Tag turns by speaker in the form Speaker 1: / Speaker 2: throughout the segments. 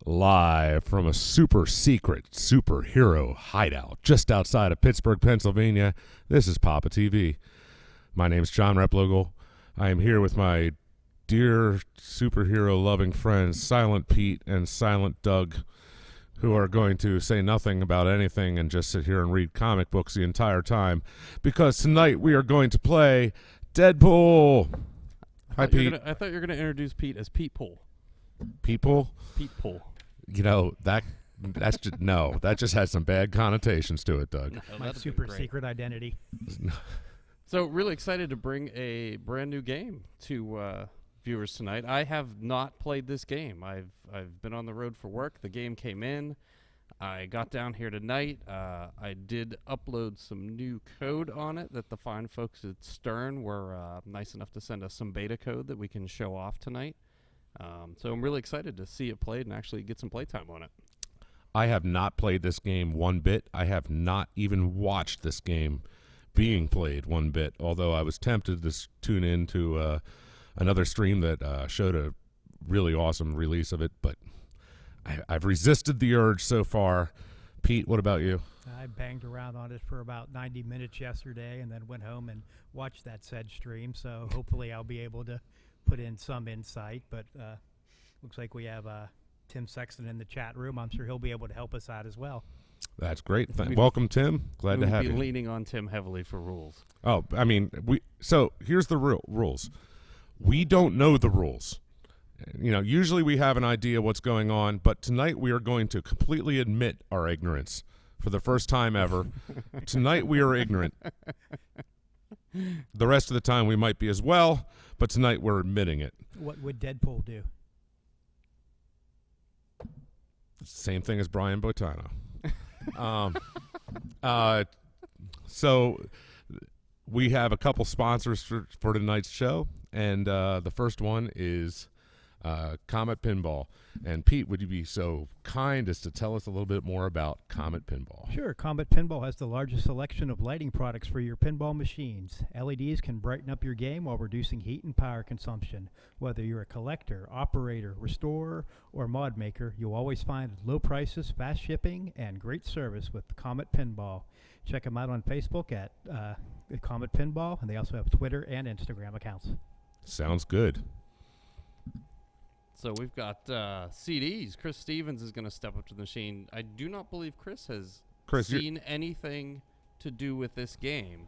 Speaker 1: Live from a super secret superhero hideout just outside of Pittsburgh, Pennsylvania, this is PAPAtv. My name's John Replogle. I am here with my dear superhero-loving friends, Silent Pete and Silent Doug, who are going to say nothing about anything and just sit here and read comic books the entire time, because tonight we are going to play Deadpool. Hi, Pete.
Speaker 2: I thought you were going to introduce Pete as Pete Pool.
Speaker 1: People?
Speaker 2: Pete Pool.
Speaker 1: You know, that's just, no, that just has some bad connotations to it, Doug.
Speaker 2: No,
Speaker 3: My super secret identity.
Speaker 2: So really excited to bring a brand new game to viewers tonight. I have not played this game. I've been on the road for work. The game came in. I got down here tonight. I did upload some new code on it that the fine folks at Stern were nice enough to send us some beta code that we can show off tonight. So I'm really excited to see it played and actually get some playtime on it.
Speaker 1: I have not played this game one bit. I have not even watched this game being played one bit, although I was tempted to tune into another stream that showed a really awesome release of it, but I've resisted the urge so far. Pete, what about you?
Speaker 3: I banged around on it for about 90 minutes yesterday and then went home and watched that said stream, so hopefully I'll be able to put in some insight, but looks like we have Tim Sexton in the chat room. I'm sure he'll be able to help us out as well. That's
Speaker 1: great. Welcome, Tim. Glad to have you.
Speaker 2: We'll be leaning on Tim heavily for rules.
Speaker 1: Oh, I mean, so here's the rules. We don't know the rules. You know, usually we have an idea what's going on, but tonight we are going to completely admit our ignorance for the first time ever. Tonight we are ignorant. The rest of the time we might be as well, but tonight we're admitting it.
Speaker 3: What would Deadpool do?
Speaker 1: Same thing as Brian Boitano. So we have a couple sponsors for tonight's show, and the first one is Comet Pinball. And Pete, would you be so kind as to tell us a little bit more about Comet Pinball?
Speaker 3: Sure. Comet Pinball has the largest selection of lighting products for your pinball machines. LEDs can brighten up your game while reducing heat and power consumption. Whether you're a collector, operator, restorer, or mod maker, you'll always find low prices, fast shipping, and great service with Comet Pinball. Check them out on Facebook at Comet Pinball, and they also have Twitter and Instagram accounts.
Speaker 1: Sounds good.
Speaker 2: So we've got CDs. Chris Stevens is going to step up to the machine. I do not believe Chris has seen anything to do with this game.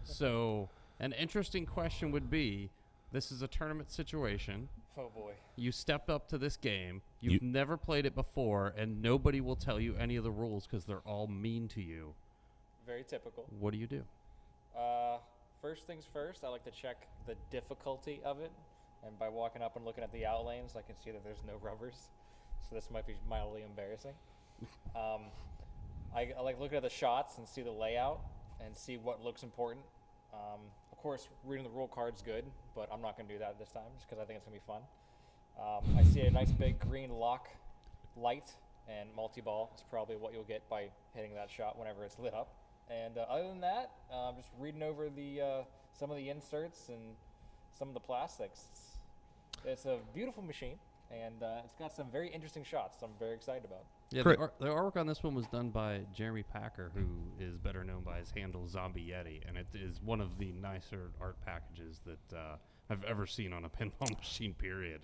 Speaker 2: So an interesting question would be, this is a tournament situation.
Speaker 4: Oh, boy.
Speaker 2: You stepped up to this game. You've never played it before, and nobody will tell you any of the rules because they're all mean to you.
Speaker 4: Very typical.
Speaker 2: What do you do?
Speaker 4: First things first, I like to check the difficulty of it. And by walking up and looking at the outlanes, I can see that there's no rubbers. So this might be mildly embarrassing. I like looking at the shots and see the layout and see what looks important. Of course, reading the rule card's good, but I'm not going to do that this time just because I think it's going to be fun. I see a nice big green lock light, and multi-ball is probably what you'll get by hitting that shot whenever it's lit up. And other than that, just reading over the some of the inserts and some of the plastics. It's a beautiful machine, and it's got some very interesting shots I'm very excited about.
Speaker 2: Yeah, the artwork on this one was done by Jeremy Packer, who is better known by his handle Zombie Yeti, and it is one of the nicer art packages that I've ever seen on a pinball machine, period.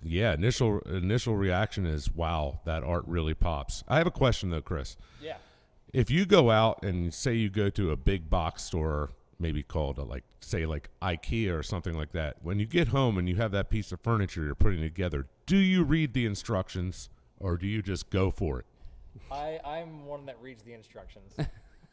Speaker 1: Yeah, initial reaction is, wow, that art really pops. I have a question, though, Chris.
Speaker 4: Yeah.
Speaker 1: If you go out and say you go to a big box store, maybe called like IKEA or something like that. When you get home and you have that piece of furniture you're putting together, do you read the instructions or do you just go for it?
Speaker 4: I'm one that reads the instructions.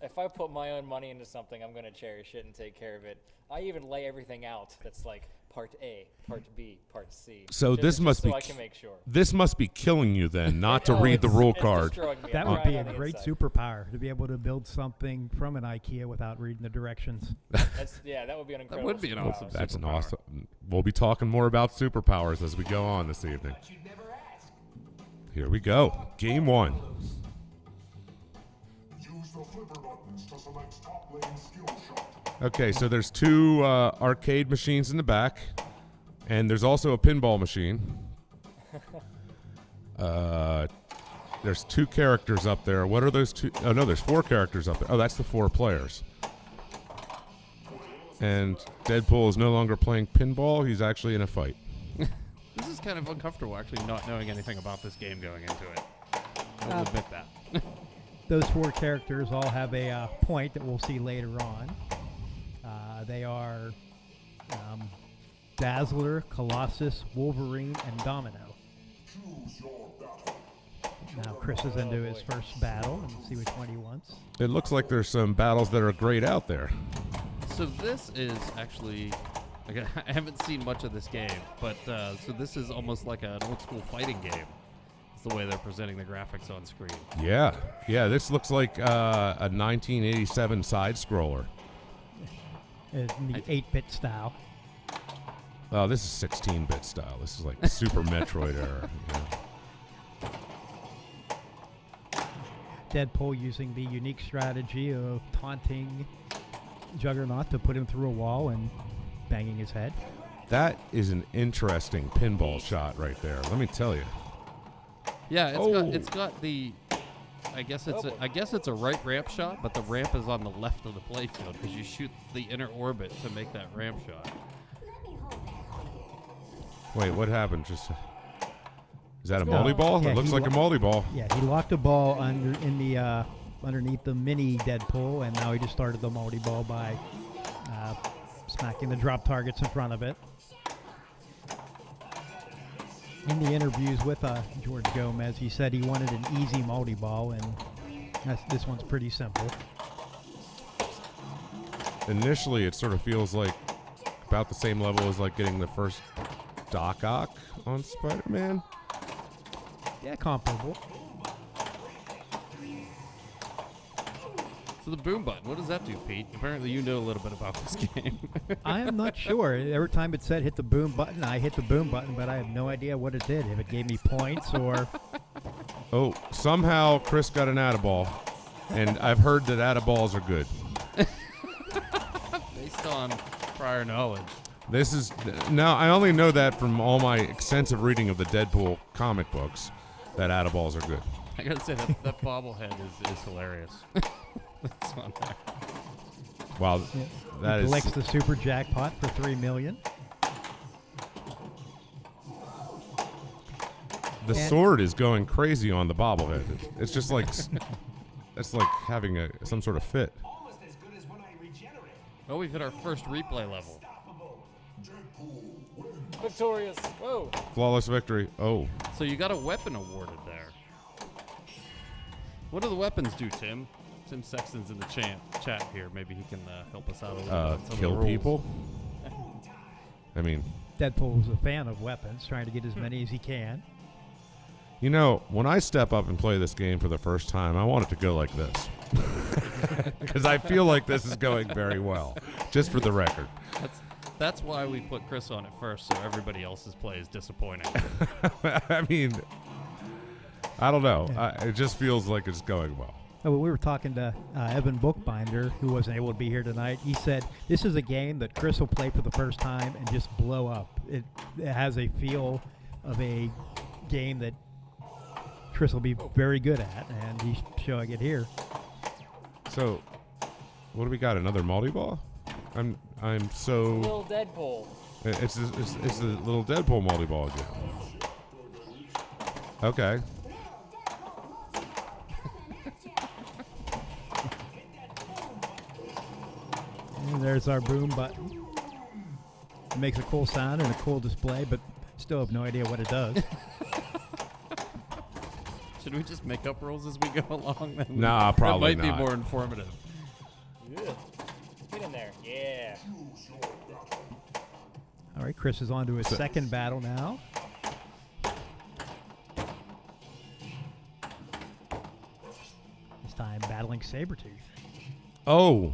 Speaker 4: If I put my own money into something, I'm going to cherish it and take care of it. I even lay everything out. That's like part A, part B, part C.
Speaker 1: So this must be
Speaker 4: I can make sure.
Speaker 1: This must be killing you then, not to read the rule card.
Speaker 3: That would be a great superpower, to be able to build something from an IKEA without reading the directions.
Speaker 4: That would be an incredible.
Speaker 2: That would be an awesome.
Speaker 1: That's an awesome. We'll be talking more about superpowers as we go on this evening. Here we go. Game 1. Okay, so there's 2 arcade machines in the back, and there's also a pinball machine. There's 2 characters up there. What are those 2? Oh, no, there's 4 characters up there. Oh, that's the 4 players. And Deadpool is no longer playing pinball. He's actually in a fight.
Speaker 2: This is kind of uncomfortable, actually, not knowing anything about this game going into it. I'll admit that.
Speaker 3: Those 4 characters all have a point that we'll see later on. They are Dazzler, Colossus, Wolverine, and Domino. Now Chris is into his first battle and see which one he wants.
Speaker 1: It looks like there's some battles that are great out there.
Speaker 2: So this is actually, I haven't seen much of this game, but so this is almost like an old school fighting game. It's the way they're presenting the graphics on screen.
Speaker 1: Yeah, this looks like a 1987 side-scroller.
Speaker 3: In the 8-bit style.
Speaker 1: Oh, this is 16-bit style. This is like Super Metroid era. You know.
Speaker 3: Deadpool using the unique strategy of taunting Juggernaut to put him through a wall and banging his head.
Speaker 1: That is an interesting pinball shot right there. Let me tell you.
Speaker 2: Yeah, it's got the. I guess it's a right ramp shot, but the ramp is on the left of the playfield because you shoot the inner orbit to make that ramp shot.
Speaker 1: Wait, what happened? Is that a multi-ball?
Speaker 3: Yeah,
Speaker 1: it looks like a multi-ball.
Speaker 3: Yeah, he locked a ball underneath the mini Deadpool, and now he just started the multi-ball by smacking the drop targets in front of it. In the interviews with George Gomez, he said he wanted an easy multi-ball, and this one's pretty simple.
Speaker 1: Initially, it sort of feels like about the same level as like getting the first Doc Ock on Spider-Man.
Speaker 3: Yeah, comparable.
Speaker 2: So the boom button, what does that do, Pete? Apparently you know a little bit about this game.
Speaker 3: I am not sure. Every time it said hit the boom button, I hit the boom button, but I have no idea what it did. If it gave me points or...
Speaker 1: Oh, somehow Chris got an Atta-ball, and I've heard that Atta-balls are good.
Speaker 2: Based on prior knowledge.
Speaker 1: This is... Now, I only know that from all my extensive reading of the Deadpool comic books, that Atta-balls are good.
Speaker 2: I gotta say, that bobblehead is hilarious. That's on there.
Speaker 1: Wow,
Speaker 3: Yeah.
Speaker 1: that
Speaker 3: He
Speaker 1: is...
Speaker 3: collects the super jackpot for $3 million.
Speaker 1: The sword is going crazy on the bobblehead. It's just like... It's like having some sort of fit.
Speaker 2: Oh, we've hit our first replay level.
Speaker 4: Victorious. Whoa.
Speaker 1: Flawless victory. Oh.
Speaker 2: So you got a weapon awarded there. What do the weapons do, Tim? Tim Sexton's in the chat here. Maybe he can help us out a little bit. on some of the
Speaker 1: Kill
Speaker 2: rules.
Speaker 1: people? I mean...
Speaker 3: Deadpool was a fan of weapons, trying to get as many as he can.
Speaker 1: You know, when I step up and play this game for the first time, I want it to go like this. Because I feel like this is going very well, just for the record.
Speaker 2: That's why we put Chris on it first, so everybody else's play is disappointing.
Speaker 1: I mean, I don't know.
Speaker 3: Yeah.
Speaker 1: It just feels like it's going well.
Speaker 3: Oh, well, we were talking to Evan Bookbinder, who wasn't able to be here tonight. He said this is a game that Chris will play for the first time and just blow up. It has a feel of a game that Chris will be very good at, and he's showing it here.
Speaker 1: So, what do we got? Another multi-ball? I'm so...
Speaker 4: Little Deadpool.
Speaker 1: It's the little Deadpool multi-ball again. Okay.
Speaker 3: And there's our boom button. It makes a cool sound and a cool display, but still have no idea what it does.
Speaker 2: Should we just make up rules as we go along?
Speaker 1: Nah, probably
Speaker 2: That might
Speaker 1: not.
Speaker 2: be more informative.
Speaker 4: Yeah. Get in there. Yeah.
Speaker 3: All right, Chris is on to his second battle now. This time battling Sabretooth.
Speaker 1: Oh,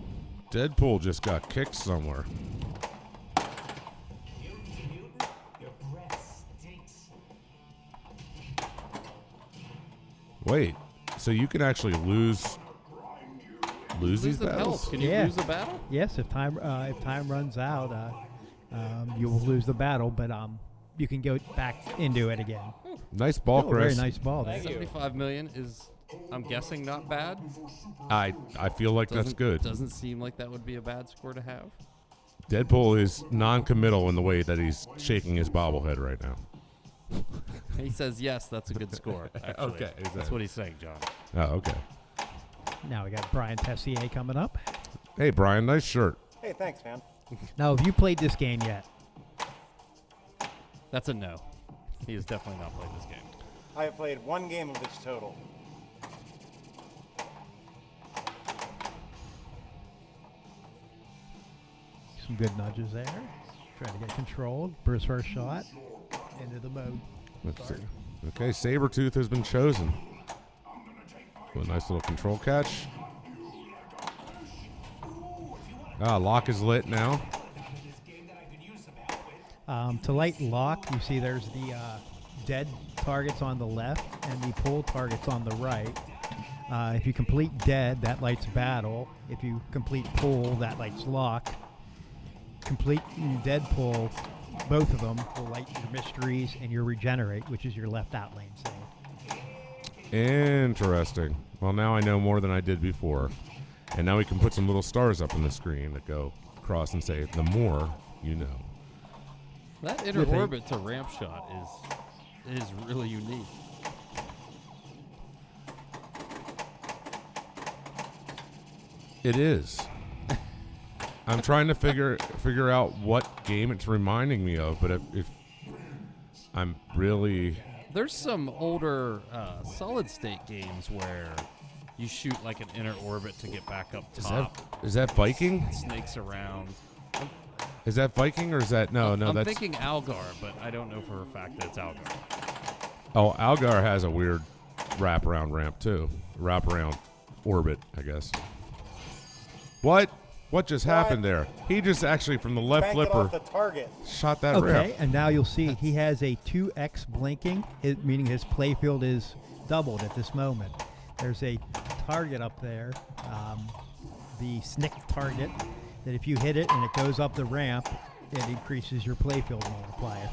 Speaker 1: Deadpool just got kicked somewhere. Wait, so you can actually lose these
Speaker 2: the
Speaker 1: battles?
Speaker 2: health. Can you
Speaker 3: Yeah.
Speaker 2: lose a battle?
Speaker 3: Yes, if time runs out, you will lose the battle. But you can go back into it again.
Speaker 1: Nice ball,
Speaker 3: Still a
Speaker 1: Chris.
Speaker 3: very nice ball there.
Speaker 4: Thank you.
Speaker 2: 75 million is, I'm guessing, not bad.
Speaker 1: I feel like that's good.
Speaker 2: Doesn't seem like that would be a bad score to have.
Speaker 1: Deadpool is non-committal in the way that he's shaking his bobblehead right now.
Speaker 2: He says, yes, that's a good score, actually.
Speaker 1: Okay, is
Speaker 2: That's
Speaker 1: that-
Speaker 2: what he's saying, John.
Speaker 1: Oh, okay.
Speaker 3: Now we got Brian Tessier coming up.
Speaker 1: Hey, Brian, nice shirt.
Speaker 5: Hey, thanks, man.
Speaker 3: Now, have you played this game yet?
Speaker 2: That's a no. He has definitely not played this game.
Speaker 5: I have played one game of this total.
Speaker 3: Some good nudges there. Trying to get controlled. Bruce first shot. Into the mode.
Speaker 1: Let's see. Okay, Sabretooth has been chosen. A nice little control catch. Lock is lit now.
Speaker 3: To light lock, you see there's the dead targets on the left and the pull targets on the right. If you complete dead, that lights battle. If you complete pull, that lights lock. Complete dead pull, both of them will light your mysteries and your regenerate, which is your left out lane save.
Speaker 1: Interesting. Well, now I know more than I did before. And now we can put some little stars up on the screen that go across and say, the more you know.
Speaker 2: That inner orbit to ramp shot is really unique.
Speaker 1: It is. I'm trying to figure out what game it's reminding me of, but if I'm really...
Speaker 2: There's some older solid state games where you shoot like an inner orbit to get back up top.
Speaker 1: Is that Viking?
Speaker 2: Snakes around.
Speaker 1: Is that Viking or is that... No,
Speaker 2: I'm
Speaker 1: that's...
Speaker 2: thinking Algar, but I don't know for a fact that it's Algar.
Speaker 1: Oh, Algar has a weird wraparound ramp, too. Wraparound orbit, I guess. What? What just happened there? He just actually, from the left
Speaker 5: Bank it
Speaker 1: flipper,
Speaker 5: off the target.
Speaker 1: shot that
Speaker 3: Okay,
Speaker 1: ramp.
Speaker 3: and now you'll see he has a 2x blinking, meaning his playfield is doubled at this moment. There's a target up there, the snick target, that if you hit it and it goes up the ramp, it increases your playfield multiplier.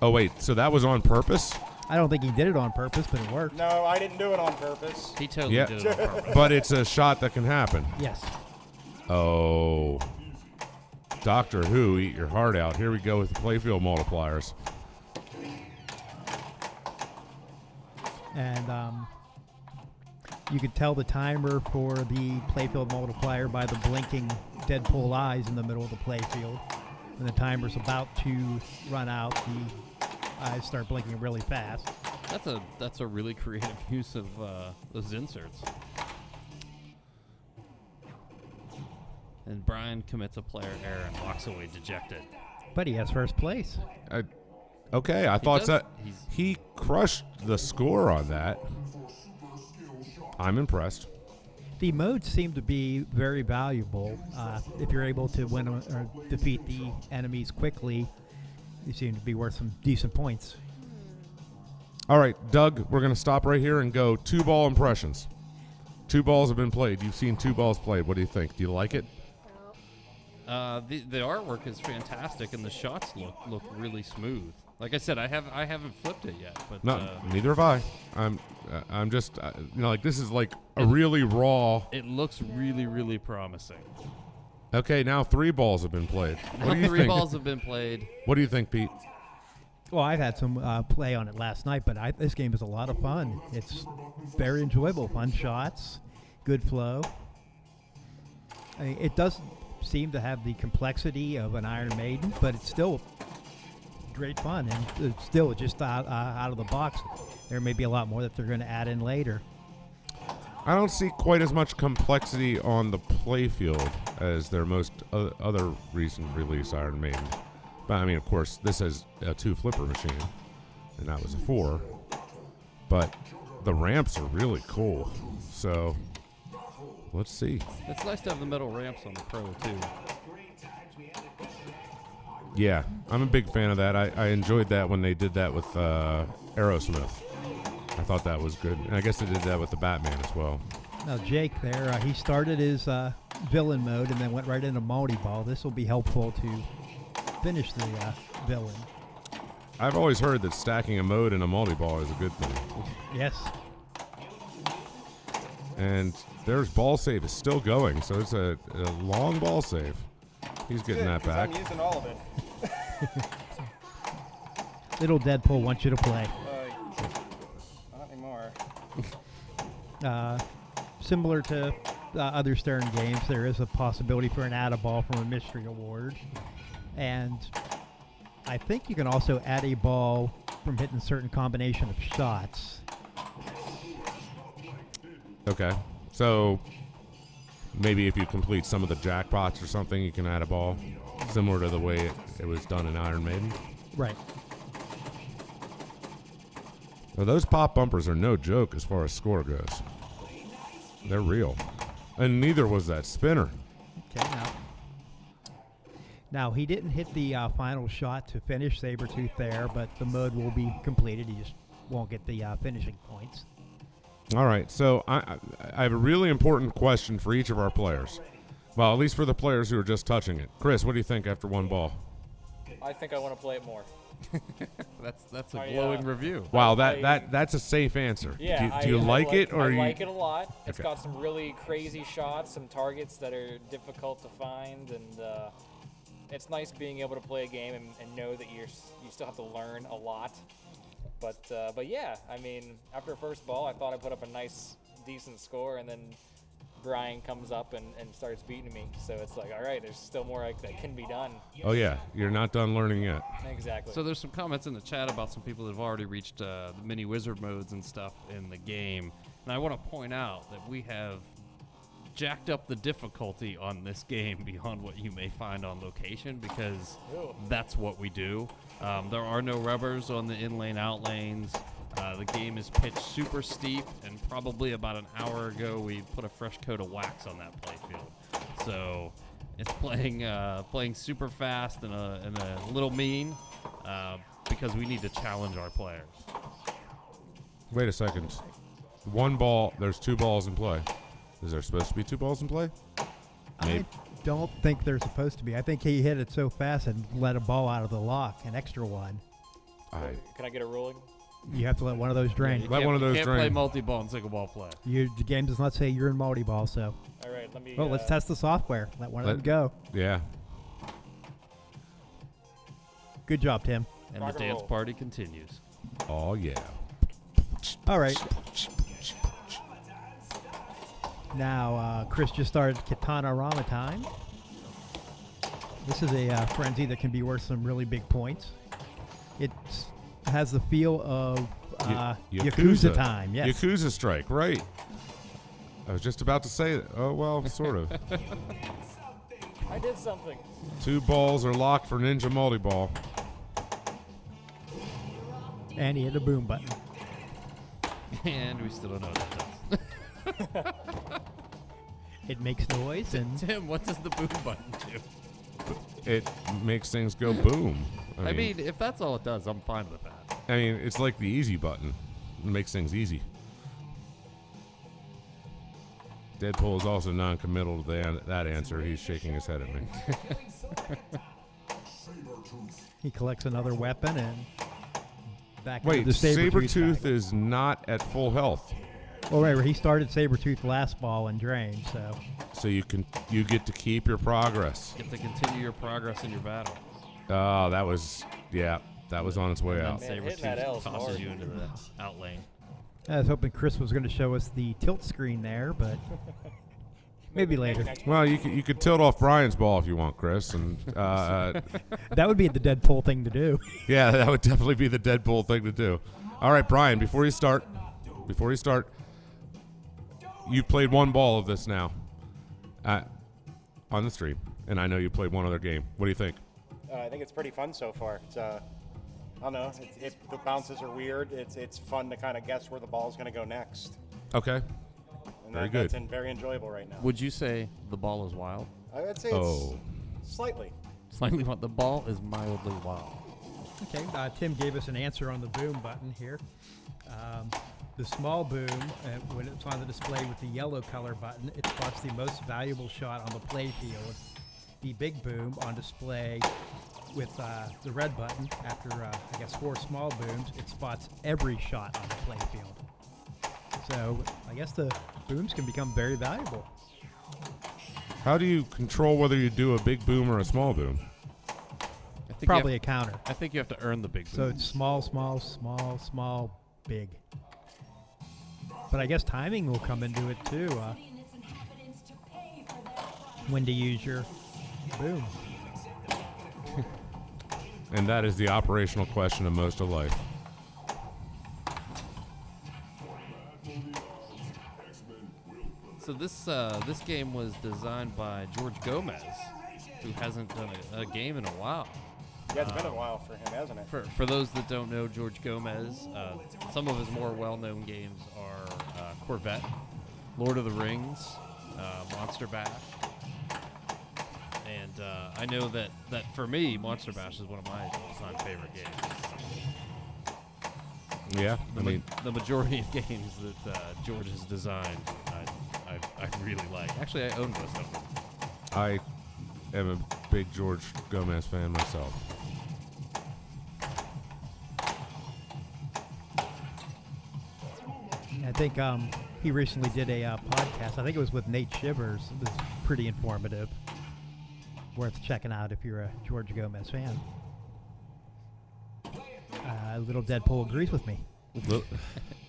Speaker 1: Oh, wait, so that was on purpose?
Speaker 3: I don't think he did it on purpose, but it worked.
Speaker 5: No, I didn't do it on purpose.
Speaker 2: He totally
Speaker 1: Yeah.
Speaker 2: did it on purpose.
Speaker 1: But it's a shot that can happen.
Speaker 3: Yes.
Speaker 1: Oh. Doctor Who, eat your heart out. Here we go with the playfield multipliers.
Speaker 3: And you could tell the timer for the playfield multiplier by the blinking Deadpool eyes in the middle of the playfield. When the timer's about to run out, the eyes start blinking really fast.
Speaker 2: That's a really creative use of those inserts. And Brian commits a player error and walks away dejected.
Speaker 3: But he has first place.
Speaker 1: Okay, I thought
Speaker 2: does-
Speaker 1: that
Speaker 2: he's-
Speaker 1: he crushed the score on that. I'm impressed.
Speaker 3: The modes seem to be very valuable. If you're able to win or defeat the enemies quickly, they seem to be worth some decent points.
Speaker 1: All right, Doug, we're going to stop right here and go 2-ball impressions. 2 balls have been played. You've seen 2 balls played. What do you think? Do you like it?
Speaker 2: The artwork is fantastic and the shots look really smooth. Like I said, I haven't flipped it yet, but
Speaker 1: No, neither have I. I'm just, like this is like a really raw.
Speaker 2: it looks really promising.
Speaker 1: Okay, now 3 balls have been played.
Speaker 2: Now
Speaker 1: What do you
Speaker 2: 3
Speaker 1: think?
Speaker 2: balls have been played.
Speaker 1: What do you think, Pete?
Speaker 3: Well, I've had some play on it last night, but this game is a lot of fun. It's very enjoyable. Fun shots, good flow. I mean, it doesn't seem to have the complexity of an Iron Maiden, but it's still great fun, and it's still just out of the box. There may be a lot more that they're going to add in later.
Speaker 1: I don't see quite as much complexity on the playfield as their most other recent release, Iron Maiden. But I mean, of course, this has a 2 flipper machine, and that was a 4. But the ramps are really cool. So let's see.
Speaker 2: It's nice to have the metal ramps on the Pro too.
Speaker 1: Yeah, I'm a big fan of that. I enjoyed that when they did that with Aerosmith. I thought that was good. And I guess they did that with the Batman as well.
Speaker 3: Now, Jake there, he started his villain mode and then went right into multi-ball. This will be helpful to finish the villain.
Speaker 1: I've always heard that stacking a mode in a multi-ball is a good thing.
Speaker 3: Yes.
Speaker 1: And there's ball save is still going, so it's a long ball save. He's getting that back.
Speaker 5: I'm using all of it.
Speaker 3: Little Deadpool wants you to play.
Speaker 5: Not anymore.
Speaker 3: Similar to other Stern games, there is a possibility for an add-a-ball from a mystery award. And I think you can also add a ball from hitting a certain combination of shots.
Speaker 1: Okay. So maybe if you complete some of the jackpots or something, you can add a ball, similar to the way it was done in Iron Maiden.
Speaker 3: Right.
Speaker 1: Now, those pop bumpers are no joke as far as score goes. They're real. And neither was that spinner.
Speaker 3: Okay, now he didn't hit the final shot to finish Sabretooth there, but the mode will be completed. He just won't get the finishing points.
Speaker 1: All right, so I have a really important question for each of our players. Well, at least for the players who are just touching it. Chris, what do you think after one ball?
Speaker 4: I think I want to play it more.
Speaker 2: That's a glowing review.
Speaker 1: Wow, that's a safe answer.
Speaker 4: Yeah,
Speaker 1: do you like it, or
Speaker 4: I like it a lot. It's
Speaker 1: Okay.
Speaker 4: got some really crazy shots, some targets that are difficult to find, and it's nice being able to play a game and know that you still have to learn a lot. But yeah, I mean, after the first ball, I thought I put up a nice, decent score, and then Brian comes up and starts beating me. So it's like, all right, there's still more that can be done.
Speaker 1: Oh yeah, you're not done learning yet.
Speaker 4: Exactly.
Speaker 2: So there's some comments in the chat about some people that have already reached the mini wizard modes and stuff in the game. And I want to point out that we have jacked up the difficulty on this game beyond what you may find on location, because that's what we do. There are no rubbers on the in-lane, out-lanes. The game is pitched super steep, and probably about an hour ago we put a fresh coat of wax on that playfield. So it's playing super fast and a little mean because we need to challenge our players.
Speaker 1: Wait a second. One ball, there's two balls in play. Is there supposed to be two balls in play? Maybe.
Speaker 3: I don't think they're supposed to be. I think he hit it so fast and let a ball out of the lock, an extra one.
Speaker 4: Can I get a ruling?
Speaker 3: You have to let one of those drain.
Speaker 2: You
Speaker 1: Let
Speaker 2: can't-
Speaker 1: one of those
Speaker 2: you can't
Speaker 1: drain.
Speaker 2: play multi-ball and single-ball play.
Speaker 3: The game does not say you're in multi-ball, so.
Speaker 4: All right, let me.
Speaker 3: Well, let's test the software. Let one of them go.
Speaker 1: Yeah.
Speaker 3: Good job, Tim.
Speaker 2: And
Speaker 4: Rock
Speaker 2: the
Speaker 4: and
Speaker 2: dance
Speaker 4: roll.
Speaker 2: party continues.
Speaker 1: Oh yeah.
Speaker 3: All right. Now, Chris just started Katana Rama time. This is a frenzy that can be worth some really big points. It has the feel of Yakuza time. Yes.
Speaker 1: Yakuza Strike, right. I was just about to say it. Oh, well, sort of.
Speaker 4: I did something.
Speaker 1: Two balls are locked for Ninja Multi-Ball.
Speaker 3: And he hit a boom button.
Speaker 2: And we still don't know what that does.
Speaker 3: It makes noise, and
Speaker 2: Tim, what does the boom button do?
Speaker 1: It makes things go boom.
Speaker 2: I mean, if that's all it does, I'm fine with that.
Speaker 1: I mean, it's like the easy button. It makes things easy. Deadpool is also non-committal to that answer. He's shaking his head at me.
Speaker 3: he collects another weapon and back
Speaker 1: Wait,
Speaker 3: into the
Speaker 1: Sabretooth
Speaker 3: bag.
Speaker 1: is not at full health.
Speaker 3: Well, remember, he started Sabretooth last ball and drained, so.
Speaker 1: So you get to keep your progress.
Speaker 2: Get to continue your progress in your battle.
Speaker 1: Oh, that was on its way out.
Speaker 4: Man, hitting that L
Speaker 2: Sabretooth
Speaker 4: is
Speaker 2: tosses
Speaker 4: hard.
Speaker 2: you into the out lane.
Speaker 3: I was hoping Chris was going to show us the tilt screen there, but maybe later.
Speaker 1: Well, you could tilt off Brian's ball if you want, Chris, and
Speaker 3: That would be the Deadpool thing to do.
Speaker 1: yeah, that would definitely be the Deadpool thing to do. All right, Brian, before you start, you've played one ball of this now on the stream, and I know you played one other game. What do you think?
Speaker 5: I think it's pretty fun so far. It's I don't know. The bounces are weird. It's fun to kind of guess where the ball's going to go next.
Speaker 1: Okay.
Speaker 5: And
Speaker 1: Very
Speaker 5: that's
Speaker 1: good.
Speaker 5: very enjoyable right now.
Speaker 2: Would you say the ball is wild?
Speaker 5: I would say
Speaker 1: Oh.
Speaker 5: it's slightly.
Speaker 2: Slightly wild. The ball is mildly wild.
Speaker 3: Okay, Tim gave us an answer on the boom button here. The small boom, when it's on the display with the yellow color button, it spots the most valuable shot on the play field. The big boom on display with the red button, after I guess 4 small booms, it spots every shot on the playfield. So I guess the booms can become very valuable.
Speaker 1: How do you control whether you do a big boom or a small boom?
Speaker 2: I think
Speaker 3: Probably a counter.
Speaker 2: I think you have to earn the big
Speaker 3: So
Speaker 2: boom.
Speaker 3: it's small, small, small, small, big. But I guess timing will come into it too. When to use your boom.
Speaker 1: And that is the operational question of most of life.
Speaker 2: So this game was designed by George Gomez, who hasn't done a game in a while.
Speaker 5: Yeah, it's been a while for him, hasn't it?
Speaker 2: For those that don't know George Gomez, some of his more well-known games are Corvette, Lord of the Rings, Monster Bash, and I know that for me, Monster Bash is one of my all-time favorite games.
Speaker 1: Yeah, I mean,
Speaker 2: The majority of games that George has designed, I really like. Actually, I own most of them.
Speaker 1: I am a big George Gomez fan myself.
Speaker 3: I think he recently did a podcast. I think it was with Nate Shivers. It was pretty informative. Worth checking out if you're a George Gomez fan. Little Deadpool agrees with me.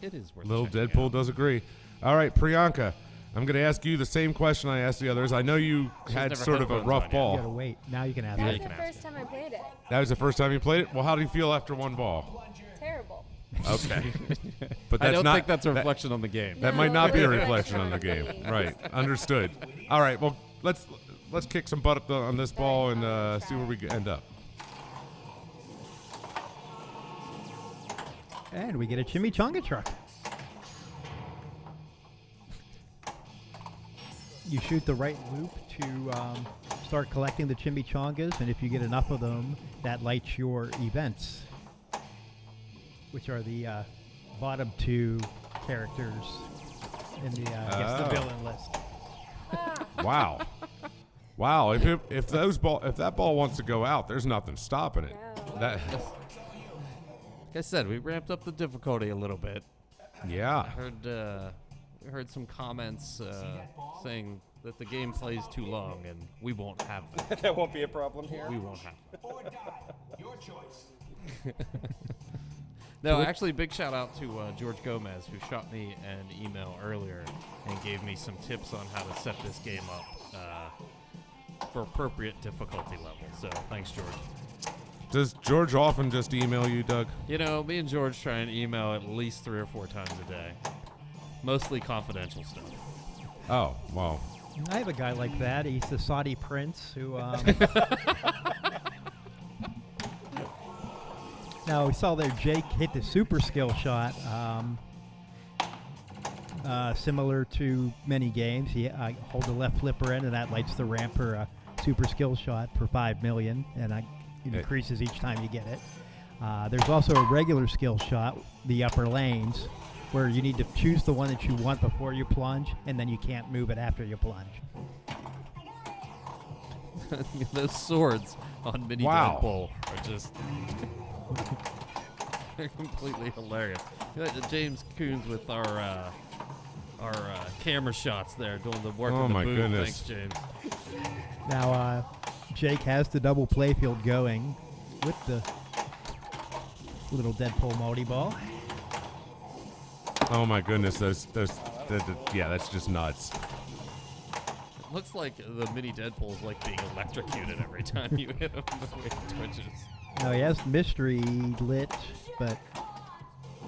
Speaker 2: It is worth
Speaker 1: Little
Speaker 2: checking
Speaker 1: Deadpool
Speaker 2: out.
Speaker 1: does agree. All right, Priyanka, I'm going to ask you the same question I asked the others. I know you
Speaker 2: She's
Speaker 1: had
Speaker 2: never
Speaker 1: sort of a
Speaker 2: headphones
Speaker 1: rough
Speaker 2: on yet.
Speaker 3: You
Speaker 1: ball.
Speaker 3: gotta wait. Now you can ask
Speaker 2: Yeah,
Speaker 3: me.
Speaker 2: you
Speaker 6: That's
Speaker 2: can
Speaker 6: the
Speaker 2: ask
Speaker 6: first time I played it.
Speaker 1: That was the first time you played it? Well, how do you feel after one ball?
Speaker 6: Terrible.
Speaker 1: Okay. But
Speaker 2: I
Speaker 1: that's
Speaker 2: don't
Speaker 1: not,
Speaker 2: think that's a
Speaker 1: that-
Speaker 2: reflection on the game.
Speaker 1: That
Speaker 6: No,
Speaker 1: might not be a
Speaker 6: it's a
Speaker 1: reflection on the game. Right. Understood. All right. Well, let's kick some butt on this ball and see where we end up.
Speaker 3: And we get a chimichanga truck. You shoot the right loop to start collecting the chimichangas, and if you get enough of them, that lights your events, which are the bottom 2 characters in the I guess the
Speaker 1: Oh.
Speaker 3: villain list.
Speaker 1: Wow. Wow. If that ball wants to go out, there's nothing stopping it.
Speaker 6: No.
Speaker 1: That
Speaker 2: Like I said, we ramped up the difficulty a little bit.
Speaker 1: yeah.
Speaker 2: We heard some comments saying that the game plays too long, and we won't have that.
Speaker 5: That won't be a problem here.
Speaker 2: We won't have that. No, actually, big shout out to George Gomez, who shot me an email earlier and gave me some tips on how to set this game up for appropriate difficulty level. So thanks, George.
Speaker 1: Does George often just email you, Doug?
Speaker 2: You know, me and George try and email at least 3 or 4 times a day. Mostly confidential stuff.
Speaker 1: Oh, wow.
Speaker 3: I have a guy like that. He's the Saudi prince who. Now we saw there Jake hit the super skill shot. Similar to many games, he hold the left flipper in, and that lights the ramp for a super skill shot for 5 million, and it increases each time you get it. There's also a regular skill shot, the upper lanes, where you need to choose the one that you want before you plunge, and then you can't move it after you plunge.
Speaker 2: Those swords on Mini
Speaker 1: Wow.
Speaker 2: Deadpool are just they're completely hilarious. You know, James Coons with our camera shots there doing the work
Speaker 1: Oh
Speaker 2: in the
Speaker 1: my
Speaker 2: booth.
Speaker 1: goodness.
Speaker 2: Thanks, James.
Speaker 3: Now, Jake has the double playfield going with the little Deadpool multi-ball.
Speaker 1: Oh my goodness, yeah, that's just nuts.
Speaker 2: It looks like the Mini Deadpool is like being electrocuted every time you hit him the way it twitches.
Speaker 3: Now he has mystery lit, but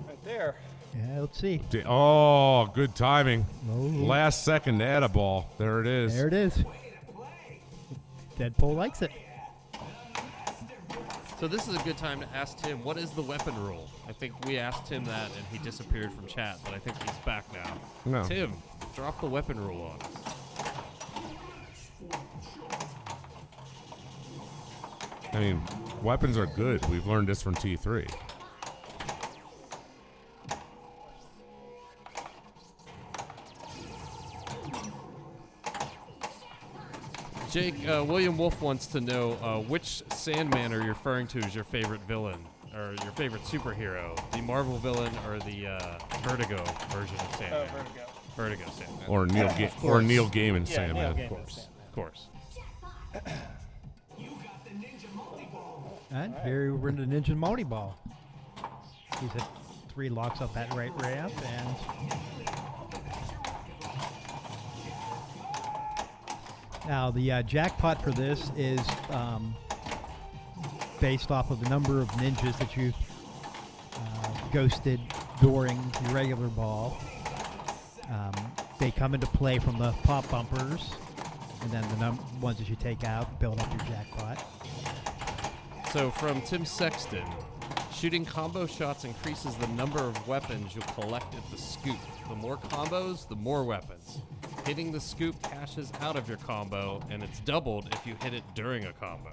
Speaker 5: Right there.
Speaker 3: yeah, let's see.
Speaker 1: Oh, good timing.
Speaker 3: Oh,
Speaker 1: Last second to add a ball. There it is.
Speaker 3: there it is. Deadpool likes it.
Speaker 2: So this is a good time to ask Tim, what is the weapon rule? I think we asked him that and he disappeared from chat, but I think he's back now.
Speaker 1: No.
Speaker 2: Tim, drop the weapon rule on us.
Speaker 1: I mean, weapons are good. We've learned this from T3.
Speaker 2: Jake, William Wolf wants to know which Sandman are you referring to as your favorite villain or your favorite superhero? The Marvel villain or the Vertigo version of Sandman?
Speaker 6: Oh, Vertigo.
Speaker 2: Vertigo Sandman.
Speaker 1: Or Neil Gaiman
Speaker 6: Yeah,
Speaker 1: Sandman.
Speaker 6: Neil
Speaker 2: Of
Speaker 6: Gaiman
Speaker 2: course.
Speaker 6: Sandman.
Speaker 2: Of course.
Speaker 3: And here we're in the Ninja Multi-Ball. He's at 3 locks up that right ramp, and now the jackpot for this is based off of the number of ninjas that you've ghosted during your regular ball. They come into play from the pop bumpers, and then the ones that you take out build up your jackpot.
Speaker 2: So from Tim Sexton, shooting combo shots increases the number of weapons you'll collect at the scoop. The more combos, the more weapons. Hitting the scoop cashes out of your combo, and it's doubled if you hit it during a combo.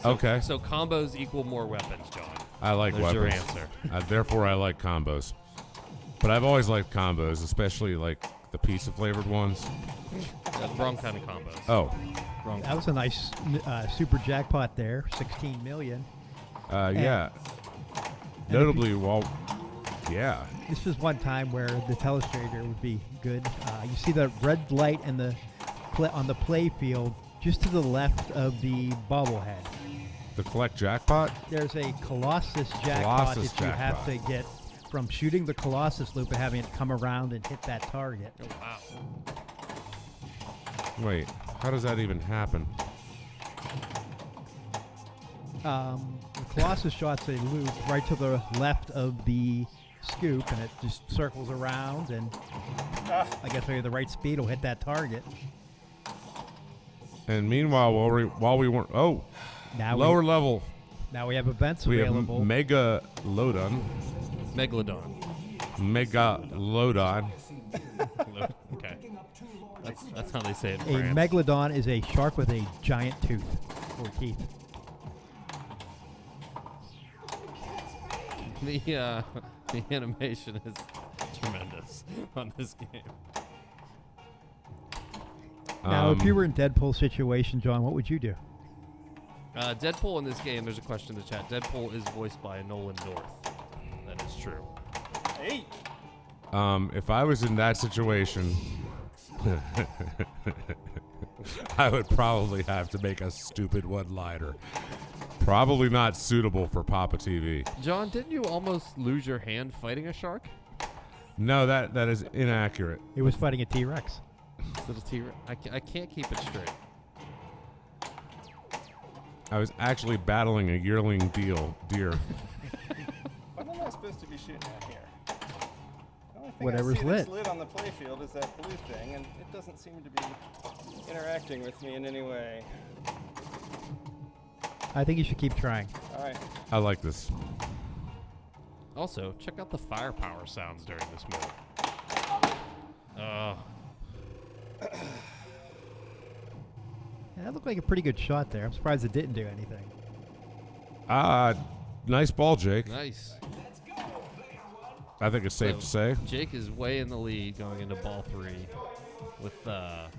Speaker 1: Okay.
Speaker 2: So combos equal more weapons, John.
Speaker 1: I like
Speaker 2: There's your
Speaker 1: weapons.
Speaker 2: answer.
Speaker 1: Therefore, I like combos. But I've always liked combos, especially like the pizza flavored ones.
Speaker 2: Wrong kind of combos.
Speaker 1: Oh,
Speaker 2: Wrong.
Speaker 3: That was a nice super jackpot there, 16 million.
Speaker 1: yeah. Notably, yeah.
Speaker 3: This is one time where the telestrator would be good. You see the red light and on the play field just to the left of the bobblehead.
Speaker 1: The collect jackpot?
Speaker 3: There's a Colossus jackpot that you have to get from shooting the Colossus Loop and having it come around and hit that target.
Speaker 2: Oh, wow.
Speaker 1: Wait, how does that even happen?
Speaker 3: The Colossus shot's a loop right to the left of the scoop, and it just circles around, and I guess maybe the right speed will hit that target.
Speaker 1: And meanwhile, while we weren't... Oh,
Speaker 3: Now
Speaker 1: lower level.
Speaker 3: Now we have events
Speaker 1: We have
Speaker 3: available.
Speaker 1: Megalodon.
Speaker 2: Megalodon.
Speaker 1: Megalodon.
Speaker 2: Okay. That's how they say it in
Speaker 3: A
Speaker 2: France.
Speaker 3: megalodon is a shark with a giant tooth or teeth.
Speaker 2: The animation is tremendous on this game.
Speaker 3: Now, if you were in Deadpool's situation, John, what would you do?
Speaker 2: Deadpool in this game, there's a question in the chat. Deadpool is voiced by Nolan North. That is true.
Speaker 6: Hey.
Speaker 1: If I was in that situation, I would probably have to make a stupid one-liner. Probably not suitable for PAPAtv.
Speaker 2: John, didn't you almost lose your hand fighting a shark?
Speaker 1: No, that is inaccurate.
Speaker 3: He was fighting a T-Rex.
Speaker 2: Little T-Rex. I can't keep it straight.
Speaker 1: I was actually battling a yearling deer.
Speaker 6: What am I supposed to be shooting at here? The only thing
Speaker 3: Whatever's
Speaker 6: I see that's
Speaker 3: lit.
Speaker 6: lit on the playfield is that blue thing, and it doesn't seem to be interacting with me in any way.
Speaker 3: I think you should keep trying.
Speaker 6: All right.
Speaker 1: I like this.
Speaker 2: Also, check out the firepower sounds during this mode.
Speaker 3: Yeah, that looked like a pretty good shot there. I'm surprised it didn't do anything.
Speaker 1: Nice ball, Jake.
Speaker 2: Nice.
Speaker 1: I think it's safe to say.
Speaker 2: Jake is way in the lead going into ball 3 with, I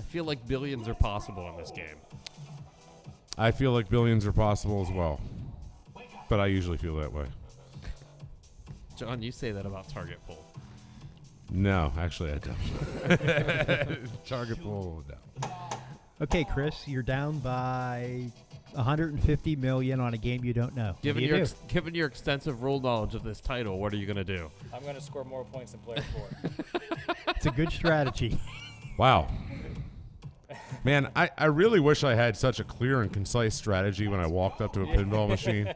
Speaker 2: feel like billions are possible in this game.
Speaker 1: I feel like billions are possible as well. But I usually feel that way.
Speaker 2: John, you say that about target pull.
Speaker 1: No, actually I don't. Target pull, no.
Speaker 3: Okay, Chris, you're down by 150 million on a game you don't know.
Speaker 2: Given
Speaker 3: What do you do?
Speaker 2: given your extensive rule knowledge of this title, what are you going to do?
Speaker 4: I'm going to score more points than player 4.
Speaker 3: It's a good strategy.
Speaker 1: Wow. Man, I really wish I had such a clear and concise strategy when I walked up to a pinball machine.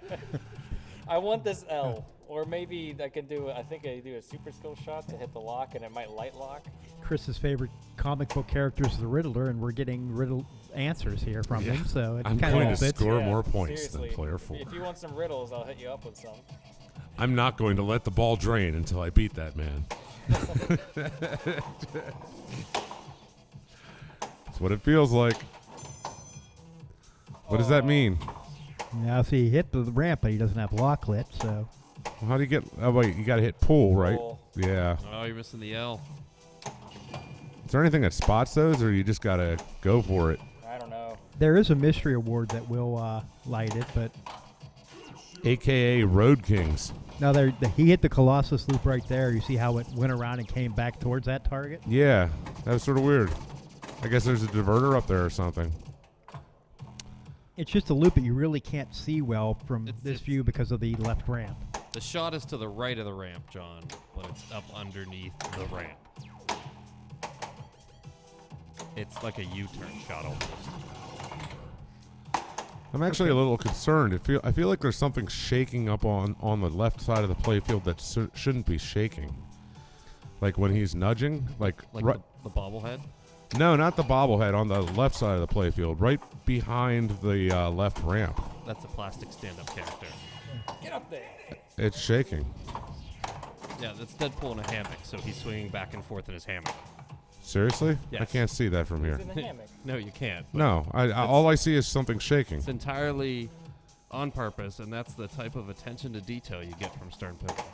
Speaker 4: I want this L. Or maybe I can do, I think I do a super skill shot to hit the lock, and it might light lock.
Speaker 3: Chris's favorite comic book character is the Riddler, and we're getting riddle answers here from him, so it
Speaker 1: I'm
Speaker 3: kind
Speaker 1: going
Speaker 3: of
Speaker 1: to
Speaker 3: fits.
Speaker 1: score
Speaker 4: Yeah,
Speaker 1: more points
Speaker 4: seriously.
Speaker 1: than player 4.
Speaker 4: If you want some riddles, I'll hit you up with some.
Speaker 1: I'm not going to let the ball drain until I beat that man. That's what it feels like. What does that mean?
Speaker 3: Now, see, he hit the ramp, but he doesn't have lock lit, so
Speaker 1: Well, how do you get... Oh, wait, you got to hit pull, right?
Speaker 4: Pull.
Speaker 1: Yeah.
Speaker 2: Oh, you're missing the L.
Speaker 1: there anything that spots those, or you just gotta go for it?
Speaker 4: I don't know.
Speaker 3: There is a mystery award that will light it, but
Speaker 1: AKA Road Kings.
Speaker 3: no, he hit the Colossus Loop right there. You see how it went around and came back towards that target?
Speaker 1: Yeah, that was sort of weird. I guess there's a diverter up there or something.
Speaker 3: It's just a loop that you really can't see well from
Speaker 2: It's-
Speaker 3: this
Speaker 2: it's-
Speaker 3: view because of the left ramp.
Speaker 2: The shot is to the right of the ramp, John, but it's up underneath the ramp. It's like a U-turn shot almost.
Speaker 1: I'm actually a little concerned. I feel like there's something shaking up on the left side of the playfield that shouldn't be shaking. Like when he's nudging, like
Speaker 2: the bobblehead.
Speaker 1: No, not the bobblehead, on the left side of the playfield, right behind the left ramp.
Speaker 2: That's a plastic stand-up character.
Speaker 4: Get up there.
Speaker 1: It's shaking.
Speaker 2: Yeah, that's Deadpool in a hammock, so he's swinging back and forth in his hammock.
Speaker 1: Seriously? I
Speaker 2: Yes.
Speaker 1: can't see that from here.
Speaker 4: He's in the hammock.
Speaker 2: No, you can't. but
Speaker 1: No, all I see is something shaking.
Speaker 2: It's entirely on purpose, and that's the type of attention to detail you get from Stern Pinball.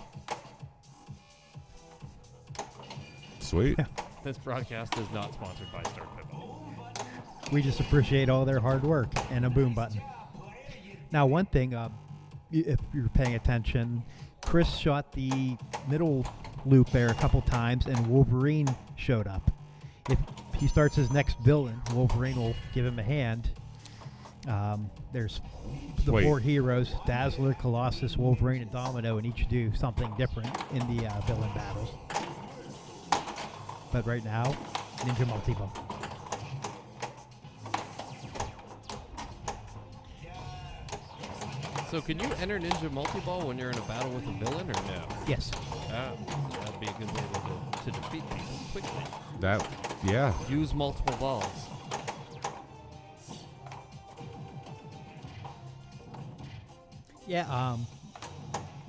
Speaker 1: Sweet.
Speaker 2: This broadcast is not sponsored by Stern Pinball.
Speaker 3: We just appreciate all their hard work and a boom button. Now, one thing, if you're paying attention, Chris shot the middle loop there a couple times, and Wolverine showed up. If he starts his next villain, Wolverine will give him a hand. There's the
Speaker 1: Wait.
Speaker 3: 4 heroes, Dazzler, Colossus, Wolverine, and Domino, and each do something different in the villain battles. But right now, Ninja Multiball.
Speaker 2: So can you enter Ninja Multiball when you're in a battle with a villain, or no?
Speaker 3: Yes.
Speaker 2: That'd be a good way to defeat people quickly.
Speaker 1: Yeah.
Speaker 2: Use multiple balls.
Speaker 3: Yeah,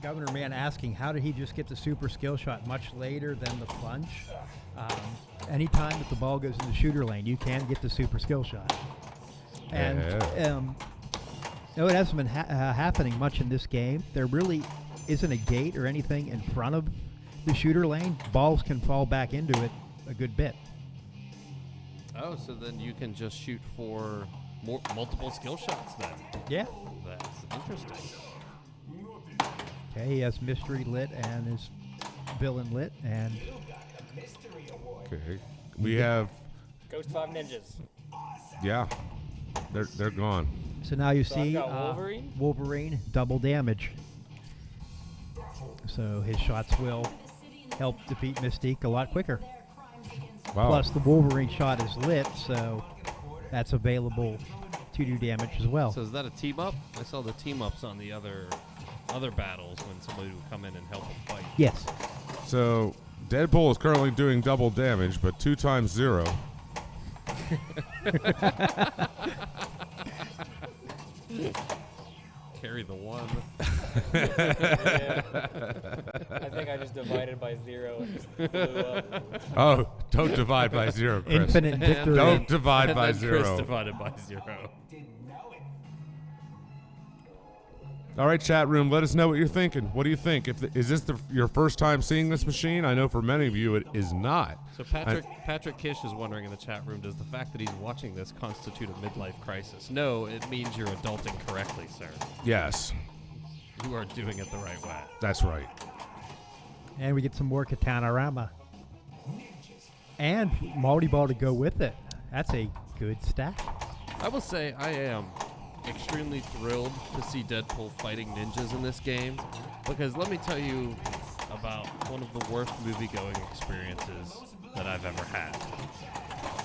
Speaker 3: Governor Man asking, how did he just get the super skill shot much later than the plunge? Anytime that the ball goes in the shooter lane, you can get the super skill shot. And no, it hasn't been happening much in this game. There really isn't a gate or anything in front of the shooter lane. Balls can fall back into it a good bit.
Speaker 2: Oh, so then you can just shoot for multiple skill shots then.
Speaker 3: Yeah.
Speaker 2: That's interesting.
Speaker 3: Okay, he has mystery lit and his villain lit, and
Speaker 1: Okay. We have.
Speaker 4: Ghost 5 ninjas.
Speaker 1: Yeah. They're gone.
Speaker 3: so now you
Speaker 4: So I've
Speaker 3: see
Speaker 4: got Wolverine?
Speaker 3: Wolverine double damage. So his shots will help defeat Mystique a lot quicker.
Speaker 1: Wow.
Speaker 3: Plus, the Wolverine shot is lit, so that's available to do damage as well.
Speaker 2: So is that a team up? I saw the team ups on the other battles when somebody would come in and help them fight.
Speaker 3: Yes.
Speaker 1: So Deadpool is currently doing double damage, but 2 times 0.
Speaker 2: Carry the one.
Speaker 4: Yeah. I think I just divided by 0 and just blew up.
Speaker 1: Oh, don't divide by 0, Chris.
Speaker 3: Infinite victory.
Speaker 1: Don't divide
Speaker 2: And
Speaker 1: by
Speaker 2: then Chris
Speaker 1: 0.
Speaker 2: divided by 0.
Speaker 1: All right, chat room, let us know what you're thinking. What do you think? Is this your first time seeing this machine? I know for many of you it is not.
Speaker 2: So Patrick Kish is wondering in the chat room, does the fact that he's watching this constitute a midlife crisis? No, it means you're adulting correctly, sir.
Speaker 1: Yes,
Speaker 2: You are doing it the right way.
Speaker 1: that's right.
Speaker 3: And we get some more Katana-rama. And multi-ball to go with it. That's a good stack.
Speaker 2: I will say I am extremely thrilled to see Deadpool fighting ninjas in this game, because let me tell you about one of the worst movie-going experiences that I've ever had.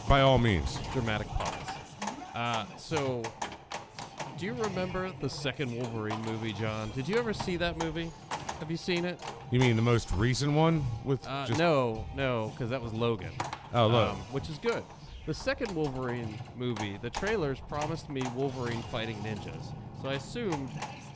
Speaker 1: By all means.
Speaker 2: Dramatic pause. So, do you remember the second Wolverine movie, John? Did you ever see that movie? Have you seen it?
Speaker 1: You mean the most recent one with just
Speaker 2: No, because that was Logan.
Speaker 1: Oh, look.
Speaker 2: Which is good. The second Wolverine movie, the trailers promised me Wolverine fighting ninjas. So I assumed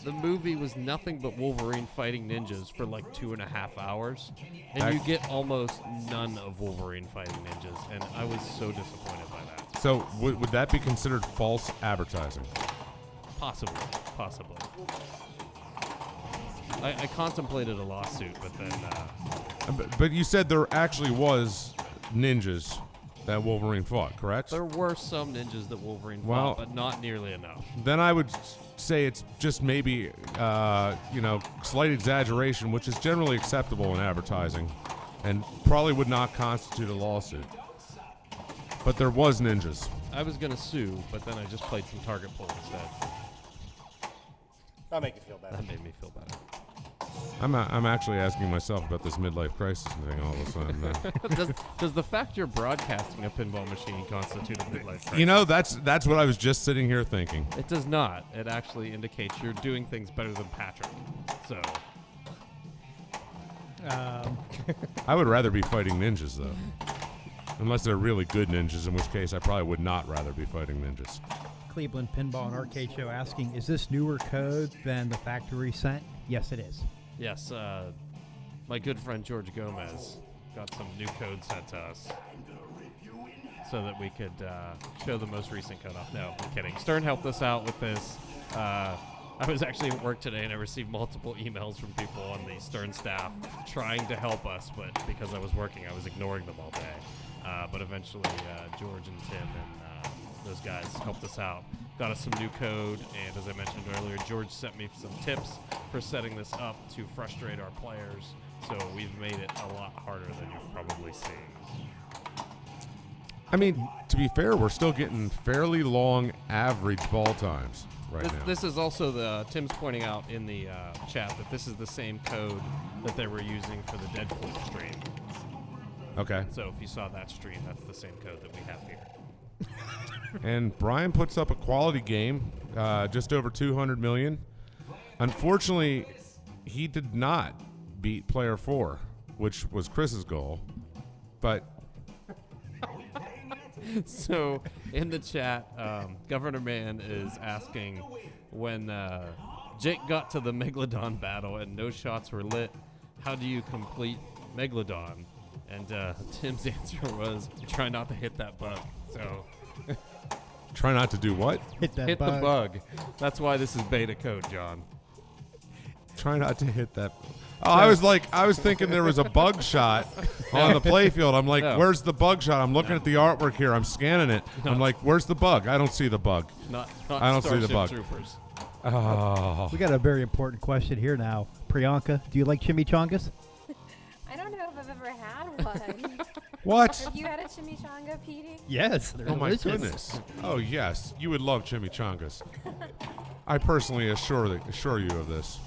Speaker 2: the movie was nothing but Wolverine fighting ninjas for like 2.5 hours. And you get almost none of Wolverine fighting ninjas. And I was so disappointed by that.
Speaker 1: So would that be considered false advertising?
Speaker 2: Possibly. I contemplated a lawsuit, but then...
Speaker 1: But you said there actually was ninjas that Wolverine fought, correct?
Speaker 2: There were some ninjas that Wolverine
Speaker 1: Well-
Speaker 2: fought, but not nearly enough.
Speaker 1: Then I would say it's just maybe, slight exaggeration, which is generally acceptable in advertising, and probably would not constitute a lawsuit. But there was ninjas.
Speaker 2: I was going to sue, but then I just played some target pull instead.
Speaker 5: That'll make you feel better.
Speaker 2: That made me feel better.
Speaker 1: I'm actually asking myself about this midlife crisis thing all of a sudden.
Speaker 2: Does the fact you're broadcasting a pinball machine constitute a midlife crisis?
Speaker 1: You know, that's what I was just sitting here thinking.
Speaker 2: It does not. It actually indicates you're doing things better than Patrick. So,
Speaker 1: I would rather be fighting ninjas, though. Unless they're really good ninjas, in which case I probably would not rather be fighting ninjas.
Speaker 3: Cleveland Pinball and Arcade Show asking, is this newer code than the factory sent? Yes, it is.
Speaker 2: yes, my good friend George Gomez got some new code sent to us so that we could show the most recent code off. No, I'm kidding. Stern helped us out with this. I was actually at work today and I received multiple emails from people on the Stern staff trying to help us, but because I was working, I was ignoring them all day. But eventually, George and Tim and those guys helped us out, got us some new code, and as I mentioned earlier, George sent me some tips for setting this up to frustrate our players, so we've made it a lot harder than you've probably seen.
Speaker 1: I mean, to be fair, we're still getting fairly long average ball times right now.
Speaker 2: This is also Tim's pointing out in the chat that this is the same code that they were using for the Deadpool stream.
Speaker 1: Okay.
Speaker 2: So if you saw that stream, that's the same code that we have here.
Speaker 1: And Brian puts up a quality game, just over 200 million. Unfortunately, he did not beat player 4, which was Chris's goal. But
Speaker 2: So in the chat, Governor Man is asking when Jake got to the Megalodon battle and no shots were lit, how do you complete Megalodon? And Tim's answer was, try not to hit that bug. So
Speaker 1: try not to do what?
Speaker 3: Hit that
Speaker 2: hit
Speaker 3: bug.
Speaker 2: the bug. That's why this is beta code, John.
Speaker 1: Try not to hit that. Oh, I was thinking there was a bug shot on the playfield. I'm like,
Speaker 2: No.
Speaker 1: where's the bug shot? I'm looking at the artwork here. I'm scanning it. I'm like, where's the bug? I don't see the bug.
Speaker 2: Not
Speaker 1: I don't see the
Speaker 2: Starship
Speaker 1: bug.
Speaker 2: Troopers.
Speaker 1: Oh.
Speaker 3: We got a very important question here now. Priyanka, do you like chimichangas?
Speaker 7: I don't know if I've ever had one.
Speaker 1: What?
Speaker 7: Have you had a chimichanga, Petey?
Speaker 3: Yes.
Speaker 1: Oh my goodness. Oh yes, you would love chimichangas. I personally assure you of this.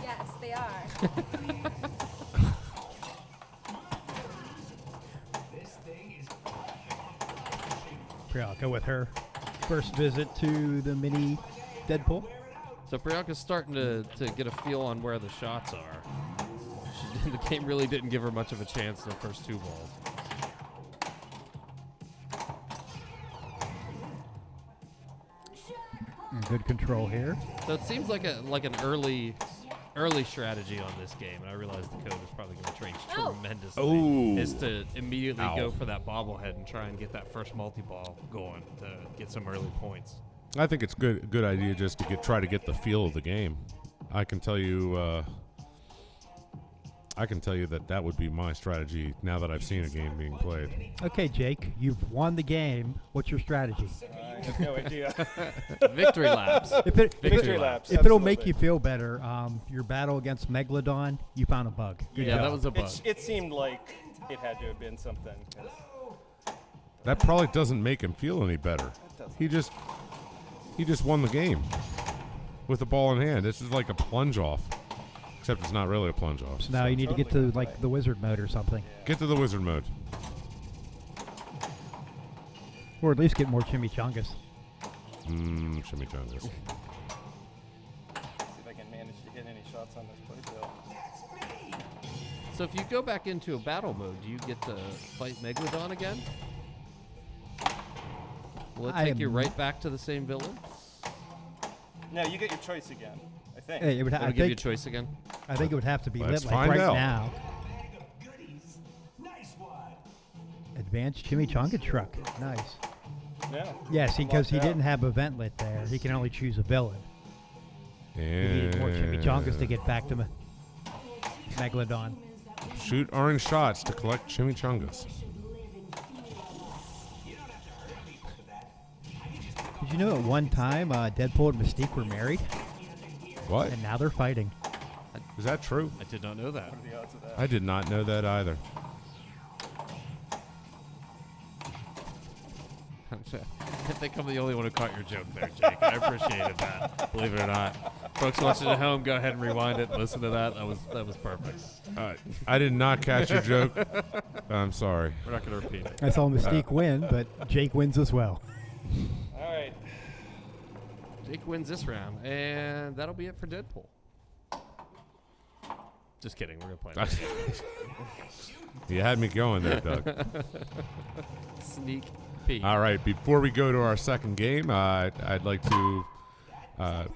Speaker 7: Yes, they are.
Speaker 3: Priyanka with her first visit to the mini Deadpool.
Speaker 2: So Priyanka's starting to get a feel on where the shots are. The game really didn't give her much of a chance in the first two balls.
Speaker 3: Good control here.
Speaker 2: So it seems like an early strategy on this game, and I realize the code is probably going to change
Speaker 7: Oh.
Speaker 2: tremendously.
Speaker 1: Oh.
Speaker 2: Is to immediately
Speaker 1: Ow.
Speaker 2: go for that bobblehead and try and get that first multi-ball going to get some early points.
Speaker 1: I think it's good idea just to try to get the feel of the game. I can tell you that would be my strategy now that I've seen a game being played.
Speaker 3: Okay, Jake, you've won the game. What's your strategy?
Speaker 6: I have no idea.
Speaker 2: Victory laps.
Speaker 6: Victory laps.
Speaker 3: If it'll make you feel better, your battle against Megalodon, you found a bug. Good
Speaker 2: Yeah,
Speaker 3: job.
Speaker 2: that was a bug.
Speaker 6: It seemed like it had to have been something. 'Cause
Speaker 1: That probably doesn't make him feel any better. He just won the game with the ball in hand. This is like a plunge off, except it's not really a plunge off.
Speaker 3: So now you need to get to like the wizard mode or something,
Speaker 1: Get to the wizard mode.
Speaker 3: or at least get more chimichangas.
Speaker 1: Chimichangas.
Speaker 6: see if I can manage to hit any shots on this playfield.
Speaker 2: So if you go back into a battle mode, do you get to fight Megalodon again? Will it
Speaker 3: I
Speaker 2: take you
Speaker 3: am-
Speaker 2: right back to the same villain?
Speaker 6: No, you get your choice again. I think.
Speaker 3: Hey, it would
Speaker 2: It'll
Speaker 3: I
Speaker 2: give you a
Speaker 3: think
Speaker 2: choice again?
Speaker 3: I think it would have to be
Speaker 1: Let's
Speaker 3: lit like
Speaker 1: find
Speaker 3: right
Speaker 1: out.
Speaker 3: now. Advanced chimichanga truck. Nice.
Speaker 6: Yeah.
Speaker 3: Yes, because he
Speaker 6: Locked out.
Speaker 3: didn't have a vent lit there. He can only choose a villain. He
Speaker 1: And
Speaker 3: needed more chimichangas to get back to Megalodon.
Speaker 1: Shoot orange shots to collect chimichangas.
Speaker 3: Did you know at one time Deadpool and Mystique were married?
Speaker 1: What?
Speaker 3: And now they're fighting.
Speaker 1: Is that true?
Speaker 2: I did not know that.
Speaker 6: What are the odds of that?
Speaker 1: I did not know that either.
Speaker 2: I think I'm the only one who caught your joke there, Jake. I appreciated that. Believe it or not. Folks watching at home, go ahead and rewind it and listen to that. That was perfect.
Speaker 1: I did not catch your joke. I'm sorry.
Speaker 2: We're not going to repeat it.
Speaker 3: I saw Mystique win, but Jake wins as well.
Speaker 2: All right. Jake wins this round, and that'll be it for Deadpool. Just kidding. We're going to play it.
Speaker 1: You had me going there, Doug.
Speaker 2: Sneak peek.
Speaker 1: All right, before we go to our second game, I'd like to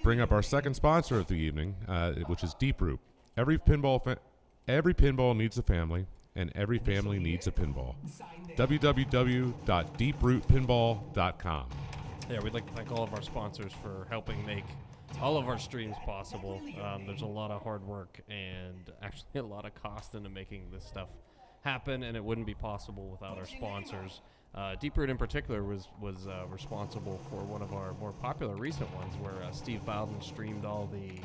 Speaker 1: bring up our second sponsor of the evening, which is Deeproot. Every pinball needs a family, and every family needs a pinball. www.deeprootpinball.com.
Speaker 2: Yeah, we'd like to thank all of our sponsors for helping make all of our streams possible. There's a lot of hard work and actually a lot of cost into making this stuff happen, and it wouldn't be possible without our sponsors. Deeproot in particular was responsible for one of our more popular recent ones, where Steve Bowden streamed all the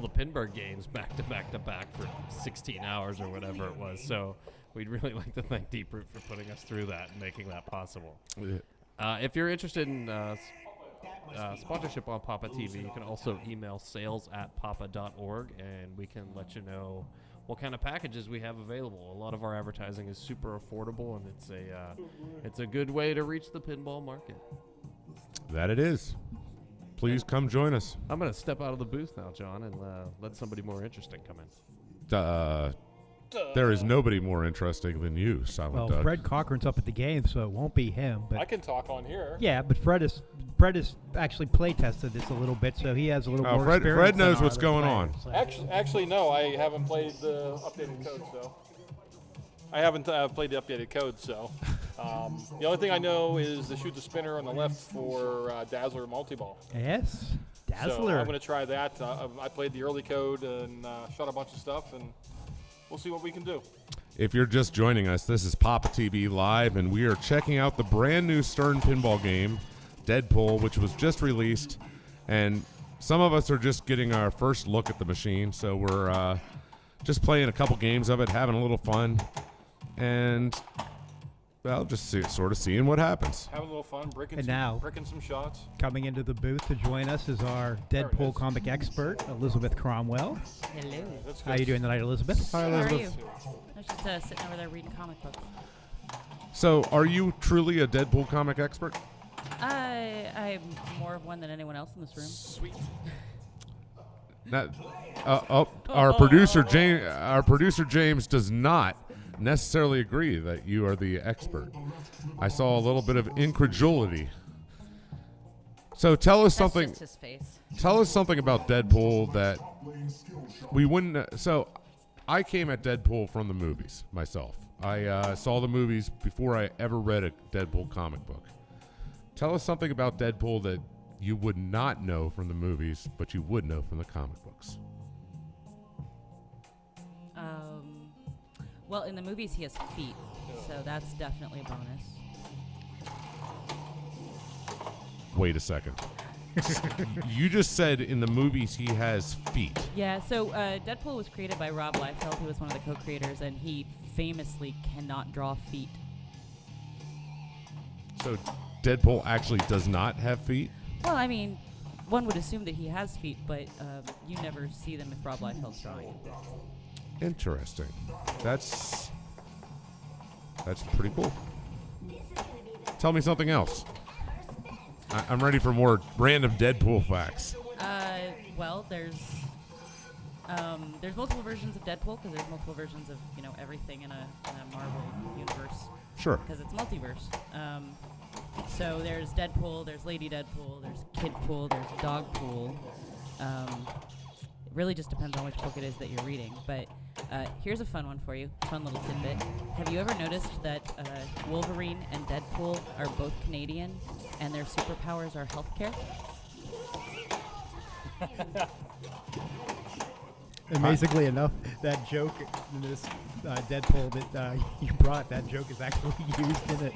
Speaker 2: Pinball games back to back to back for 16 hours or whatever it was. So we'd really like to thank Deeproot for putting us through that and making that possible. If you're interested in sponsorship on PAPAtv, you can also email sales@papa.org, and we can let you know what kind of packages we have available. A lot of our advertising is super affordable, and it's a good way to reach the pinball market.
Speaker 1: That it is. Please come join us.
Speaker 2: I'm going to step out of the booth now, John, and let somebody more interesting come in.
Speaker 1: There is nobody more interesting than you, Silent
Speaker 3: Well,
Speaker 1: Doug.
Speaker 3: Fred Cochran's up at the game, so it won't be him. But
Speaker 6: I can talk on here.
Speaker 3: yeah, but Fred has actually play tested this a little bit, so he has a little more
Speaker 1: Fred
Speaker 3: experience.
Speaker 1: knows
Speaker 3: than our
Speaker 1: what's
Speaker 3: other
Speaker 1: going on.
Speaker 3: players, so.
Speaker 6: Actually, no. I haven't played the updated code, so I haven't played the updated code. So the only thing I know is to shoot the spinner on the left for Dazzler multi-ball.
Speaker 3: Yes,
Speaker 6: So
Speaker 3: Dazzler.
Speaker 6: I'm going to try that. I played the early code and shot a bunch of stuff, and we'll see what we can do.
Speaker 1: If you're just joining us, this is PAPAtv Live, and we are checking out the brand new Stern pinball game, Deadpool, which was just released. And some of us are just getting our first look at the machine, so we're just playing a couple games of it, having a little fun, and well, just sort of seeing what happens.
Speaker 6: Having a little fun, bricking some shots.
Speaker 3: Coming into the booth to join us is our Deadpool comic expert, Elizabeth Cromwell.
Speaker 8: Hello.
Speaker 6: That's
Speaker 3: How are you doing tonight, Elizabeth?
Speaker 8: How are you? I was just sitting over there reading comic books.
Speaker 1: So, are you truly a Deadpool comic expert?
Speaker 8: I'm more of one than anyone else in this room.
Speaker 6: Sweet.
Speaker 1: Our producer James does not necessarily agree that you are the expert. I saw a little bit of incredulity. So tell us something.
Speaker 8: That's just his face.
Speaker 1: Tell us something about Deadpool that we wouldn't. So I came at Deadpool from the movies myself. I saw the movies before I ever read a Deadpool comic book. Tell us something about Deadpool that you would not know from the movies, but you would know from the comic books.
Speaker 8: Well, in the movies he has feet, so that's definitely a bonus.
Speaker 1: Wait a second. You just said in the movies he has feet.
Speaker 8: Yeah, so Deadpool was created by Rob Liefeld, who was one of the co-creators, and he famously cannot draw feet.
Speaker 1: So Deadpool actually does not have feet?
Speaker 8: Well, I mean, one would assume that he has feet, but you never see them if Rob Liefeld's drawing it.
Speaker 1: Interesting. That's pretty cool. Tell me something else. I'm ready for more random Deadpool facts.
Speaker 8: Well, there's multiple versions of Deadpool because there's multiple versions of everything in a Marvel universe.
Speaker 1: Sure.
Speaker 8: Because it's multiverse. So there's Deadpool, there's Lady Deadpool, there's Kidpool, there's Dogpool. It really just depends on which book it is that you're reading. But here's a fun one for you, fun little tidbit. Have you ever noticed that Wolverine and Deadpool are both Canadian and their superpowers are healthcare?
Speaker 3: Amazingly enough, that joke in this Deadpool that you brought, that joke is actually used in it.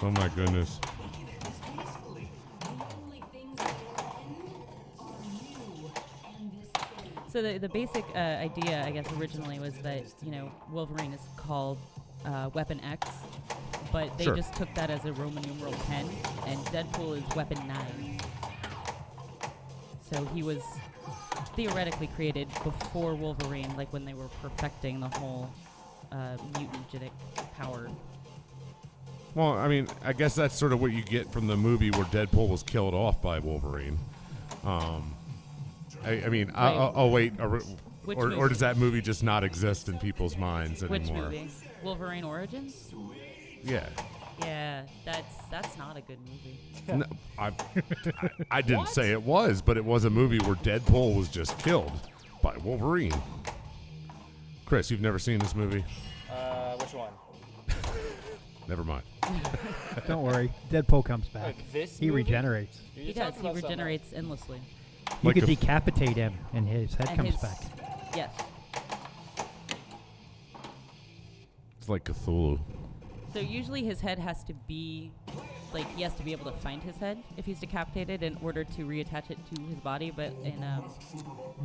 Speaker 1: Oh my goodness.
Speaker 8: So the basic idea, I guess, originally was that, Wolverine is called Weapon X, but they
Speaker 1: Sure.
Speaker 8: just took that as a Roman numeral 10, and Deadpool is Weapon 9. So he was theoretically created before Wolverine, like when they were perfecting the whole mutant genetic power.
Speaker 1: Well, I mean, I guess that's sort of what you get from the movie where Deadpool was killed off by Wolverine. I mean, I'll wait.
Speaker 8: Which
Speaker 1: Or
Speaker 8: movie?
Speaker 1: does that movie just not exist in people's minds anymore?
Speaker 8: Which movie? Wolverine Origins?
Speaker 1: Yeah.
Speaker 8: Yeah, that's not a good movie.
Speaker 1: No, I didn't say it was, but it was a movie where Deadpool was just killed by Wolverine. Chris, you've never seen this movie?
Speaker 4: Which one?
Speaker 1: Never mind.
Speaker 3: Don't worry, Deadpool comes back.
Speaker 4: This
Speaker 3: He
Speaker 4: movie?
Speaker 3: regenerates.
Speaker 8: He does. He regenerates endlessly.
Speaker 3: You
Speaker 1: Like
Speaker 3: could
Speaker 1: a-
Speaker 3: decapitate him, and his head
Speaker 8: And
Speaker 3: comes
Speaker 8: his-
Speaker 3: back.
Speaker 8: Yes.
Speaker 1: It's like Cthulhu.
Speaker 8: So usually his head has to be, he has to be able to find his head if he's decapitated in order to reattach it to his body. But in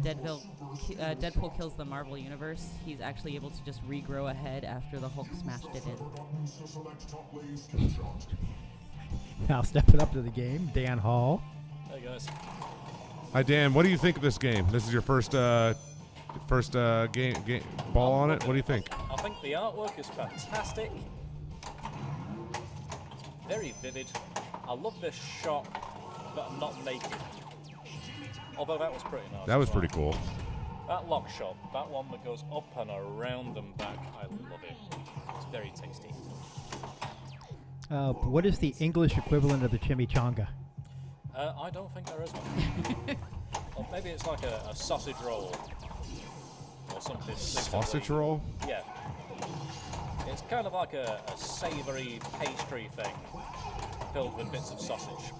Speaker 8: Deadpool kills the Marvel Universe, he's actually able to just regrow a head after the Hulk smashed it in.
Speaker 3: Now stepping up to the game, Dan Hall.
Speaker 4: Hey guys.
Speaker 1: Hi, Dan. What do you think of this game? This is your first game ball on it. What do you think?
Speaker 4: I think the artwork is fantastic. Very vivid. I love this shot, but I'm not naked. Although that was pretty nice.
Speaker 1: That was
Speaker 4: as well.
Speaker 1: pretty cool.
Speaker 4: That lock shot, that one that goes up and around and back, I love it. It's very tasty.
Speaker 3: What is the English equivalent of the chimichanga?
Speaker 4: I don't think there is one. Or maybe it's like a sausage roll or something.
Speaker 1: Sausage roll?
Speaker 4: Yeah. It's kind of like a savoury pastry thing filled with bits of sausage.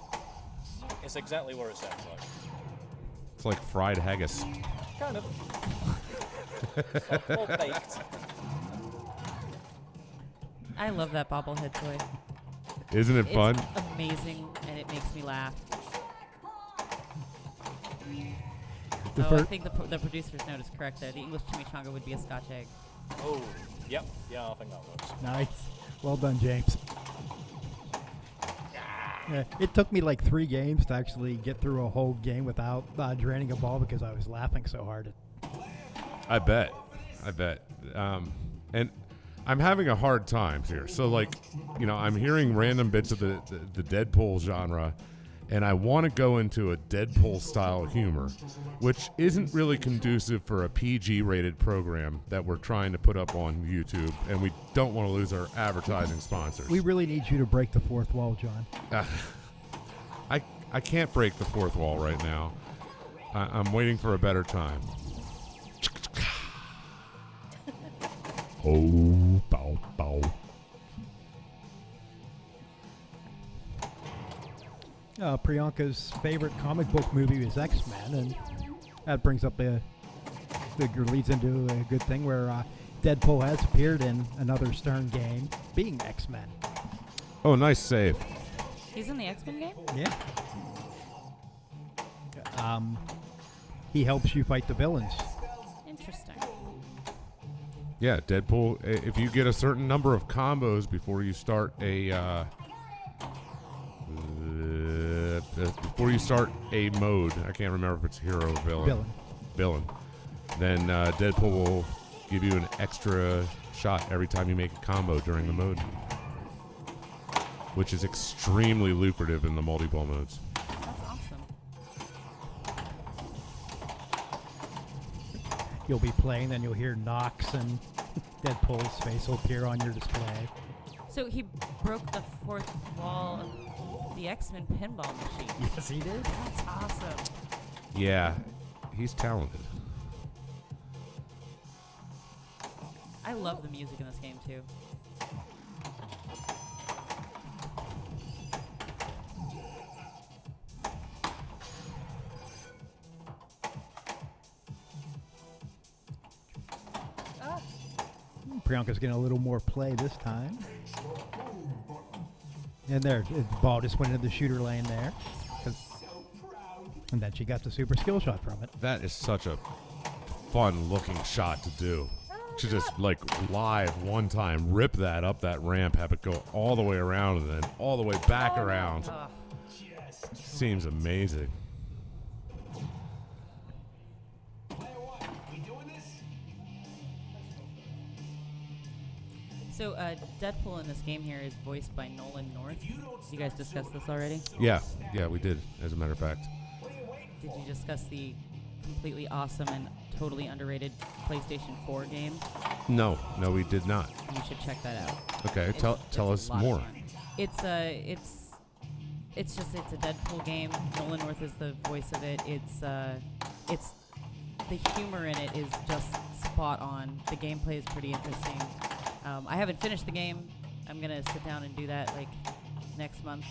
Speaker 4: It's exactly what it sounds like.
Speaker 1: It's like fried haggis.
Speaker 4: Kind of. Or baked.
Speaker 8: I love that bobblehead toy.
Speaker 1: Isn't it fun?
Speaker 8: It's amazing, and it makes me laugh.
Speaker 3: The
Speaker 8: I
Speaker 3: fir-
Speaker 8: think the producer's note is correct there. The English chimichanga would be a Scotch egg.
Speaker 4: Oh, yep. Yeah, I think that works.
Speaker 3: Nice. Well done, James. Yeah, it took me like 3 games to actually get through a whole game without draining a ball because I was laughing so hard.
Speaker 1: I bet. And I'm having a hard time here. So, I'm hearing random bits of the Deadpool genre, and I want to go into a Deadpool-style humor, which isn't really conducive for a PG-rated program that we're trying to put up on YouTube, and we don't want to lose our advertising sponsors.
Speaker 3: We really need you to break the fourth wall, John.
Speaker 1: I can't break the fourth wall right now. I'm waiting for a better time. Oh, bow, bow.
Speaker 3: Priyanka's favorite comic book movie is X-Men, and that brings up leads into a good thing where Deadpool has appeared in another Stern game, being X-Men.
Speaker 1: Oh, nice save.
Speaker 8: He's in the X-Men game?
Speaker 3: Yeah. He helps you fight the villains.
Speaker 8: Interesting.
Speaker 1: Yeah, Deadpool, if you get a certain number of combos before you start a mode, I can't remember if it's hero or villain, then Deadpool will give you an extra shot every time you make a combo during the mode, which is extremely lucrative in the multi-ball modes.
Speaker 8: That's awesome.
Speaker 3: You'll be playing, then you'll hear knocks, and Deadpool's face will appear on your display.
Speaker 8: So he broke the fourth wall of the X-Men pinball machine.
Speaker 3: Yes, he did.
Speaker 8: That's awesome.
Speaker 1: Yeah, he's talented.
Speaker 8: I love the music in this game too.
Speaker 3: Priyanka's getting a little more play this time. And there, the ball just went into the shooter lane there. And then she got the super skill shot from it.
Speaker 1: That is such a fun-looking shot to do. To just, like, live one time, rip that up that ramp, have it go all the way around, and then all the way back around. Seems amazing.
Speaker 8: So Deadpool in this game here is voiced by Nolan North. You guys discussed this already?
Speaker 1: Yeah, we did, as a matter of fact.
Speaker 8: Did you discuss the completely awesome and totally underrated PlayStation 4 game?
Speaker 1: No, we did not.
Speaker 8: You should check that out.
Speaker 1: Okay, tell us more.
Speaker 8: It's a Deadpool game. Nolan North is the voice of it. It's the humor in it is just spot on. The gameplay is pretty interesting. I haven't finished the game. I'm gonna sit down and do that like next month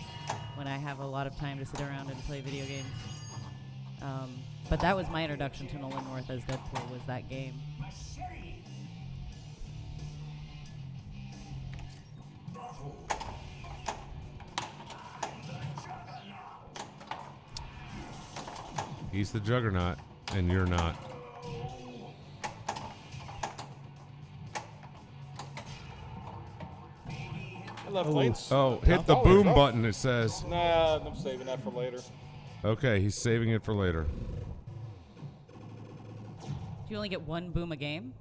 Speaker 8: when I have a lot of time to sit around and play video games. But that was my introduction to Nolan North as Deadpool, was that game.
Speaker 1: He's the juggernaut, and you're not.
Speaker 6: Left lanes.
Speaker 1: Oh, hit the boom button, it says.
Speaker 6: Nah, I'm saving that for later.
Speaker 1: Okay, he's saving it for later.
Speaker 8: Do you only get one boom a game?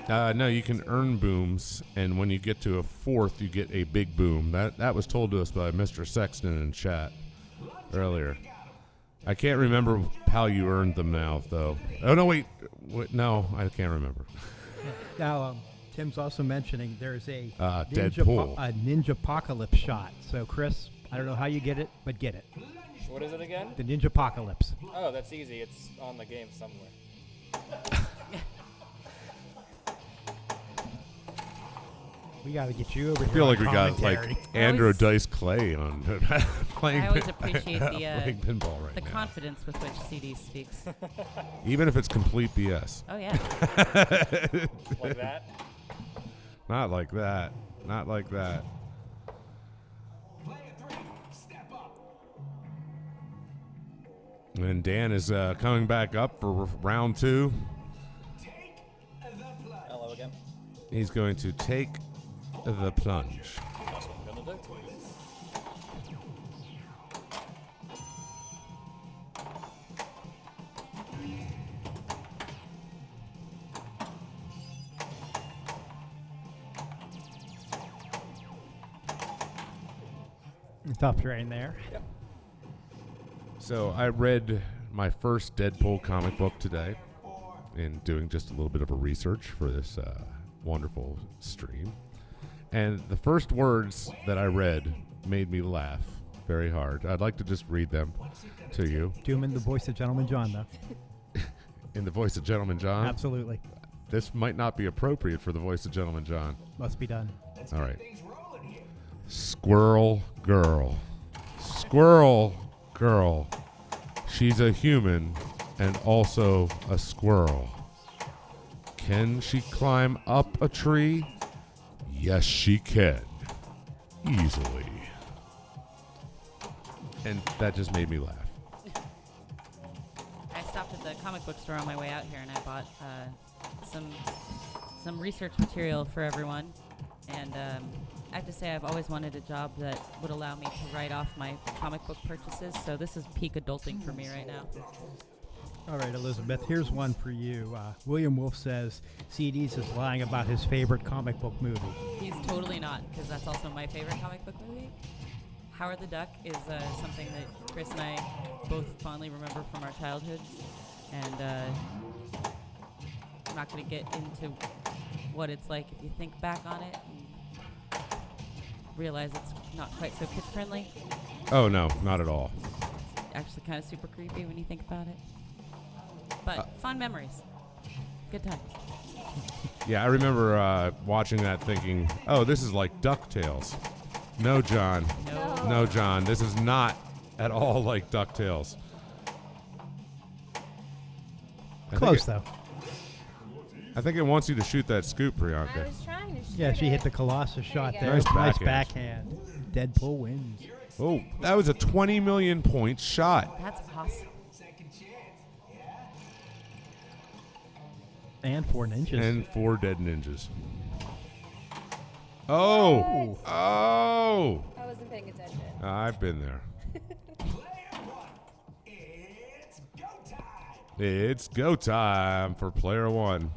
Speaker 1: No, you can earn booms, and when you get to a fourth, you get a big boom. That was told to us by Mr. Sexton in chat earlier. I can't remember how you earned them now, though. Oh, no, wait. No, I can't remember.
Speaker 3: Now, Tim's also mentioning there's a
Speaker 1: Deadpool.
Speaker 3: A Ninja Apocalypse shot. So, Chris, I don't know how you get it, but get it.
Speaker 4: What is it again?
Speaker 3: The Ninja Apocalypse.
Speaker 4: Oh, that's easy. It's on the game somewhere.
Speaker 3: We got to get you over here.
Speaker 1: I feel like we got
Speaker 3: commentary.
Speaker 1: Andrew Dice Clay on playing.
Speaker 8: I always appreciate
Speaker 1: playing pinball right
Speaker 8: the
Speaker 1: now.
Speaker 8: confidence with which CD speaks.
Speaker 1: Even if it's complete BS.
Speaker 8: Oh yeah.
Speaker 4: Like that?
Speaker 1: Not like that. Not like that. And Dan is coming back up for round 2.
Speaker 4: Hello again.
Speaker 1: He's going to take the plunge.
Speaker 6: That's what I'm gonna do.
Speaker 3: Tough terrain there.
Speaker 4: Yep.
Speaker 1: So I read my first Deadpool comic book today in doing just a little bit of a research for this wonderful stream. And the first words that I read made me laugh very hard. I'd like to just read them to you.
Speaker 3: Do them in the voice of Gentleman John, though.
Speaker 1: In the voice of Gentleman John?
Speaker 3: Absolutely.
Speaker 1: This might not be appropriate for the voice of Gentleman John.
Speaker 3: Must be done.
Speaker 1: All right. Squirrel girl. Squirrel girl. She's a human and also a squirrel. Can she climb up a tree? Yes, she can. Easily. And that just made me laugh.
Speaker 8: I stopped at the comic book store on my way out here, and I bought some research material for everyone. And I have to say, I've always wanted a job that would allow me to write off my comic book purchases. So this is peak adulting for me right now.
Speaker 3: All right, Elizabeth, here's one for you. William Wolf says CDs is lying about his favorite comic book movie.
Speaker 8: He's totally not, because that's also my favorite comic book movie. Howard the Duck is something that Chris and I both fondly remember from our childhoods. And I'm not going to get into what it's like if you think back on it and realize it's not quite so kid-friendly.
Speaker 1: Oh, no, not at all.
Speaker 8: It's actually kind of super creepy when you think about it. But fond memories. Good times.
Speaker 1: Yeah, I remember watching that thinking, oh, this is like DuckTales. No, John. No, John. This is not at all like DuckTales.
Speaker 3: Close, though.
Speaker 1: I think it wants you to shoot that scoop,
Speaker 7: I
Speaker 1: Priyanka.
Speaker 7: was trying to shoot
Speaker 3: Yeah, she hit
Speaker 7: it.
Speaker 3: the Colossus shot
Speaker 7: you
Speaker 3: there.
Speaker 7: go.
Speaker 1: Nice
Speaker 3: Nice
Speaker 1: backhand.
Speaker 3: backhand. Deadpool wins.
Speaker 1: Oh, that was a 20 million point shot.
Speaker 8: That's awesome.
Speaker 3: And 4 ninjas.
Speaker 1: And 4 dead ninjas. Oh! Oh!
Speaker 7: I wasn't paying attention.
Speaker 1: I've been there. It's go time for player 1.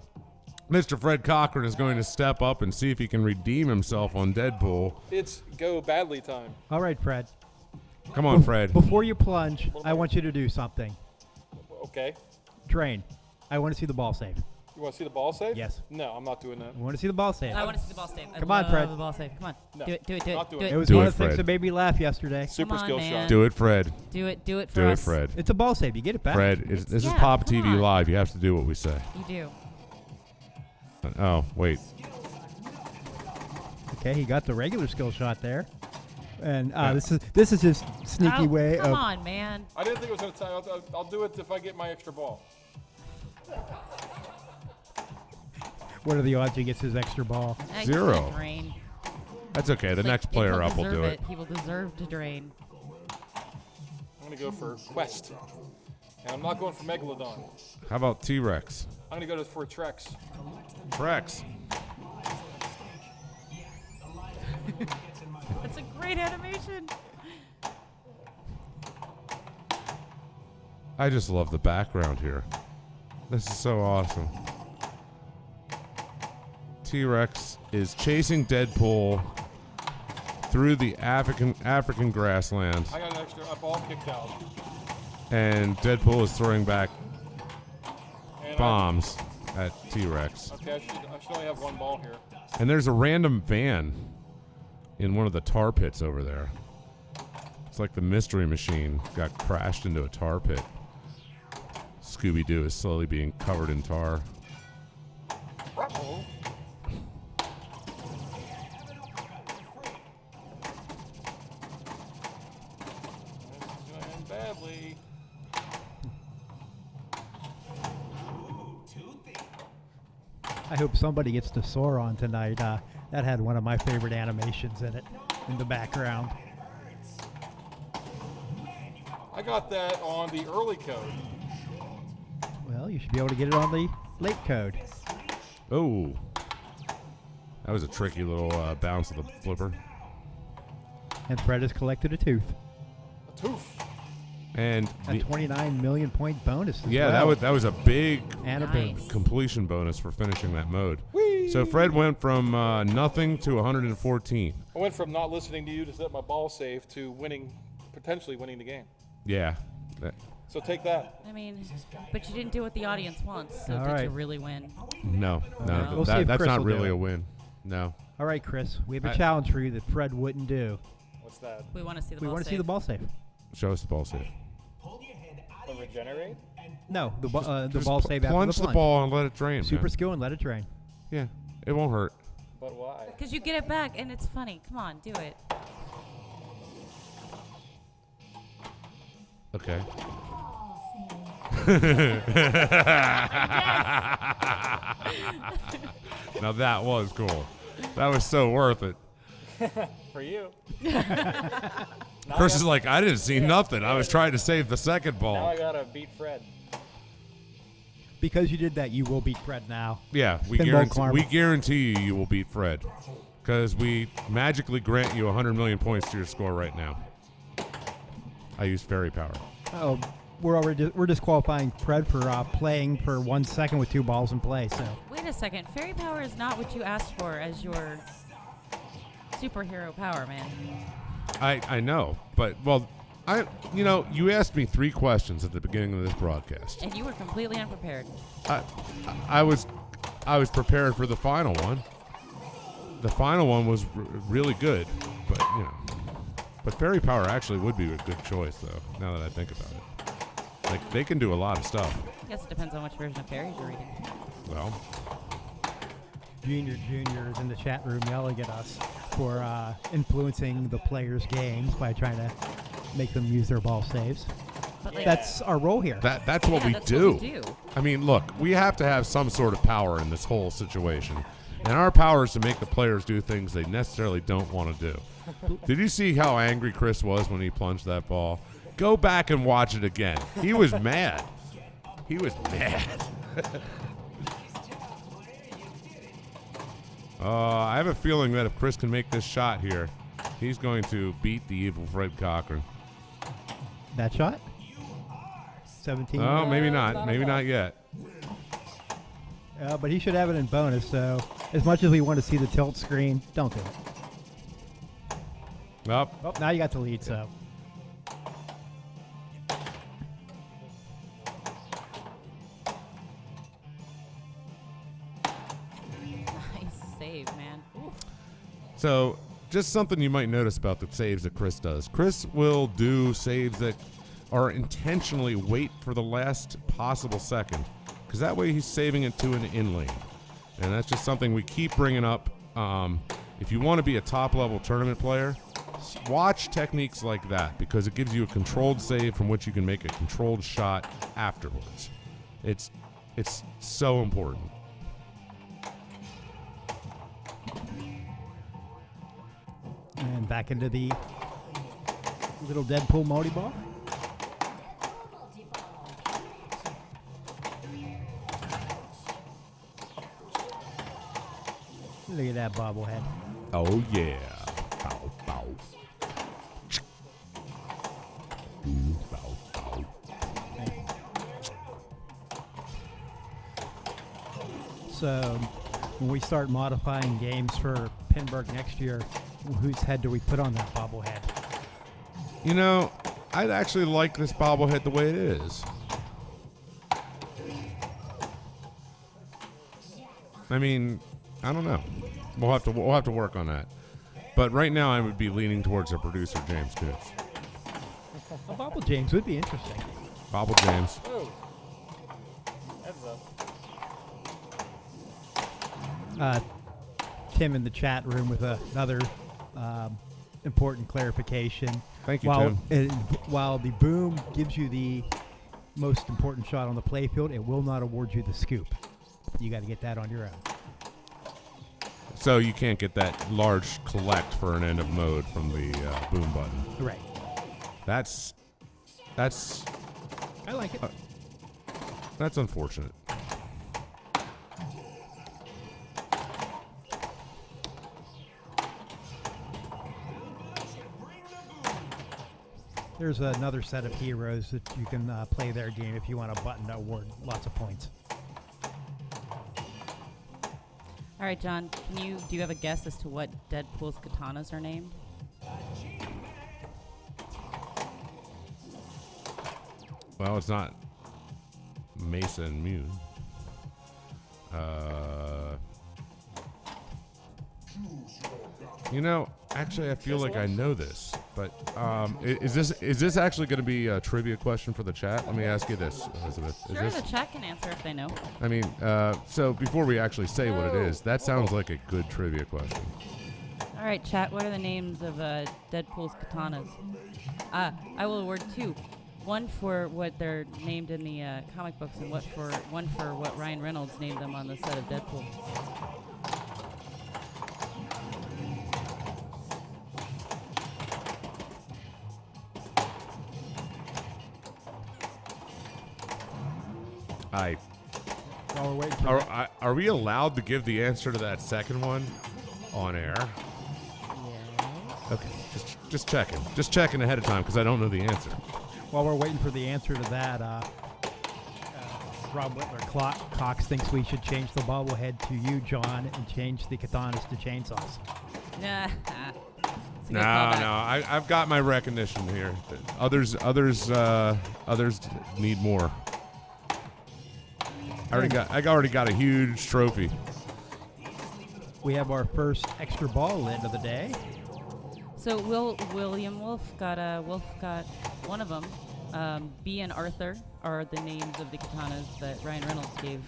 Speaker 1: Mr. Fred Cochran is going to step up and see if he can redeem himself on Deadpool.
Speaker 6: It's go badly time.
Speaker 3: All right, Fred.
Speaker 1: Come on, Fred.
Speaker 3: Before you plunge, I want you to do something.
Speaker 6: Okay.
Speaker 3: Drain. I want to see the ball save.
Speaker 6: You want to see the ball save?
Speaker 3: Yes.
Speaker 6: No, I'm not doing that.
Speaker 3: I want to see the ball save.
Speaker 8: I want to see the ball save.
Speaker 3: Come on, Fred.
Speaker 8: The ball save. Come on.
Speaker 6: No,
Speaker 8: Do it.
Speaker 6: not doing
Speaker 8: Do
Speaker 6: it.
Speaker 3: It was
Speaker 1: Do
Speaker 3: one
Speaker 1: it,
Speaker 3: of the things
Speaker 1: Fred.
Speaker 3: that made me laugh yesterday.
Speaker 6: Super
Speaker 8: Come on,
Speaker 6: skill
Speaker 8: man.
Speaker 6: shot.
Speaker 1: Do it, Fred.
Speaker 8: Do it for
Speaker 1: Do it,
Speaker 8: us.
Speaker 1: Fred.
Speaker 3: It's a ball save. You get it back.
Speaker 1: Fred, this is
Speaker 8: yeah,
Speaker 1: Papa
Speaker 8: come
Speaker 1: TV
Speaker 8: on.
Speaker 1: Live. You have to do what we say.
Speaker 8: You do.
Speaker 1: Oh, wait.
Speaker 3: Okay, he got the regular skill shot there. And this is his sneaky
Speaker 8: Oh,
Speaker 3: way
Speaker 8: come
Speaker 3: of
Speaker 8: on, man.
Speaker 6: I didn't think it was going to time. I'll do it if I get my extra ball.
Speaker 3: what are the odds he gets his extra ball?
Speaker 8: He's
Speaker 1: 0.
Speaker 8: gonna drain.
Speaker 1: That's okay. The
Speaker 8: Like,
Speaker 1: next
Speaker 8: if
Speaker 1: player
Speaker 8: he'll
Speaker 1: up will
Speaker 8: deserve
Speaker 1: do it.
Speaker 8: He will deserve to drain.
Speaker 6: I'm going to go for Quest. And I'm not going for Megalodon.
Speaker 1: How about T-Rex?
Speaker 6: I'm going to go for Trex.
Speaker 1: Trex.
Speaker 8: That's a great animation.
Speaker 1: I just love the background here. This is so awesome. T-Rex is chasing Deadpool through the African grassland,
Speaker 6: I got an extra ball kicked out.
Speaker 1: and Deadpool is throwing back
Speaker 6: And
Speaker 1: bombs at T-Rex.
Speaker 6: Okay, I should only have 1 ball here.
Speaker 1: And there's a random van in one of the tar pits over there. It's like the Mystery Machine got crashed into a tar pit. Scooby-Doo is slowly being covered in tar.
Speaker 6: Uh-oh. This is going to end badly.
Speaker 3: I hope somebody gets to Sauron tonight. That had one of my favorite animations in it, in the background.
Speaker 6: I got that on the early code.
Speaker 3: Well, you should be able to get it on the late code.
Speaker 1: Oh. That was a tricky little bounce of the flipper.
Speaker 3: And Fred has collected a tooth.
Speaker 6: A tooth.
Speaker 1: And
Speaker 3: A 29 million point bonus. as
Speaker 1: yeah,
Speaker 3: well.
Speaker 1: that was a big
Speaker 3: And a
Speaker 8: Nice.
Speaker 3: boom.
Speaker 1: completion bonus for finishing that mode. So Fred went from nothing to 114.
Speaker 6: I went from not listening to you to set my ball safe to potentially winning the game.
Speaker 1: Yeah.
Speaker 6: So take that.
Speaker 8: I mean, but you didn't do what the audience wants. So
Speaker 3: All
Speaker 8: did
Speaker 3: right.
Speaker 8: you really win?
Speaker 1: No,
Speaker 8: We'll
Speaker 3: see if
Speaker 1: that's
Speaker 3: Chris
Speaker 1: not
Speaker 3: will do
Speaker 1: really
Speaker 3: it.
Speaker 1: a win. No.
Speaker 3: All right, Chris, we have a
Speaker 1: I-
Speaker 3: challenge for you that Fred wouldn't do.
Speaker 6: What's that?
Speaker 8: We want to see the
Speaker 3: We
Speaker 8: ball
Speaker 3: want to see
Speaker 8: save.
Speaker 3: the ball save.
Speaker 1: Show us the ball save.
Speaker 4: The regenerate?
Speaker 3: No, the ball
Speaker 1: Just
Speaker 3: save after
Speaker 1: plunge
Speaker 3: the
Speaker 1: the
Speaker 3: plunge.
Speaker 1: ball and let it drain.
Speaker 3: Super
Speaker 1: man.
Speaker 3: skill and let it drain.
Speaker 1: Yeah, it won't hurt.
Speaker 4: But why?
Speaker 8: Because you get it back and it's funny. Come on, do it.
Speaker 1: Okay. Now that was cool. That was so worth it.
Speaker 4: For you.
Speaker 1: Chris is like, I didn't see nothing. I was trying to save the second
Speaker 4: Now
Speaker 1: ball.
Speaker 4: I gotta beat Fred.
Speaker 3: Because you did that, you will beat Fred now.
Speaker 1: Yeah,
Speaker 3: Pinball
Speaker 1: we
Speaker 3: karma.
Speaker 1: guarantee you will beat Fred. Because we magically grant you 100 million points to your score right now. I use fairy power.
Speaker 3: Oh, we're disqualifying Fred for playing for 1 second with 2 balls in play. So
Speaker 8: Wait a second. Fairy power is not what you asked for as your superhero power, man.
Speaker 1: I know, but you asked me 3 questions at the beginning of this broadcast.
Speaker 8: And you were completely unprepared.
Speaker 1: I was prepared for the final one. The final one was really good, but fairy power actually would be a good choice, though. Now that I think about it, like they can do a lot of stuff.
Speaker 8: I guess it depends on which version of fairies you're reading.
Speaker 1: Well,
Speaker 3: Junior is in the chat room yelling at us for influencing the players' games by trying to make them use their ball saves.
Speaker 8: But like,
Speaker 3: That's our role here.
Speaker 1: That's what
Speaker 8: yeah,
Speaker 1: we
Speaker 8: that's
Speaker 1: do.
Speaker 8: What we do.
Speaker 1: I mean, look, we have to have some sort of power in this whole situation. And our power is to make the players do things they necessarily don't want to do. Did you see how angry Chris was when he plunged that ball? Go back and watch it again. He was mad. He was mad. I have a feeling that if Chris can make this shot here, he's going to beat the evil Fred Cochran.
Speaker 3: That shot? 17.
Speaker 1: Oh, maybe not. Maybe not yet.
Speaker 3: But he should have it in bonus, so as much as we want to see the tilt screen, don't do it.
Speaker 1: Up.
Speaker 3: Oh, now you got the lead, so.
Speaker 8: Nice save, man. Ooh.
Speaker 1: So, just something you might notice about the saves that Chris does. Chris will do saves that are intentionally wait for the last possible second, because that way he's saving it to an in lane. And that's just something we keep bringing up. If you want to be a top-level tournament player, watch techniques like that, because it gives you a controlled save from which you can make a controlled shot afterwards. It's so important.
Speaker 3: And back into the little Deadpool multi-ball. Look at that bobblehead.
Speaker 1: Oh, yeah. Bow, bow. Bow, bow.
Speaker 3: So, when we start modifying games for Pinburg next year, whose head do we put on that bobblehead?
Speaker 1: You know, I'd actually like this bobblehead the way it is. I mean, I don't know. We'll have to work on that. But right now, I would be leaning towards our producer, James Goods.
Speaker 3: A Bobble James would be interesting.
Speaker 1: Bobble James.
Speaker 4: Ooh. Heads up.
Speaker 3: Tim in the chat room with another important clarification.
Speaker 1: Thank you, Tim.
Speaker 3: While the boom gives you the most important shot on the playfield, it will not award you the scoop. You got to get that on your own.
Speaker 1: So you can't get that large collect for an end of mode from the boom button.
Speaker 3: Right.
Speaker 1: That's
Speaker 3: I like it.
Speaker 1: That's unfortunate.
Speaker 3: There's another set of heroes that you can play their game if you want a button to award lots of points.
Speaker 8: All right, John. Do you have a guess as to what Deadpool's katanas are named?
Speaker 1: Well, it's not Mesa and Mew. You know, actually, I feel like I know this, but is this actually going to be a trivia question for the chat? Let me ask you this, Elizabeth.
Speaker 8: Sure, the chat can answer if they know.
Speaker 1: I mean, so before we actually say what it is, that sounds like a good trivia question.
Speaker 8: All right, chat. What are the names of Deadpool's katanas? I will award two. One for what they're named in the comic books, and one for what Ryan Reynolds named them on the set of Deadpool.
Speaker 3: While we're waiting for
Speaker 1: Are we allowed to give the answer to that second one on air?
Speaker 8: Yes.
Speaker 1: Okay, just checking. Just checking ahead of time because I don't know the answer.
Speaker 3: While we're waiting for the answer to that, Rob Whitler Cox thinks we should change the bobblehead to you, John, and change the katanas to chainsaws.
Speaker 8: Nah.
Speaker 1: No, I've got my recognition here. Others need more. I already got a huge trophy.
Speaker 3: We have our first extra ball in of the day.
Speaker 8: So William Wolf got one of them. B and Arthur are the names of the katanas that Ryan Reynolds gave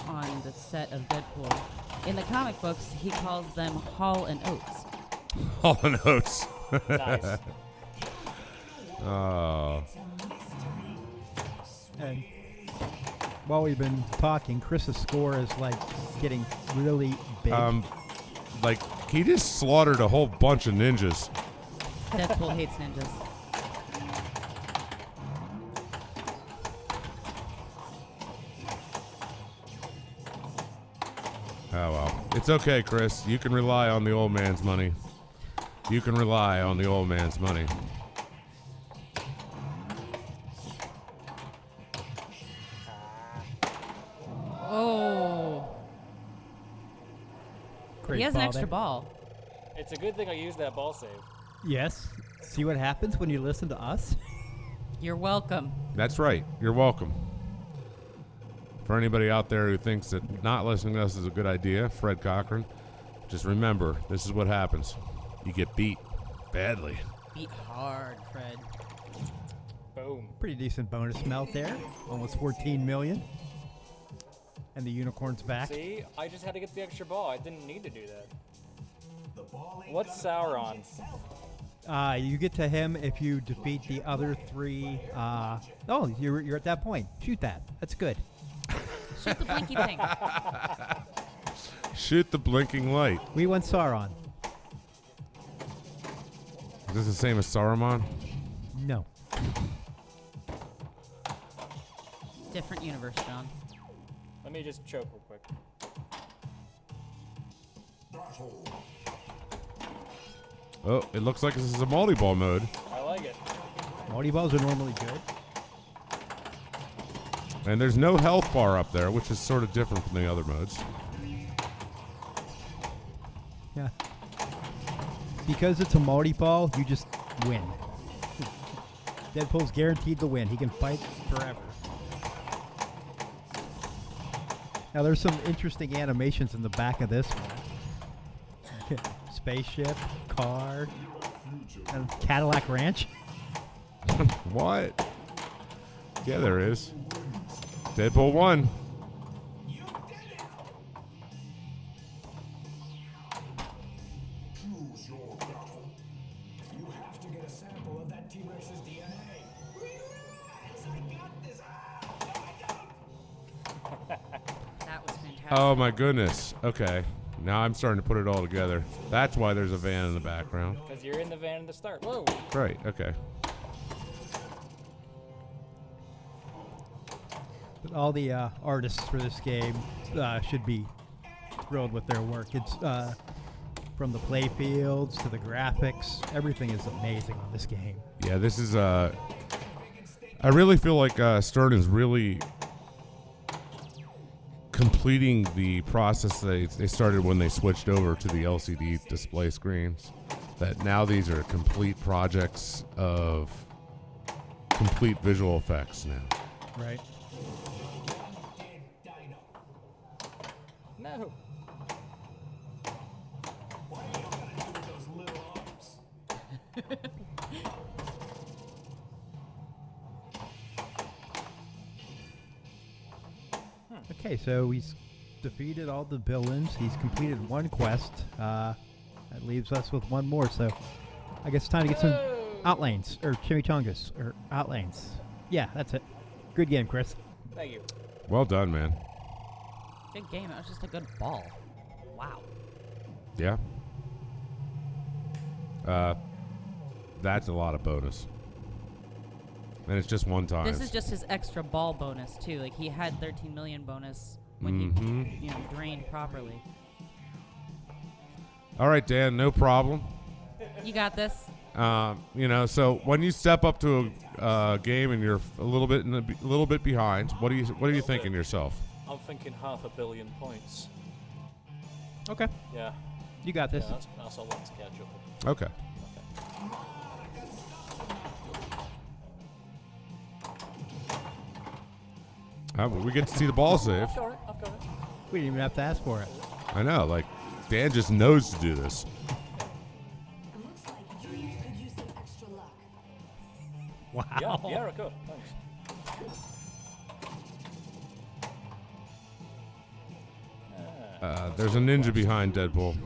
Speaker 8: on the set of Deadpool. In the comic books, he calls them Hall and Oates.
Speaker 1: Hall and Oates.
Speaker 4: Nice.
Speaker 1: Oh.
Speaker 3: And while we've been talking, Chris's score is like getting really big.
Speaker 1: Like he just slaughtered a whole bunch of ninjas.
Speaker 8: Deadpool hates ninjas.
Speaker 1: Oh, well. It's okay, Chris. You can rely on the old man's money. You can rely on the old man's money.
Speaker 8: Oh.
Speaker 3: Great
Speaker 8: He has an
Speaker 3: ball
Speaker 8: extra
Speaker 3: there.
Speaker 8: ball.
Speaker 4: It's a good thing I used that ball save.
Speaker 3: Yes. See what happens when you listen to us?
Speaker 8: You're welcome.
Speaker 1: That's right. You're welcome. For anybody out there who thinks that not listening to us is a good idea, Fred Cochran, just remember, this is what happens. You get beat badly.
Speaker 8: Beat hard, Fred.
Speaker 4: Boom.
Speaker 3: Pretty decent bonus melt there. Almost 14 million. And the unicorn's back.
Speaker 4: See, I just had to get the extra ball. I didn't need to do that. What's Sauron?
Speaker 3: You get to him if you defeat the other three. Oh, you're at that point. Shoot that. That's good.
Speaker 8: Shoot the blinky thing.
Speaker 1: Shoot the blinking light.
Speaker 3: We went Sauron.
Speaker 1: Is this the same as Saruman?
Speaker 3: No.
Speaker 8: Different universe, John.
Speaker 4: Let me just choke real quick.
Speaker 1: Oh, it looks like this is a multi-ball mode.
Speaker 4: I like it.
Speaker 3: Multi-balls are normally good.
Speaker 1: And there's no health bar up there, which is sort of different from the other modes.
Speaker 3: Yeah. Because it's a multi-ball, you just win. Deadpool's guaranteed to win. He can fight forever. Now, there's some interesting animations in the back of this one. Spaceship, car, and Cadillac Ranch.
Speaker 1: What? Yeah, there is. Deadpool 1.
Speaker 9: Choose your battle. You have to get a sample of that T-Rex's DNA. Relax, I got this.
Speaker 8: That was fantastic.
Speaker 1: Oh my goodness. Okay. Now I'm starting to put it all together. That's why there's a van in the background.
Speaker 4: Because you're in the van at the start. Whoa.
Speaker 1: Right, okay.
Speaker 3: But all the artists for this game should be thrilled with their work. It's from the play fields to the graphics. Everything is amazing on this game.
Speaker 1: Yeah, this is I really feel like Stern is really completing the process they started when they switched over to the LCD display screens. That now these are complete projects of complete visual effects now.
Speaker 3: Right.
Speaker 4: No.
Speaker 3: Okay, so he's defeated all the villains. He's completed one quest. That leaves us with one more. So I guess it's time to get some outlanes or chimichangas or outlanes. Yeah, that's it. Good game, Chris.
Speaker 4: Thank you.
Speaker 1: Well done, man.
Speaker 8: Good game. It was just a good ball. Wow.
Speaker 1: Yeah. That's a lot of bonus. And it's just one time.
Speaker 8: This is just his extra ball bonus too. Like he had 13 million bonus when he, drained properly.
Speaker 1: All right, Dan, no problem.
Speaker 8: You got this.
Speaker 1: So when you step up to a game and you're a little bit behind, what are you thinking yourself?
Speaker 6: I'm thinking 500 million points.
Speaker 3: Okay.
Speaker 6: Yeah.
Speaker 3: You got this.
Speaker 6: Yeah, that's a lot to catch up with.
Speaker 1: Okay. We get to see the ball save.
Speaker 4: I've got it.
Speaker 3: We didn't even have to ask for it.
Speaker 1: I know, like Dan just knows to do this.
Speaker 10: Looks like you could use some extra luck.
Speaker 3: Wow.
Speaker 4: Yeah, I could. Thanks.
Speaker 1: There's a ninja behind Deadpool.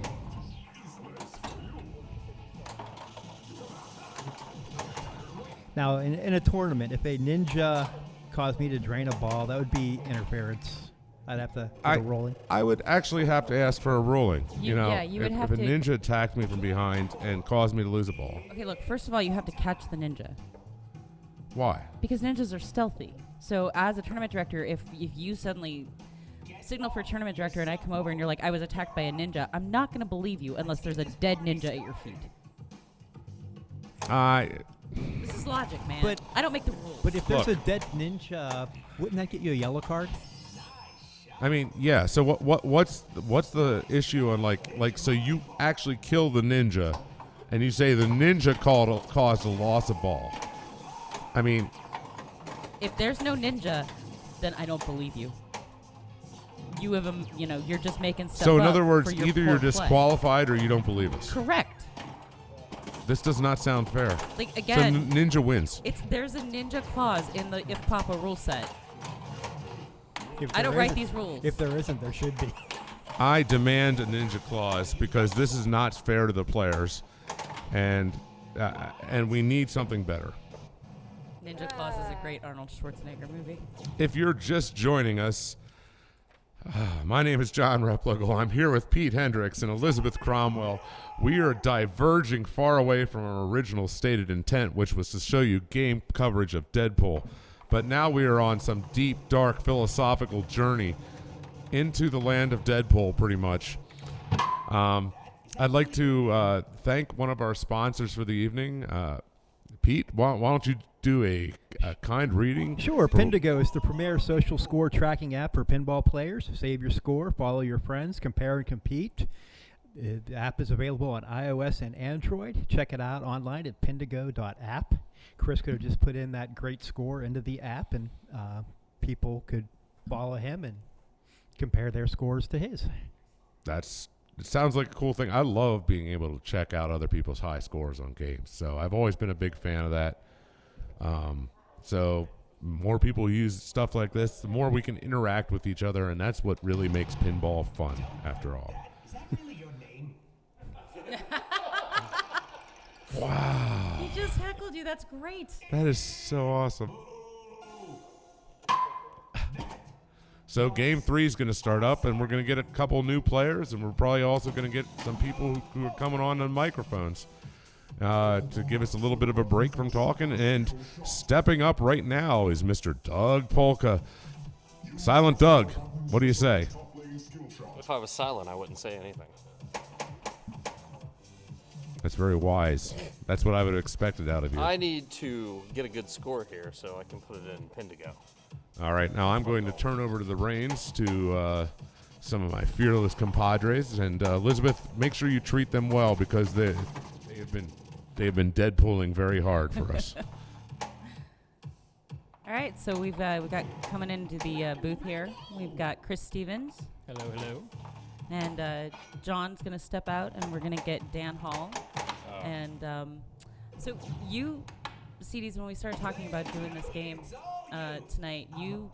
Speaker 3: Now, in a tournament, if a ninja caused me to drain a ball, that would be interference. I'd have to get a rolling.
Speaker 1: I would actually have to ask for a ruling. You know,
Speaker 8: you would
Speaker 1: if
Speaker 8: have
Speaker 1: a
Speaker 8: to.
Speaker 1: ninja attacked me from behind and caused me to lose a ball.
Speaker 8: Okay, look. First of all, you have to catch the ninja
Speaker 1: Why?
Speaker 8: because ninjas are stealthy. So, as a tournament director, if you suddenly signal for a tournament director and I come over and you're like, I was attacked by a ninja, I'm not going to believe you unless there's a dead ninja at your feet. This is logic, man.
Speaker 3: But
Speaker 8: I don't make the rules.
Speaker 3: But if there's a dead ninja, wouldn't that get you a yellow card?
Speaker 1: I mean, yeah. So what's the issue on like so you actually kill the ninja, and you say the ninja caused a loss of ball. I mean,
Speaker 8: if there's no ninja, then I don't believe you. You have you're just making stuff
Speaker 1: so in
Speaker 8: up
Speaker 1: other words,
Speaker 8: for your
Speaker 1: either
Speaker 8: poor
Speaker 1: you're
Speaker 8: play.
Speaker 1: disqualified or you don't believe us.
Speaker 8: Correct.
Speaker 1: This does not sound fair.
Speaker 8: Like again,
Speaker 1: so ninja wins.
Speaker 8: There's a ninja clause in the If Papa rule set.
Speaker 3: If
Speaker 8: I don't
Speaker 3: there
Speaker 8: write
Speaker 3: isn't-
Speaker 8: these rules.
Speaker 3: If there isn't, there should be.
Speaker 1: I demand a ninja clause because this is not fair to the players, and we need something better.
Speaker 8: Ninja Claus is a great Arnold Schwarzenegger movie.
Speaker 1: If you're just joining us, my name is John Replogle. I'm here with Pete Hendricks and Elizabeth Cromwell. We are diverging far away from our original stated intent, which was to show you game coverage of Deadpool. But now we are on some deep, dark, philosophical journey into the land of Deadpool, pretty much. I'd like to thank one of our sponsors for the evening. Pete, why don't you do a kind reading?
Speaker 3: Sure. Pindigo is the premier social score tracking app for pinball players. Save your score, follow your friends, compare and compete. The app is available on iOS and Android. Check it out online at pindigo.app. Chris could have just put in that great score into the app, and people could follow him and compare their scores to his.
Speaker 1: It sounds like a cool thing. I love being able to check out other people's high scores on games. So I've always been a big fan of that. So more people use stuff like this, the more we can interact with each other, and that's what really makes pinball fun, after all.
Speaker 9: Is that really your name?
Speaker 1: Wow.
Speaker 8: He just heckled you. That's great.
Speaker 1: That is so awesome. So game 3 is going to start up, and we're going to get a couple new players, and we're probably also going to get some people who are coming on microphones to give us a little bit of a break from talking. And stepping up right now is Mr. Doug Polka. Silent Doug, what do you say?
Speaker 11: If I was silent, I wouldn't say anything.
Speaker 1: That's very wise. That's what I would have expected out of you.
Speaker 11: I need to get a good score here so I can put it in Pindigo.
Speaker 1: All right, now I'm going to turn over to the reins to some of my fearless compadres, and Elizabeth, make sure you treat them well because they have been Deadpooling very hard for us.
Speaker 8: All right, so we've got coming into the booth here. We've got Chris Stevens.
Speaker 4: Hello, hello.
Speaker 8: And John's going to step out, and we're going to get Dan Hall. And so you, CDs, when we started talking about doing this game tonight, you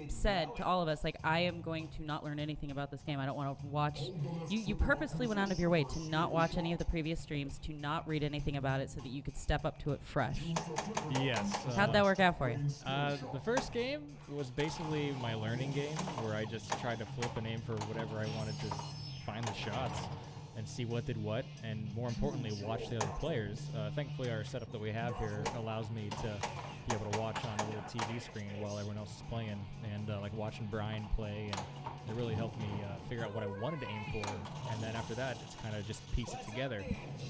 Speaker 8: said to all of us, like, I am going to not learn anything about this game. I don't want to watch. You purposely went out of your way to not watch any of the previous streams, to not read anything about it so that you could step up to it fresh.
Speaker 12: Yes.
Speaker 8: How'd that work out for you?
Speaker 12: The first game was basically my learning game, where I just tried to flip a name for whatever I wanted to find the shots and see what did what, and more importantly, watch the other players. Thankfully, our setup that we have here allows me to be able to watch on a little TV screen while everyone else is playing, and like watching Brian play, and it really helped me figure out what I wanted to aim for, and then after that, it's kind of just piece it together.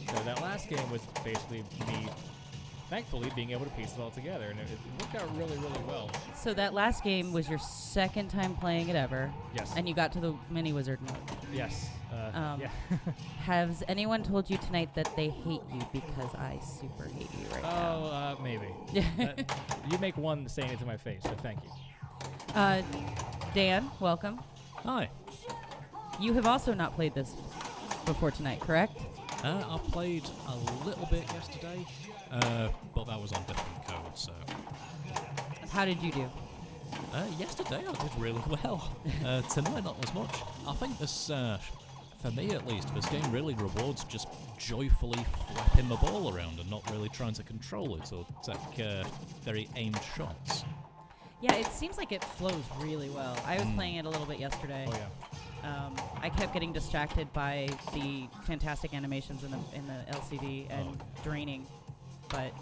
Speaker 12: So that last game was basically me, thankfully, being able to piece it all together, and it worked out really, really well.
Speaker 8: So that last game was your second time playing it ever.
Speaker 12: Yes.
Speaker 8: And you got to the mini wizard mode.
Speaker 12: Yes. Yeah.
Speaker 8: Has anyone told you tonight that they hate you because I super hate you right now?
Speaker 12: Oh, maybe. You make one saying it to my face, so thank you.
Speaker 8: Dan, welcome.
Speaker 13: Hi.
Speaker 8: You have also not played this before tonight, correct?
Speaker 13: I played a little bit yesterday, but that was on different codes, so...
Speaker 8: How did you do?
Speaker 13: Yesterday I did really well. Tonight not as much. I think this For me, at least, this game really rewards just joyfully flapping the ball around and not really trying to control it or take very aimed shots.
Speaker 8: Yeah, it seems like it flows really well. I was playing it a little bit yesterday.
Speaker 12: Oh, yeah.
Speaker 8: I kept getting distracted by the fantastic animations in the LCD and draining, but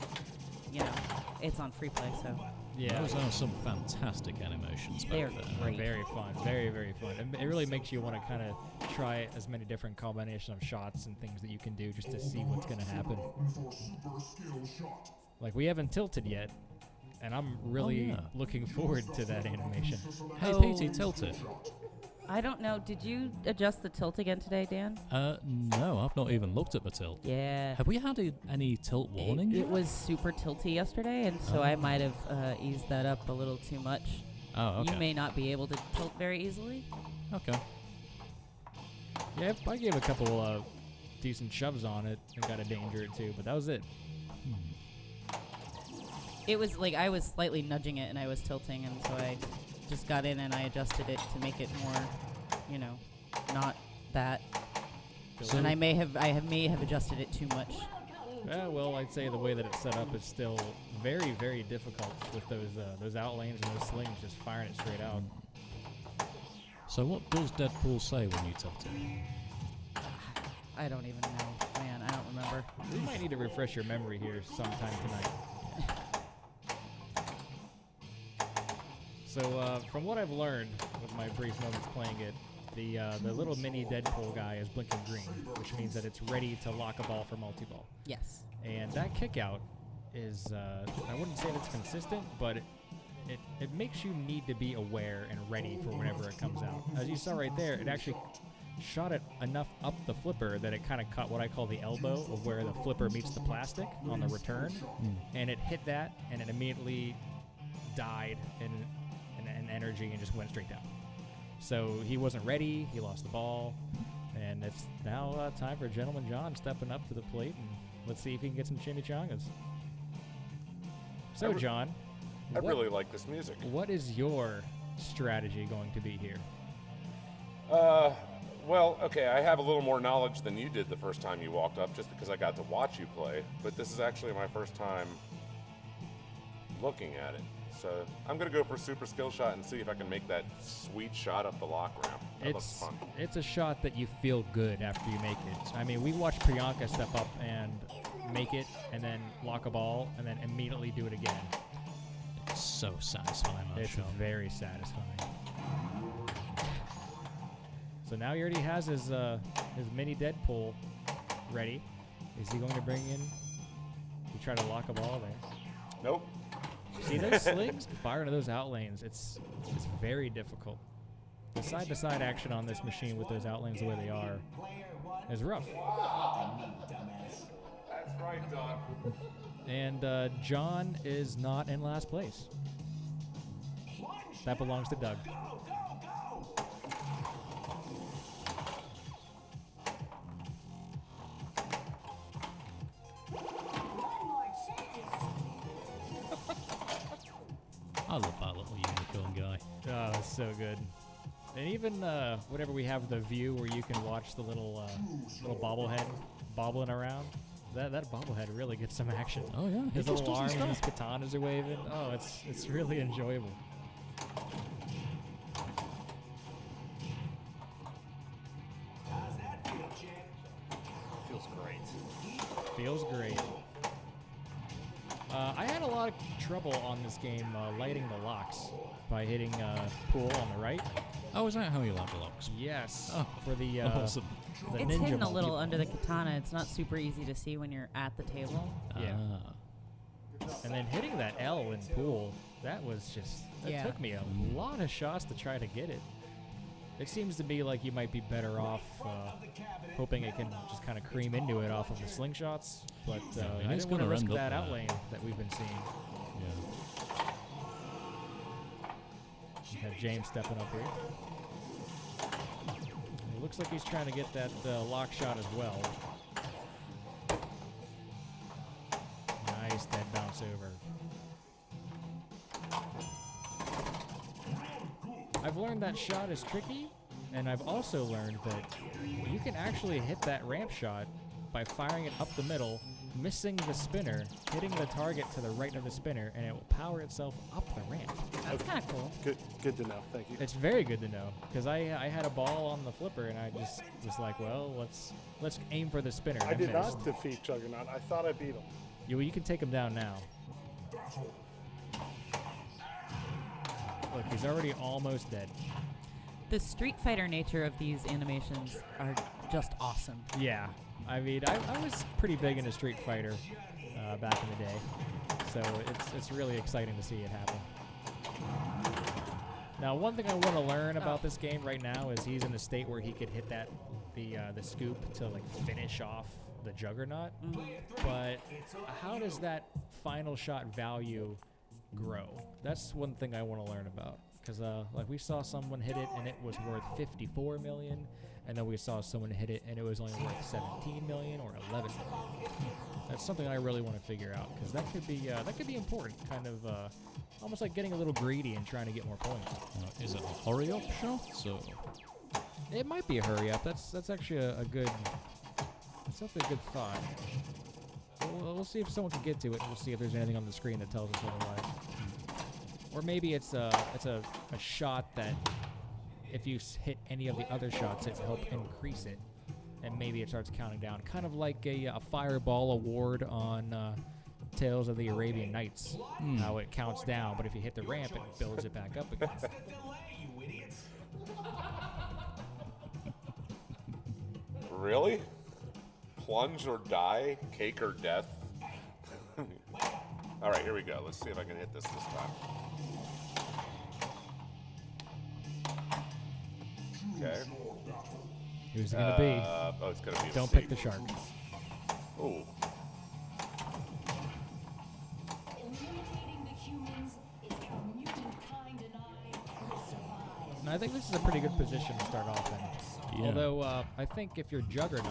Speaker 8: you know, it's on free play, so.
Speaker 13: Yeah, those are some fantastic animations back
Speaker 8: They're
Speaker 13: there.
Speaker 8: great.
Speaker 12: Very fun, very, very fun. It really makes you want to kind of try as many different combinations of shots and things that you can do just to see what's going to happen. Like, we haven't tilted yet, and I'm really looking forward to that animation.
Speaker 13: Hey, Petey, tilt it.
Speaker 8: I don't know. Did you adjust the tilt again today, Dan?
Speaker 13: No, I've not even looked at the tilt.
Speaker 8: Yeah.
Speaker 13: Have we had any tilt warning?
Speaker 8: It was super tilty yesterday, and so I might have eased that up a little too much.
Speaker 13: Oh, okay.
Speaker 8: You may not be able to tilt very easily.
Speaker 13: Okay.
Speaker 12: Yeah, I gave a couple decent shoves on it and got a danger or two, but that was it.
Speaker 8: It was like I was slightly nudging it, and I was tilting, and so I just got in and I adjusted it to make it more, you know, not that.
Speaker 12: So
Speaker 8: and I may have adjusted it too much.
Speaker 12: Well, I'd say the way that it's set up is still very, very difficult with those out lanes and those slings just firing it straight out.
Speaker 13: So what does Deadpool say when you tilt it?
Speaker 8: I don't even know, man. I don't remember.
Speaker 12: We might need to refresh your memory here sometime tonight. So, from what I've learned with my brief moments playing it, the little mini Deadpool guy is blinking green, which means that it's ready to lock a ball for multi-ball.
Speaker 8: Yes.
Speaker 12: And that kick out is, I wouldn't say it's consistent, but it makes you need to be aware and ready for whenever it comes out. As you saw right there, it actually shot it enough up the flipper that it kind of caught what I call the elbow of where the flipper meets the plastic on the return, and it hit that, and it immediately died in energy and just went straight down. So he wasn't ready, he lost the ball, and it's now time for Gentleman John stepping up to the plate, and let's see if he can get some chimichangas. So John,
Speaker 1: I really like this music.
Speaker 12: What is your strategy going to be here?
Speaker 1: Well, okay, I have a little more knowledge than you did the first time you walked up, just because I got to watch you play, but this is actually my first time looking at it. So I'm going to go for super skill shot and see if I can make that sweet shot up the lock ramp. That looks fun.
Speaker 12: It's a shot that you feel good after you make it. I mean, we watched Priyanka step up and make it and then lock a ball and then immediately do it again.
Speaker 13: It's so satisfying.
Speaker 12: It's very satisfying. So now he already has his mini Deadpool ready. Is he going to bring in? You try to lock a ball there.
Speaker 1: Nope.
Speaker 12: See those slings? Fire into those out lanes. It's very difficult. The side-to-side action on this machine with those out lanes the way they are is rough.
Speaker 1: That's right, Don.
Speaker 12: And John is not in last place. That belongs to Doug.
Speaker 13: I love that little unicorn guy.
Speaker 12: Oh, it's so good. And even whenever we have the view where you can watch the little bobblehead bobbling around, that bobblehead really gets some action.
Speaker 13: Oh yeah,
Speaker 12: his little arms and his katanas are waving. Oh, it's really enjoyable.
Speaker 11: Feels great.
Speaker 12: Feels great. I had a lot of trouble on this game lighting the locks by hitting pool on the right.
Speaker 13: Oh, is that how you light the locks?
Speaker 12: Yes.
Speaker 13: Oh,
Speaker 12: for the
Speaker 13: awesome.
Speaker 12: The
Speaker 8: it's
Speaker 12: ninja
Speaker 8: hidden a
Speaker 12: mode.
Speaker 8: little under the katana. It's not super easy to see when you're at the table.
Speaker 12: Yeah. And then hitting that L in pool, that took me a lot of shots to try to get it. It seems to be like you might be better off hoping it can just kind of cream into it off of the slingshots, but I didn't want to risk that out lane that we've been seeing.
Speaker 13: Yeah.
Speaker 12: We have James stepping up here. It looks like he's trying to get that lock shot as well. Nice dead bounce over. I've learned that shot is tricky And I've also learned that you can actually hit that ramp shot by firing it up the middle, missing the spinner, hitting the target to the right of the spinner, and it will power itself up the ramp.
Speaker 8: That's kind of cool.
Speaker 6: Good to know. Thank you.
Speaker 12: It's very good to know, because I had a ball on the flipper, and I just was like, well, let's aim for the spinner.
Speaker 6: I did not defeat Juggernaut. I thought I beat him.
Speaker 12: You can take him down now. Look, he's already almost dead.
Speaker 8: The Street Fighter nature of these animations are just awesome.
Speaker 12: Yeah. I mean, I was pretty big into Street Fighter back in the day, so it's really exciting to see it happen. Now, one thing I want to learn about this game right now is he's in a state where he could hit the scoop to like finish off the Juggernaut, but how does that final shot value grow? That's one thing I want to learn about, because like we saw someone hit it and it was worth 54 million. And then we saw someone hit it, and it was only worth 17 million or 11 million. That's something I really want to figure out, because that could be important. Kind of almost like getting a little greedy and trying to get more points.
Speaker 13: Is it a hurry up shot? So
Speaker 12: it might be a hurry up. That's actually a good. That's definitely a good thought. We'll see if someone can get to it. We'll see if there's anything on the screen that tells us otherwise. Or maybe it's a shot that, if you hit any of the other shots, it will help increase it, and maybe it starts counting down, kind of like a Fireball award on Tales of the Arabian Nights, how it counts down, but if you hit the ramp, it builds it back up again.
Speaker 1: Really? Plunge or die, cake or death? All right, here we go. Let's see if I can hit this time. Okay.
Speaker 12: Who's it gonna be?
Speaker 1: Oh, it's gonna be.
Speaker 12: Don't pick the shark.
Speaker 1: Oh.
Speaker 12: And I think this is a pretty good position to start off in.
Speaker 13: Yeah.
Speaker 12: Although I think if you're Juggernaut,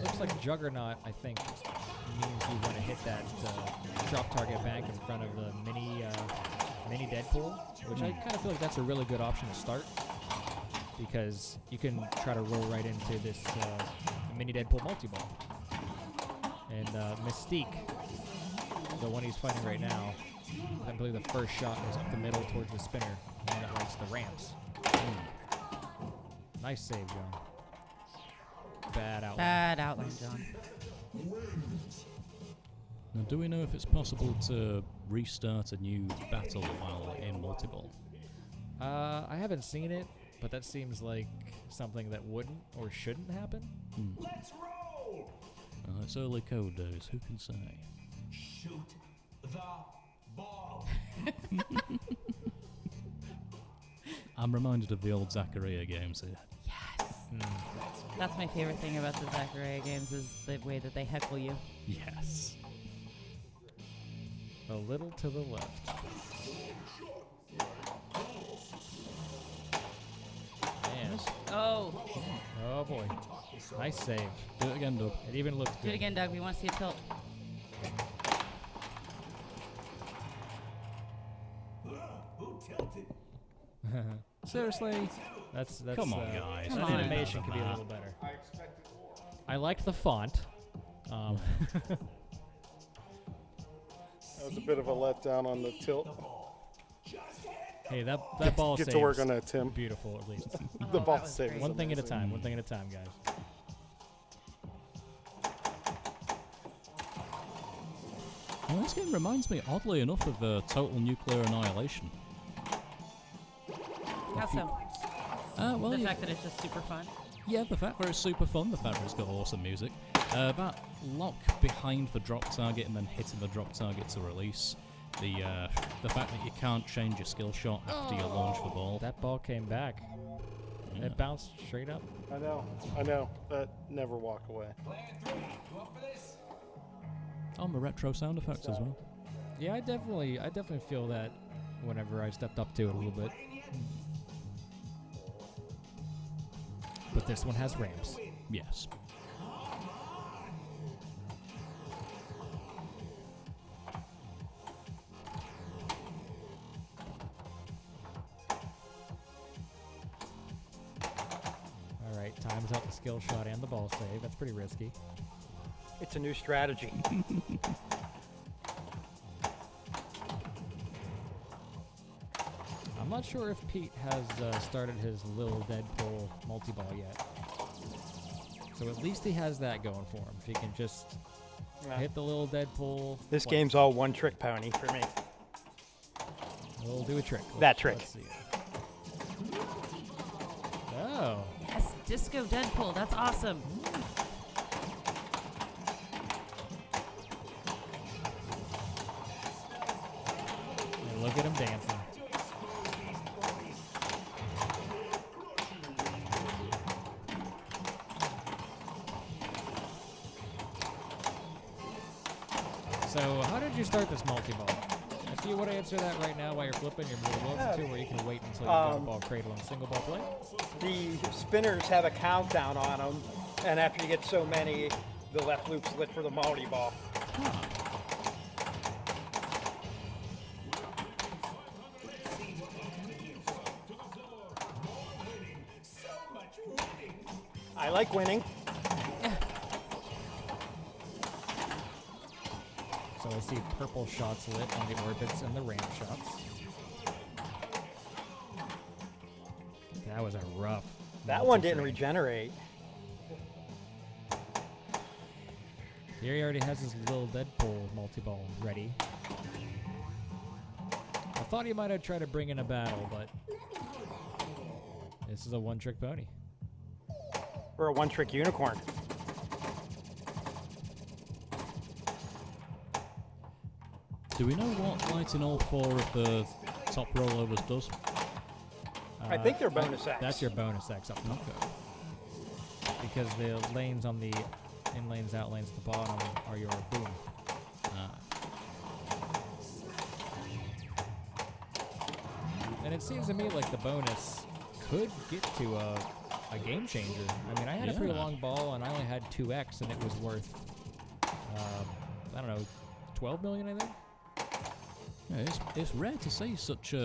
Speaker 12: looks like Juggernaut, I think, means you want to hit that drop target bank in front of the mini Deadpool, which I kind of feel like that's a really good option to start, because you can try to roll right into this mini Deadpool multi-ball. And Mystique, the one he's fighting right now, I believe the first shot was up the middle towards the spinner, and it likes the ramps. Nice save, John. Bad outline.
Speaker 8: Bad outline, John.
Speaker 13: Now, do we know if it's possible to restart a new battle while in multi-ball?
Speaker 12: I haven't seen it, but that seems like something that wouldn't or shouldn't happen.
Speaker 9: Let's roll!
Speaker 13: It's early code days, who can say?
Speaker 9: Shoot the ball.
Speaker 13: I'm reminded of the old Zaccaria games here.
Speaker 8: Yes. That's my favorite thing about the Zaccaria games, is the way that they heckle you.
Speaker 13: Yes.
Speaker 12: A little to the left. Man.
Speaker 8: Oh.
Speaker 12: Oh boy. Nice save.
Speaker 13: Do it again, Doug.
Speaker 12: It even looked
Speaker 8: Do
Speaker 12: good.
Speaker 8: it again, Doug. We want to see a tilt.
Speaker 9: Who tilted?
Speaker 12: Seriously? That's
Speaker 13: Come on, guys.
Speaker 8: Come
Speaker 12: That
Speaker 8: on.
Speaker 12: animation could be a little better. I liked the font.
Speaker 6: That was a bit of a letdown on the tilt.
Speaker 12: Hey, that ball
Speaker 6: Get
Speaker 12: saves.
Speaker 6: to work on that, Tim.
Speaker 12: Beautiful, at least.
Speaker 6: The
Speaker 8: Oh,
Speaker 6: ball
Speaker 8: that was
Speaker 6: save.
Speaker 8: great.
Speaker 12: One thing at a time. One thing at a time, guys.
Speaker 13: Well, this game reminds me, oddly enough, of Total Nuclear Annihilation.
Speaker 8: How so?
Speaker 13: Well,
Speaker 8: The
Speaker 13: you-
Speaker 8: fact that it's just super fun.
Speaker 13: Yeah, the fact that it's super fun, the fact that it's got awesome music. That lock behind the drop target and then hitting the drop target to release. The fact that you can't change your skill shot after you launch the ball.
Speaker 12: That ball came back.
Speaker 13: Yeah.
Speaker 12: It bounced straight up.
Speaker 6: I know. That never walk away.
Speaker 13: On the retro sound effects as well.
Speaker 12: Yeah, I definitely feel that whenever I stepped up to it a little bit. But this one has ramps.
Speaker 13: Yes.
Speaker 12: balances out the skill shot and the ball save. That's pretty risky.
Speaker 3: It's a new strategy.
Speaker 12: I'm not sure if Pete has started his little Deadpool multi-ball yet. So at least he has that going for him. If he can just hit the little Deadpool.
Speaker 3: This game's all one trick pony for me.
Speaker 12: We'll do a trick.
Speaker 3: That trick.
Speaker 12: Let's see. Oh.
Speaker 8: Yes, Disco Deadpool. That's awesome.
Speaker 12: And look at him dancing. So, how did you start this multi-ball? If you want to answer that right now while you're flipping, you're more than welcome to, or you can wait until you got a ball cradle and single ball play.
Speaker 3: The spinners have a countdown on them, and after you get so many, the left loop's lit for the multi-ball. I like winning.
Speaker 12: So I see purple shots lit on the orbits and the ramp shots. That was a rough.
Speaker 3: That one didn't regenerate.
Speaker 12: Here he already has his little Deadpool multi-ball ready. I thought he might have tried to bring in a battle, but this is a one-trick pony.
Speaker 3: Or a one-trick unicorn.
Speaker 13: Do we know what lighting all four of the top rollovers does?
Speaker 3: I think they're bonus X.
Speaker 12: That's your bonus X up top.
Speaker 13: Okay.
Speaker 12: Because the lanes on the in lanes, out lanes at the bottom are your boom. And it seems to me like the bonus could get to a game changer. I mean, I had a pretty long ball and I only had 2X and it was worth, I don't know, 12 million, I think?
Speaker 13: Yeah, it's rare to see such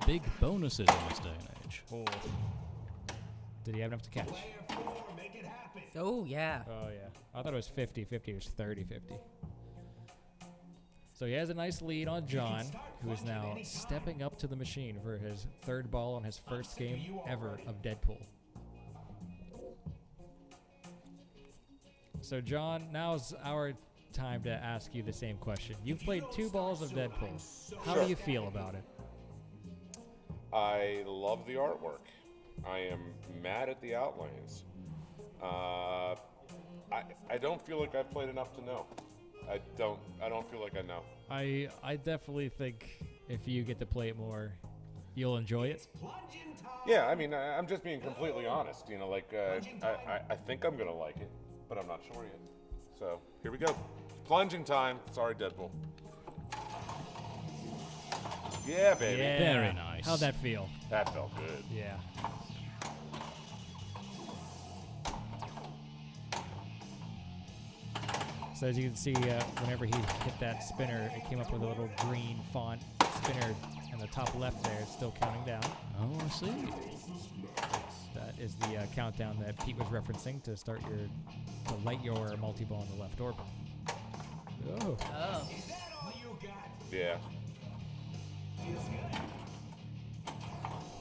Speaker 13: big bonuses in this day and age.
Speaker 12: Oh. Did he have enough to catch?
Speaker 8: Oh, yeah.
Speaker 12: Oh, yeah. I thought it was 50-50. It was 30-50. So he has a nice lead on John, who is now stepping up to the machine for his third ball on his first game ever of Deadpool. So, John, now's our time to ask you the same question. You've played 2 balls of Deadpool. How do you feel about it?
Speaker 1: I love the artwork. I am mad at the outlanes. I don't feel like I've played enough to know. I don't feel like I know.
Speaker 12: I definitely think if you get to play it more, you'll enjoy it.
Speaker 1: Yeah, I mean, I'm just being completely honest. You know, like I think I'm gonna like it, but I'm not sure yet. So here we go. Plunging time. Sorry, Deadpool. Yeah, baby.
Speaker 12: Yeah.
Speaker 13: Very nice.
Speaker 12: How'd that feel?
Speaker 1: That felt good.
Speaker 12: Yeah. So as you can see, whenever he hit that spinner, it came up with a little green font spinner in the top left there. It's still counting down.
Speaker 13: Oh, I see.
Speaker 12: That is the countdown that Pete was referencing to light your multi-ball in the left orbit. Oh.
Speaker 8: Oh.
Speaker 1: Yeah.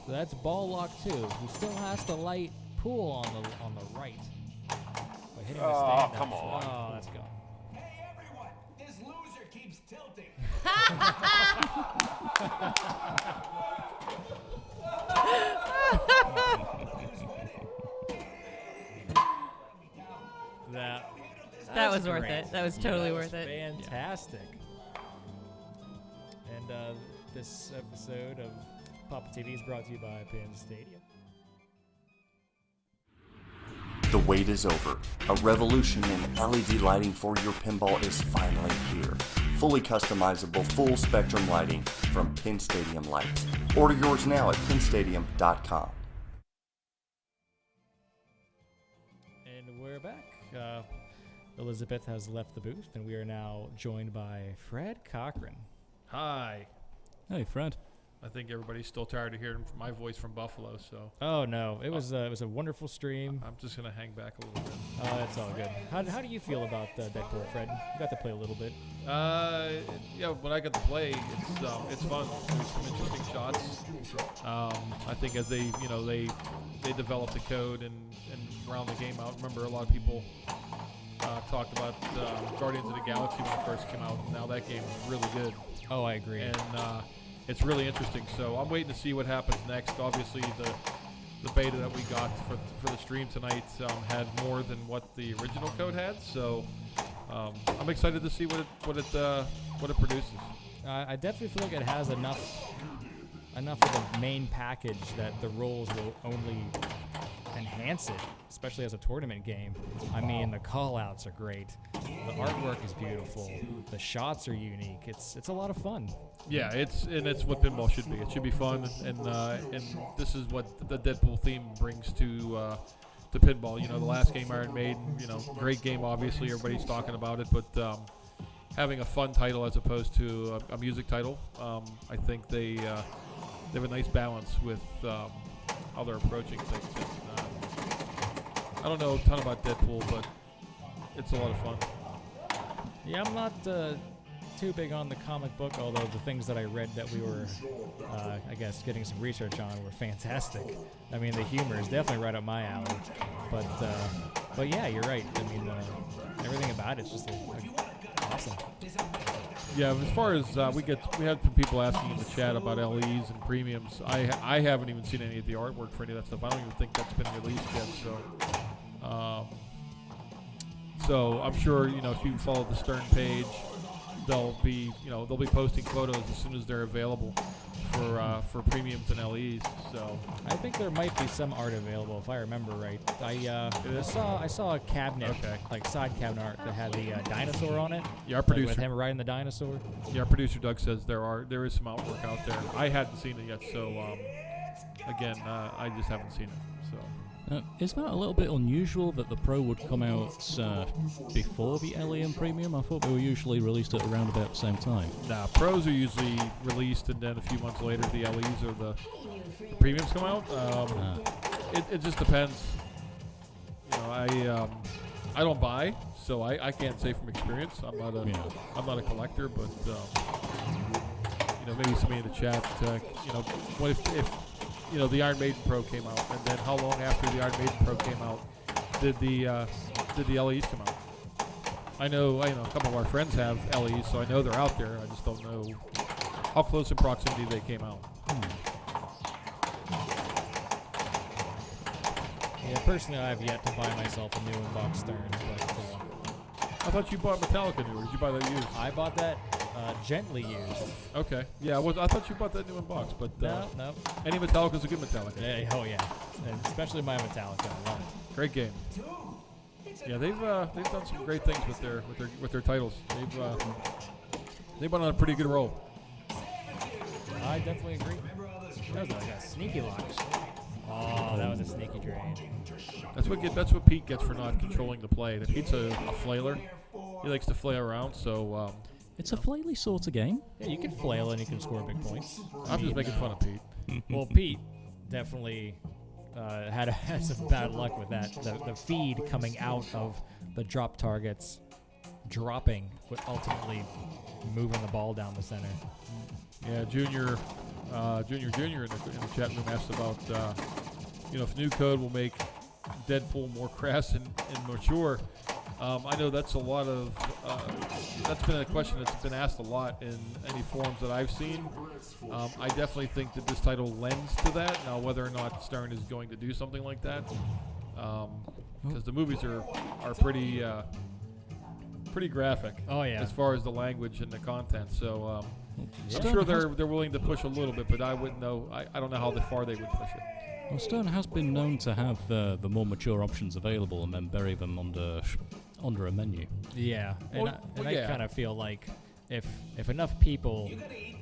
Speaker 12: So that's ball lock 2. He still has to light pool on the right. By hitting the stand
Speaker 1: come on.
Speaker 12: Oh, that's gone.
Speaker 9: Hey everyone, this loser keeps tilting.
Speaker 8: That was worth it. That was totally worth it.
Speaker 12: Fantastic. And this episode of PAPAtv is brought to you by Pinstadium.
Speaker 14: The wait is over. A revolution in LED lighting for your pinball is finally here. Fully customizable, full spectrum lighting from Pinstadium Lights. Order yours now at pinstadium.com.
Speaker 12: And we're back. Elizabeth has left the booth, and we are now joined by Fred Cochran. Hi.
Speaker 13: Hey, Fred.
Speaker 6: I think everybody's still tired of hearing my voice from Buffalo. So.
Speaker 12: Oh no, it was a wonderful stream.
Speaker 6: I'm just gonna hang back a little bit.
Speaker 12: Oh, that's all good. How do you feel about Deadpool, Fred? You got to play a little bit.
Speaker 6: Yeah, when I got to play, it's fun. There's some interesting shots. I think as they develop the code and round the game out. Remember, a lot of people talked about Guardians of the Galaxy when it first came out. Now that game is really good.
Speaker 12: Oh, I agree.
Speaker 6: And it's really interesting. So I'm waiting to see what happens next. Obviously, the beta that we got for the stream tonight had more than what the original code had. So I'm excited to see what it produces.
Speaker 12: I definitely feel like it has enough of the main package that the rules will only enhance it, especially as a tournament game. I mean, the call-outs are great. The artwork is beautiful. The shots are unique. It's a lot of fun.
Speaker 6: Yeah, it's what pinball should be. It should be fun, and this is what the Deadpool theme brings to pinball. You know, the last game Iron Maiden, great game. Obviously, everybody's talking about it, but having a fun title as opposed to a music title, I think they have a nice balance with how they're approaching things. I don't know a ton about Deadpool, but it's a lot of fun.
Speaker 12: Yeah, I'm not too big on the comic book, although the things that I read that we were, I guess, getting some research on were fantastic. I mean, the humor is definitely right up my alley. But yeah, you're right. I mean, everything about it's just awesome.
Speaker 6: Yeah, as far as we had some people asking in the chat about LEs and premiums. I haven't even seen any of the artwork for any of that stuff. I don't even think that's been released yet. So I'm sure if you follow the Stern page, they'll be posting photos as soon as they're available for premiums and LEs. So
Speaker 12: I think there might be some art available if I remember right. I saw a cabinet, like side cabinet art that had the dinosaur on it.
Speaker 6: Yeah, our producer
Speaker 12: with him riding the dinosaur.
Speaker 6: Yeah, our producer Doug says there is some artwork out there. I hadn't seen it yet, so again, I just haven't seen it. So.
Speaker 13: Is that a little bit unusual that the Pro would come out before the LE and Premium? I thought they were usually released at around about the same time.
Speaker 6: Nah, Pros are usually released and then a few months later the LEs or the Premiums come out. It just depends. I don't buy, so I can't say from experience. I'm not a collector, but maybe somebody in the chat, what if the Iron Maiden Pro came out, and then how long after the Iron Maiden Pro came out did the LEs come out? I know a couple of our friends have LEs, so I know they're out there. I just don't know how close in proximity they came out.
Speaker 12: Yeah, personally, I have yet to buy myself a new in-box Stern. But,
Speaker 6: I thought you bought Metallica new, or did you buy that used?
Speaker 12: I bought that gently used.
Speaker 6: Okay. Yeah, I thought you bought that new in box, but
Speaker 12: no.
Speaker 6: Any Metallica's a good Metallica.
Speaker 12: Yeah, oh yeah, and especially my Metallica. I love it.
Speaker 6: Great game. Yeah, they've done some great things with their titles. They've been on a pretty good roll.
Speaker 12: I definitely agree. That was like a sneaky launch. Oh, that was a sneaky drain.
Speaker 6: That's what Pete gets for not controlling the play. Pete's a flailer. He likes to flail around, so.
Speaker 13: It's a flaily sort of game.
Speaker 12: Yeah, you can flail and you can score big points.
Speaker 6: I'm just making fun of Pete.
Speaker 12: Well, Pete definitely had some bad luck with that. The feed coming out of the drop targets dropping, but ultimately moving the ball down the center.
Speaker 6: Yeah, Junior in the chat room asked about if new code will make Deadpool more crass and mature. I know that's that's been a question that's been asked a lot in any forums that I've seen. I definitely think that this title lends to that. Now, whether or not Stern is going to do something like that, because the movies are pretty graphic.
Speaker 12: Oh yeah.
Speaker 6: As far as the language and the content, so I'm sure they're willing to push a little bit, but I wouldn't know. I don't know how far they would push it.
Speaker 13: Well, Stern has been known to have the more mature options available and then bury them under a menu.
Speaker 12: Yeah, and
Speaker 6: I
Speaker 12: kind of feel like if enough people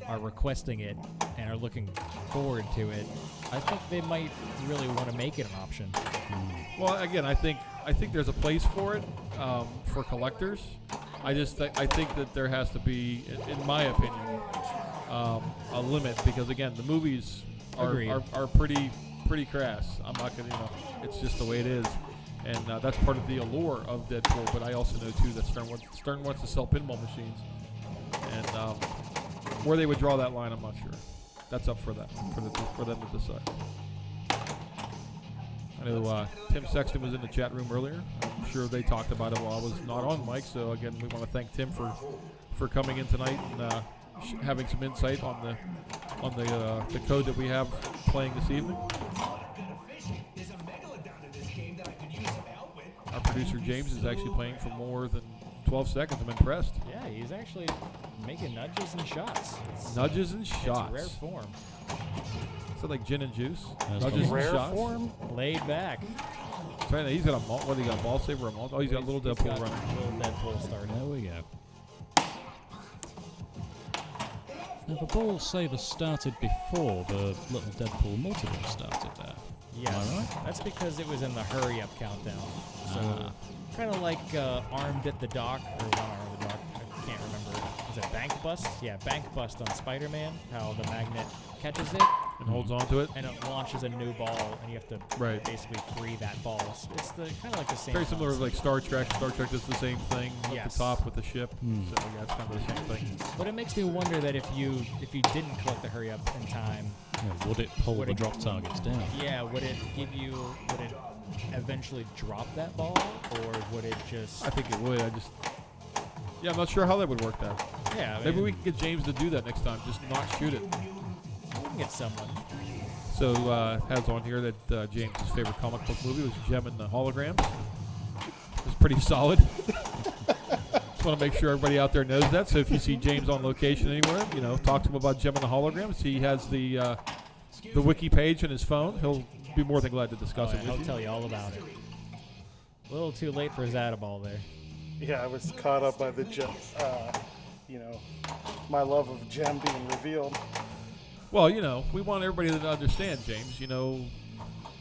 Speaker 12: are requesting it and are looking forward to it, I think they might really want to make it an option.
Speaker 6: Well, again, I think there's a place for it for collectors. I think that there has to be, in my opinion, a limit because again, the movies
Speaker 12: Agreed.
Speaker 6: are pretty crass. I'm not gonna, it's just the way it is, and that's part of the allure of Deadpool. But I also know too that Stern wants to sell pinball machines, and where they would draw that line, I'm not sure. That's up for them to decide. I know Tim Sexton was in the chat room earlier. I'm sure they talked about it while I was not on mic. So again, we want to thank Tim for coming in tonight and having some insight on the code that we have playing this evening. Our producer James is actually playing for more than 12 seconds. I'm impressed.
Speaker 12: Yeah, he's actually making nudges and shots.
Speaker 6: Nudges and shots.
Speaker 12: It's rare form.
Speaker 6: Is it like gin and juice?
Speaker 12: That's
Speaker 6: Nudges and
Speaker 12: rare
Speaker 6: shots.
Speaker 12: form. Laid back.
Speaker 6: Sorry, he's got a what? He got a ball saver or a malt? Oh, he's got a little Deadpool running.
Speaker 12: Little Deadpool starting.
Speaker 13: There we go. Now the ball saver started before the little Deadpool multiple started there.
Speaker 12: Yes.
Speaker 13: Am I right?
Speaker 12: That's because it was in the hurry up countdown. So kind of like Armed at the Dock, or not Armed at the Dock, I can't remember. Is it Bank Bust? Yeah, Bank Bust on Spider-Man, how the magnet catches it
Speaker 6: and holds on to it,
Speaker 12: and it launches a new ball, and you have to basically free that ball. It's the kind of like the same.
Speaker 6: Very similar to like Star Trek. Star Trek does the same thing at
Speaker 12: Yes.
Speaker 6: the top with the ship. So yeah, it's kind of the same thing.
Speaker 12: But it makes me wonder that if you didn't collect the hurry up in time,
Speaker 13: would it pull the drop targets down?
Speaker 12: Yeah, would it eventually drop that ball, or would it just?
Speaker 6: I think it would. Yeah, I'm not sure how that would work that.
Speaker 12: Yeah,
Speaker 6: maybe we can get James to do that next time. Just not shoot it.
Speaker 12: We can get someone.
Speaker 6: So has on here that James's favorite comic book movie was Gem and the Holograms. It's pretty solid. Just want to make sure everybody out there knows that. So if you see James on location anywhere, talk to him about Gem and the Holograms. He has the wiki page on his phone. He'll be more than glad to discuss it with
Speaker 12: He'll
Speaker 6: you.
Speaker 12: tell you all about it. A little too late for Zadaball there.
Speaker 5: Yeah, I was caught up by the my love of Gem being revealed.
Speaker 6: Well, we want everybody to understand, James.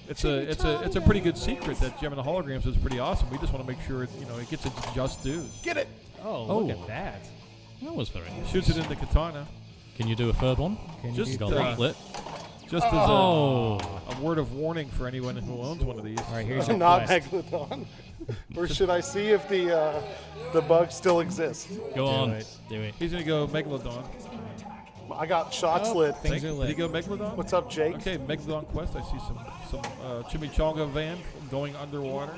Speaker 6: It's a pretty good secret that Gem and the Holograms is pretty awesome. We just want to make sure it gets its just dues.
Speaker 5: Get it!
Speaker 12: Oh, look at that.
Speaker 13: That was very nice.
Speaker 6: Shoots it in the katana.
Speaker 13: Can you do a third one?
Speaker 6: Just
Speaker 13: got that lit.
Speaker 6: Just as a word of warning for anyone who owns one of these.
Speaker 12: All right, here's your
Speaker 5: Not
Speaker 12: quest.
Speaker 5: Megalodon. Or should I see if the bug still exists?
Speaker 13: Go on. Do it.
Speaker 6: He's going to go Megalodon.
Speaker 5: I got shots lit.
Speaker 12: Things are lit.
Speaker 6: Did he go Megalodon?
Speaker 5: What's up, Jake?
Speaker 6: Okay, Megalodon Quest. I see some chimichanga van going underwater.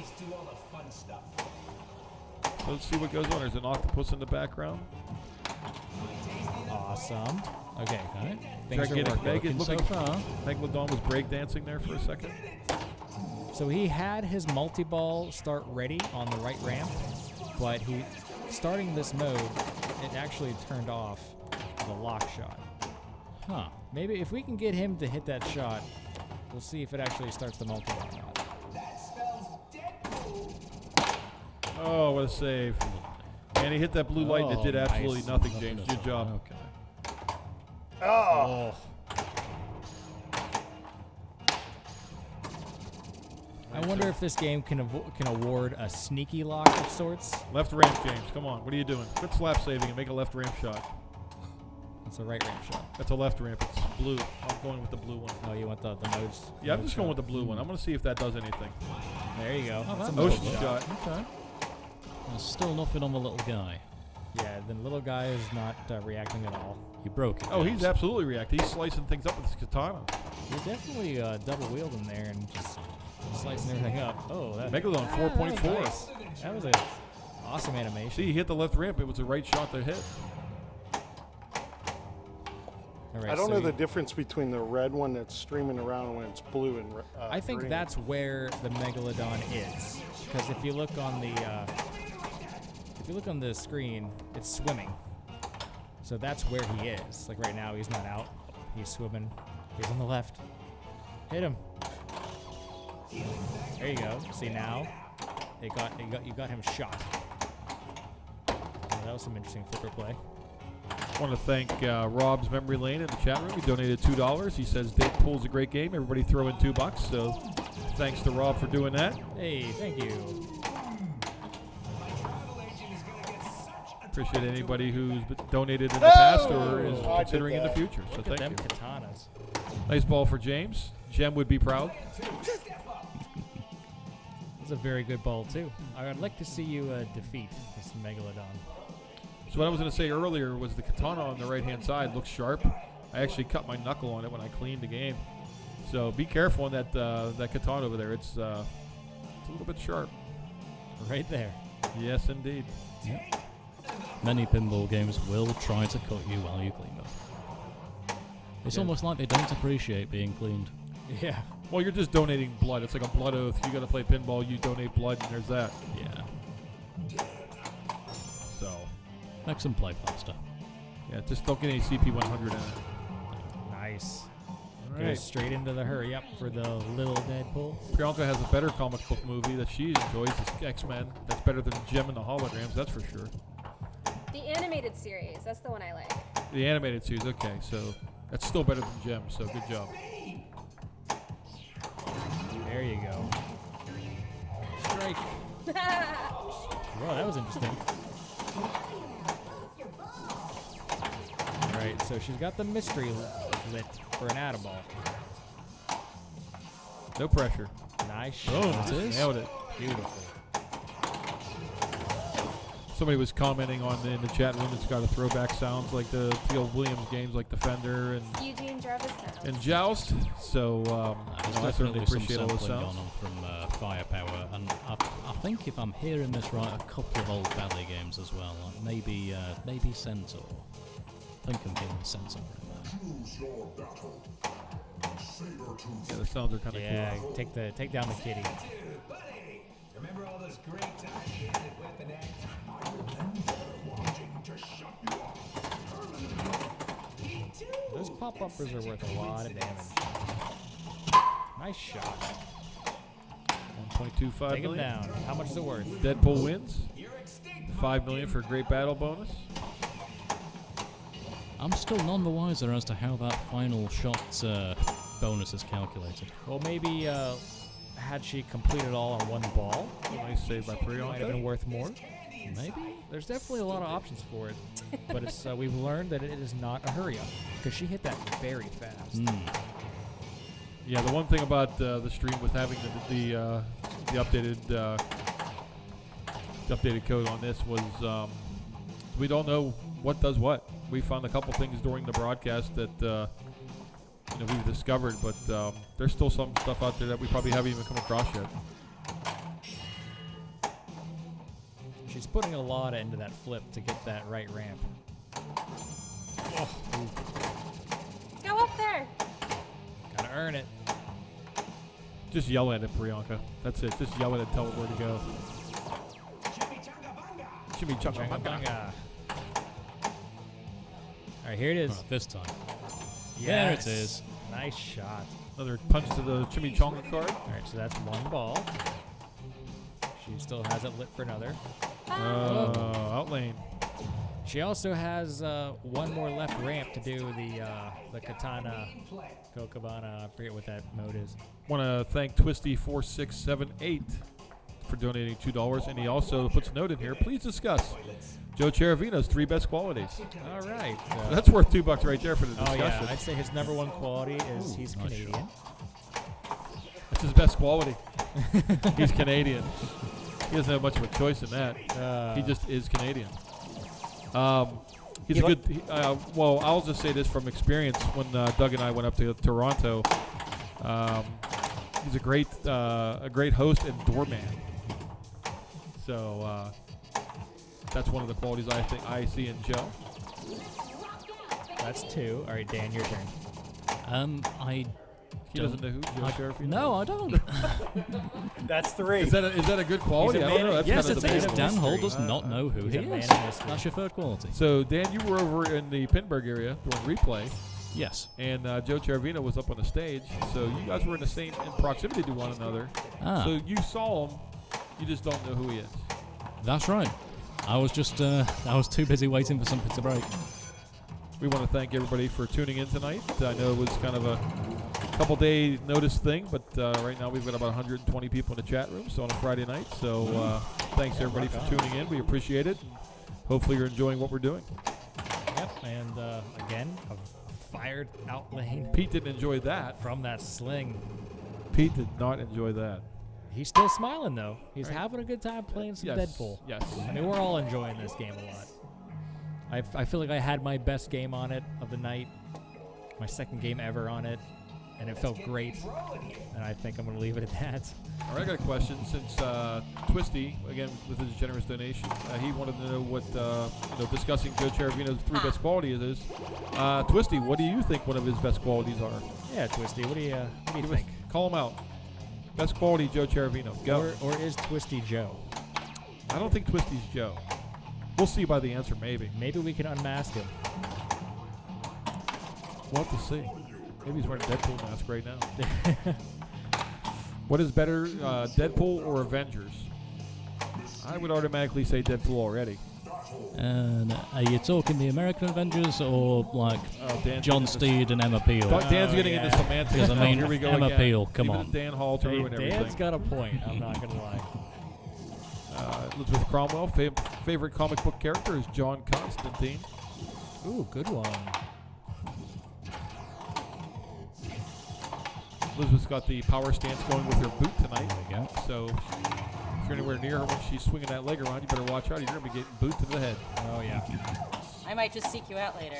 Speaker 6: So let's see what goes on. There's an octopus in the background.
Speaker 12: Awesome. Okay.
Speaker 13: All right.
Speaker 12: Things are working.
Speaker 13: So far.
Speaker 6: Megalodon was breakdancing there for a second.
Speaker 12: So he had his multi-ball start ready on the right ramp, but starting this mode, it actually turned off the lock shot.
Speaker 13: Huh.
Speaker 12: Maybe if we can get him to hit that shot, we'll see if it actually starts the multi-ball or not.
Speaker 6: Oh, what a save. And he hit that blue light and it did absolutely
Speaker 12: nice.
Speaker 6: nothing, James. Good job.
Speaker 13: Okay.
Speaker 5: Oh.
Speaker 12: I wonder if this game can award a sneaky lock of sorts.
Speaker 6: Left ramp, James. Come on. What are you doing? Quit slap saving and make a left ramp shot.
Speaker 12: That's a right ramp shot.
Speaker 6: That's a left ramp. It's blue. I'm going with the blue one.
Speaker 12: Oh, you want the nodes?
Speaker 6: Yeah, I'm just going with the blue one. I'm going to see if that does anything.
Speaker 12: There you go.
Speaker 13: Oh,
Speaker 12: That's a
Speaker 13: that's
Speaker 6: Ocean
Speaker 12: node
Speaker 6: shot.
Speaker 13: Okay. There's still nothing on the little guy.
Speaker 12: Yeah, the little guy is not reacting at all.
Speaker 13: You broke it.
Speaker 6: Oh, he's absolutely reacting. He's slicing things up with his katana.
Speaker 12: You're definitely double wielding there and just slicing everything up. Oh, that
Speaker 6: Megalodon 4.4.
Speaker 12: nice. That was a awesome animation.
Speaker 6: See, he hit the left ramp. It was the right shot to hit.
Speaker 12: All right,
Speaker 5: I don't
Speaker 12: so
Speaker 5: know the difference between the red one that's streaming around when it's blue and
Speaker 12: I think
Speaker 5: green.
Speaker 12: that's where the Megalodon is, because if you look on the screen, it's swimming. So that's where he is. Like right now, he's not out. He's swimming. He's on the left. Hit him. There you go. See now, you got him shot. Oh, that was some interesting flipper play.
Speaker 6: I want to thank Rob's Memory Lane in the chat room. He donated $2. He says Deadpool's a great game. Everybody throw in $2. So thanks to Rob for doing that.
Speaker 12: Hey, thank you.
Speaker 6: Appreciate anybody who's donated in the past or is considering in the future. So
Speaker 12: Look at
Speaker 6: thank
Speaker 12: them
Speaker 6: you.
Speaker 12: katanas.
Speaker 6: Nice ball for James. Jem would be proud.
Speaker 12: That's a very good ball, too. I would like to see you defeat this Megalodon.
Speaker 6: So what I was going to say earlier was the katana on the right-hand side looks sharp. I actually cut my knuckle on it when I cleaned the game. So be careful on that that katana over there. It's a little bit sharp.
Speaker 12: Right there.
Speaker 6: Yes, indeed.
Speaker 13: Yep. Many pinball games will try to cut you while you clean them. It's almost like they don't appreciate being cleaned.
Speaker 12: Yeah.
Speaker 6: Well, you're just donating blood. It's like a blood oath. You got to play pinball, you donate blood, and there's that.
Speaker 13: Yeah.
Speaker 6: So.
Speaker 13: Makes them play faster.
Speaker 6: Yeah, just don't get any CP100 in it.
Speaker 12: Nice.
Speaker 6: All
Speaker 12: Goes
Speaker 6: right.
Speaker 12: straight into the hurry up for the little Deadpool.
Speaker 6: Priyanka has a better comic book movie that she enjoys. It's X-Men. That's better than Jem and the Holograms, that's for sure.
Speaker 7: The animated series, that's the one I like.
Speaker 6: The animated series, okay, so that's still better than Jem, so good job.
Speaker 12: There you go. Strike. Whoa, that was interesting. Alright, so she's got the mystery lit for an atom ball.
Speaker 6: No pressure.
Speaker 12: Nice
Speaker 6: Boom,
Speaker 12: shot.
Speaker 6: nailed it.
Speaker 12: Beautiful.
Speaker 6: Somebody was commenting in the chat room. It's got a throwback sounds like the old Williams games, like Defender and
Speaker 7: Eugene Jarvis sounds.
Speaker 6: and Joust. So I certainly appreciate all the
Speaker 13: sampling
Speaker 6: sounds.
Speaker 13: going on from Firepower, and I think if I'm hearing this right, a couple of old Valley games as well. Like maybe Centaur. I think I'm hearing Centaur in there.
Speaker 6: Yeah, the sounds are kind of
Speaker 12: Yeah,
Speaker 6: cool.
Speaker 12: take down the kitty.
Speaker 9: Remember all those great times we had at Weapon X? I remember wanting to shut you up permanently.
Speaker 12: Those pop-uppers are worth a lot of damage. Nice shot.
Speaker 6: 1.25
Speaker 12: Take him
Speaker 6: million.
Speaker 12: down. How much is it worth?
Speaker 6: Deadpool wins. $5 million for a great battle bonus.
Speaker 13: I'm still none the wiser as to how that final shot bonus is calculated.
Speaker 12: Well, maybe had she completed it all on one ball,
Speaker 6: Nice save by Priyanka.
Speaker 12: might have been worth more.
Speaker 13: Maybe.
Speaker 12: There's definitely a lot of options for it, but it's we've learned that it is not a hurry up because she hit that very fast.
Speaker 6: Yeah, the one thing about the stream with having the updated code on this was we don't know what does what. We found a couple things during the broadcast that we've discovered, but there's still some stuff out there that we probably haven't even come across yet.
Speaker 12: She's putting a lot into that flip to get that right ramp.
Speaker 7: Go up there.
Speaker 12: Gotta earn it.
Speaker 6: Just yell at it, Priyanka. That's it. Just yell at it, tell it where to go. Chimichanga banga.
Speaker 12: Banga. All right, here it is.
Speaker 13: Right, this time.
Speaker 12: There
Speaker 13: it is.
Speaker 12: Nice shot.
Speaker 6: Another punch to the chimichanga card.
Speaker 12: All right, so that's one ball. She still has it lit for another.
Speaker 6: Outlane.
Speaker 12: She also has one more left ramp to do the katana kokabana. I forget what that mode is.
Speaker 6: Want to thank Twisty4678 for donating $2, and he also puts a note in here. Please discuss Joe Cheravino's 3 best qualities.
Speaker 12: All right.
Speaker 6: So that's worth $2 right there for the discussion.
Speaker 12: Oh yeah, I'd say his number one quality is he's
Speaker 13: nice
Speaker 12: Canadian.
Speaker 13: shot.
Speaker 6: That's his best quality. He's Canadian. He doesn't have much of a choice in that. He just is Canadian. He's a good. Well, I'll just say this from experience. When Doug and I went up to Toronto, he's a great host and doorman. So that's one of the qualities I think I see in Joe.
Speaker 12: That's 2. All right, Dan, your turn.
Speaker 6: He doesn't know who Joe Sheriff is.
Speaker 13: No, I don't.
Speaker 5: That's 3.
Speaker 6: Is that a good quality?
Speaker 12: He's a
Speaker 6: I don't know.
Speaker 12: man-
Speaker 6: That's
Speaker 13: Yes,
Speaker 6: kind
Speaker 13: it
Speaker 6: of the
Speaker 13: is.
Speaker 6: base
Speaker 13: Dan
Speaker 6: one.
Speaker 13: Hall does not know who he
Speaker 12: He's a man
Speaker 13: is.
Speaker 12: of mystery.
Speaker 13: That's your third quality.
Speaker 6: So Dan, you were over in the Pinburg area during replay,
Speaker 13: Yes.
Speaker 6: and Joe Cheravino was up on the stage. So you guys were in proximity to one another.
Speaker 13: Ah.
Speaker 6: So you saw him, you just don't know who he is.
Speaker 13: That's right. I was just I was too busy waiting for something to break.
Speaker 6: We want to thank everybody for tuning in tonight. I know it was kind of a couple day notice thing, but right now we've got about 120 people in the chat room, so on a Friday night. So thanks everybody for tuning in. We appreciate it. hopefully you're enjoying what we're doing.
Speaker 12: Yep, and again, a fired out lane.
Speaker 6: Pete didn't enjoy that.
Speaker 12: From that sling.
Speaker 6: Pete did not enjoy that.
Speaker 12: He's still smiling, though. He's
Speaker 6: Right.
Speaker 12: having a good time playing some
Speaker 6: Yes,
Speaker 12: Deadpool.
Speaker 6: yes.
Speaker 12: I mean, we're all enjoying this game a lot. I feel like I had my best game on it of the night, my second game ever on it, and it felt great. And I think I'm going to leave it at that.
Speaker 6: All right, I got a question. Since Twisty, again, with his generous donation, he wanted to know what, discussing Joe Cheravino's 3 best qualities is. Twisty, what do you think one of his best qualities are?
Speaker 12: Yeah, Twisty, what do you
Speaker 6: Give us-
Speaker 12: think?
Speaker 6: Call him out. Best quality, Joe Cheravino. Go.
Speaker 12: Or is Twisty Joe?
Speaker 6: I don't think Twisty's Joe. We'll see by the answer, maybe.
Speaker 12: Maybe we can unmask him.
Speaker 6: We'll have to see. Maybe he's wearing a Deadpool mask right now. What is better, Deadpool or Avengers? I would automatically say Deadpool already.
Speaker 13: And are you talking the American Avengers or like
Speaker 6: Dan's
Speaker 13: John
Speaker 6: getting
Speaker 13: Steed and Emma Peel?
Speaker 6: Dan's getting into semantics.
Speaker 13: Because I
Speaker 6: now.
Speaker 13: mean,
Speaker 6: Here we go
Speaker 13: Emma
Speaker 6: again.
Speaker 13: Peel, come
Speaker 6: Even
Speaker 13: on.
Speaker 6: Dan Hall to
Speaker 12: Hey,
Speaker 6: ruin everything.
Speaker 12: Dan's got a point. I'm not going to lie.
Speaker 6: Elizabeth Cromwell, favorite comic book character is John Constantine.
Speaker 12: Ooh, good one.
Speaker 6: Elizabeth's got the power stance going with her boot tonight.
Speaker 13: There we go.
Speaker 6: So if you're anywhere near her when she's swinging that leg around, you better watch out. You're going to be getting boot to the head.
Speaker 12: Oh, yeah.
Speaker 15: I might just seek you out later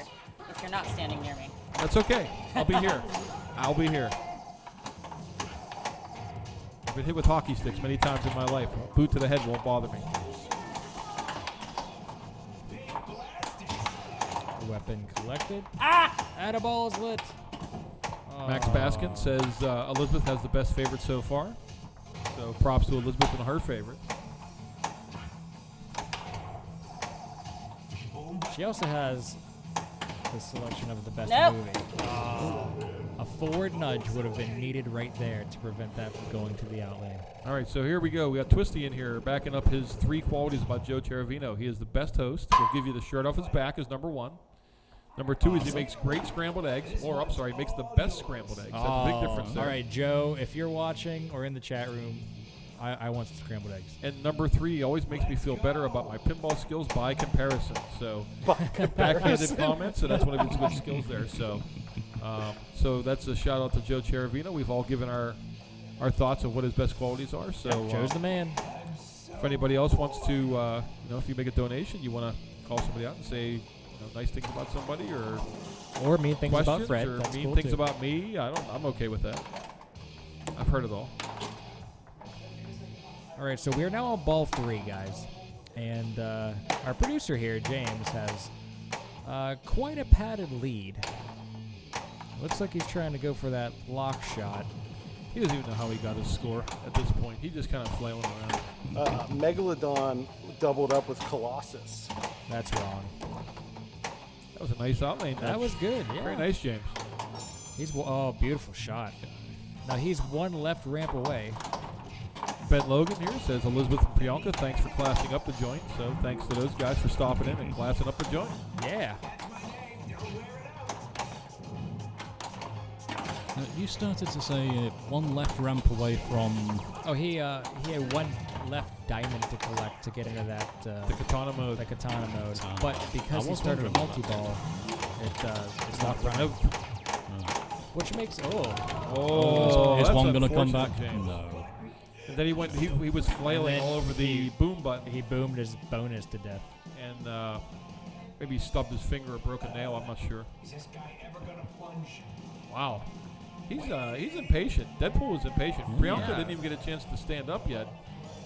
Speaker 15: if you're not standing near me.
Speaker 6: That's okay. I'll be here. I'll be here. I've been hit with hockey sticks many times in my life. Boot to the head won't bother me.
Speaker 12: Weapon collected. Ah! Addaball is lit.
Speaker 6: Max Baskin says Elizabeth has the best favorite so far. So props to Elizabeth and her favorite.
Speaker 12: She also has the selection of the best
Speaker 15: Nope.
Speaker 12: movie. A forward nudge would have been needed right there to prevent that from going to the outlane.
Speaker 6: All right, so here we go. We got Twisty in here backing up his 3 qualities about Joe Cheravino. He is the best host. He'll give you the shirt off his back as number 1. Number 2 is he makes great scrambled eggs. Or, I'm sorry, he makes the best scrambled eggs. That's a big difference there.
Speaker 12: All right, Joe, if you're watching or in the chat room, I want some scrambled eggs.
Speaker 6: And number 3, he always makes me feel better about my pinball skills by comparison. So, backhanded comments, so that's one of his good skills there. So that's a shout out to Joe Cheravino. We've all given our thoughts of what his best qualities are. So
Speaker 12: Joe's the man.
Speaker 6: If anybody else wants to, if you make a donation, you want to call somebody out and say nice things about somebody
Speaker 12: or mean things about
Speaker 6: questions
Speaker 12: Fred.
Speaker 6: or
Speaker 12: That's
Speaker 6: mean
Speaker 12: cool
Speaker 6: things
Speaker 12: too.
Speaker 6: about me. I'm okay with that. I've heard it all.
Speaker 12: All right, so we are now on ball 3, guys. And our producer here, James, has quite a padded lead. Looks like he's trying to go for that lock shot.
Speaker 6: He doesn't even know how he got his score at this point. He's just kind of flailing around.
Speaker 5: Megalodon doubled up with Colossus.
Speaker 12: That's wrong.
Speaker 6: That was a nice outlane.
Speaker 12: That was good, yeah.
Speaker 6: Very nice, James.
Speaker 12: Beautiful shot. Now he's 1 left ramp away.
Speaker 6: Ben Logan here says, Elizabeth and Priyanka, thanks for classing up the joint. So thanks to those guys for stopping in and classing up the joint.
Speaker 12: Yeah.
Speaker 13: You started to say 1 left ramp away from...
Speaker 12: Oh, he had 1 left diamond to collect to get into that...
Speaker 6: the katana mode.
Speaker 12: The katana mode.
Speaker 13: Katana.
Speaker 12: But because he started a multi-ball, it's not running. Which makes...
Speaker 13: is one going to come back?
Speaker 6: James.
Speaker 13: No.
Speaker 6: And then he was flailing all over the boom button.
Speaker 12: He boomed his bonus to death.
Speaker 6: And maybe he stubbed his finger or broke a nail, I'm not sure.
Speaker 9: Is this guy ever gonna plunge?
Speaker 6: Wow. He's impatient. Deadpool is impatient. Priyanka didn't even get a chance to stand up yet.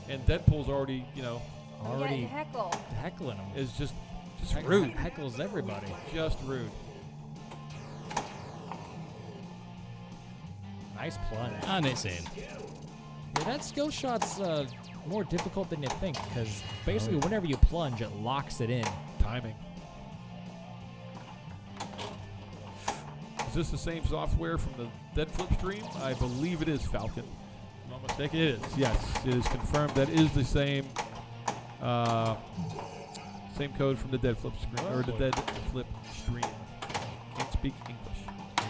Speaker 6: And Deadpool's already,
Speaker 7: Yeah, heckle.
Speaker 12: Heckling him.
Speaker 6: is just rude.
Speaker 12: Heckles everybody.
Speaker 6: Just rude.
Speaker 12: Nice plunge.
Speaker 13: And it's in.
Speaker 12: Yeah, that skill shot's more difficult than you think, because basically whenever you plunge, it locks it in.
Speaker 6: Timing. Is this the same software from the Dead Flip stream? I believe it is, Falcon. If I'm not mistaken, it is. Yes, it is confirmed. That is the same same code from the Dead Flip stream, or the Dead Flip stream. Can't speak English.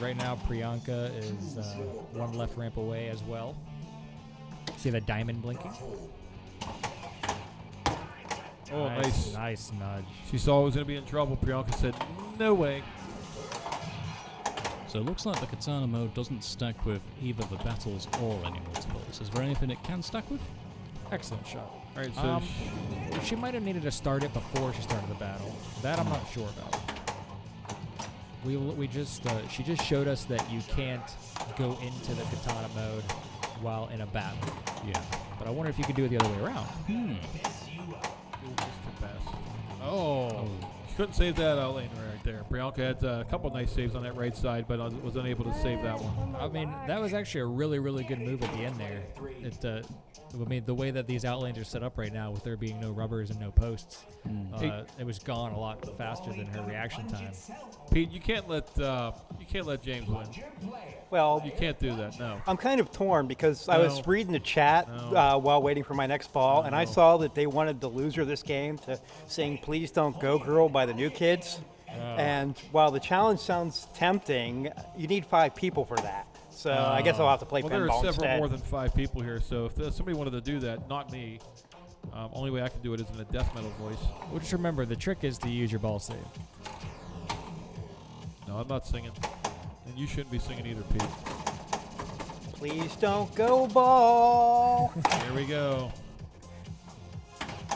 Speaker 12: Right now, Priyanka is 1 left ramp away as well. See the diamond blinking?
Speaker 6: Oh, nice.
Speaker 12: Nice nudge.
Speaker 6: She saw it was going to be in trouble. Priyanka said, no way.
Speaker 13: So it looks like the katana mode doesn't stack with either the battles or any multiples. Is there anything it can stack with?
Speaker 12: Excellent shot.
Speaker 6: All right, so
Speaker 12: She might have needed to start it before she started the battle. That I'm not sure about. She just showed us that you can't go into the katana mode while in a battle.
Speaker 13: Yeah.
Speaker 12: But I wonder if you could do it the other way around.
Speaker 6: Oh. She couldn't save that out lane right there. Priyanka had a couple nice saves on that right side, but was unable to save that one.
Speaker 12: I mean, that was actually a really, really good move at the end there. I mean, the way that these outlanes are set up right now, with there being no rubbers and no posts, it was gone a lot faster than her reaction time.
Speaker 6: Pete, you can't let James win.
Speaker 16: Well,
Speaker 6: you can't do that. No.
Speaker 16: I'm kind of torn because I was reading the chat while waiting for my next ball, and I saw that they wanted the loser of this game to sing "Please Don't Go Girl" by the New Kids. And while the challenge sounds tempting, you need 5 people for that. So I guess I'll have to play pinball
Speaker 6: there are several
Speaker 16: instead.
Speaker 6: more than 5 people here, so if somebody wanted to do that, not me. Only way I can do it is in a death metal voice.
Speaker 12: Well, just remember, the trick is to use your ball save.
Speaker 6: No, I'm not singing. And you shouldn't be singing either, Pete.
Speaker 16: Please don't go ball.
Speaker 6: Here we go.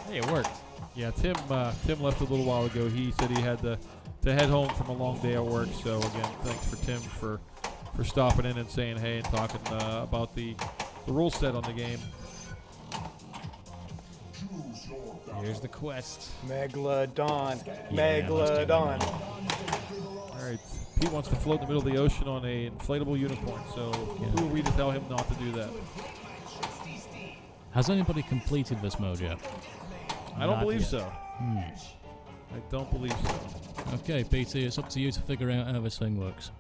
Speaker 12: Hey, it worked.
Speaker 6: Yeah, Tim left a little while ago. He said he had to head home from a long day at work. So again, thanks for Tim for stopping in and saying hey and talking about the rule set on the game.
Speaker 12: Here's the quest.
Speaker 16: Megalodon.
Speaker 12: Yeah,
Speaker 16: Megalodon.
Speaker 6: All right, Pete wants to float in the middle of the ocean on an inflatable unicorn. So who are we to tell him not to do that?
Speaker 13: Has anybody completed this mode yet?
Speaker 6: I don't believe
Speaker 12: yet.
Speaker 6: so. I don't believe so.
Speaker 13: Okay, PT, it's up to you to figure out how this thing works.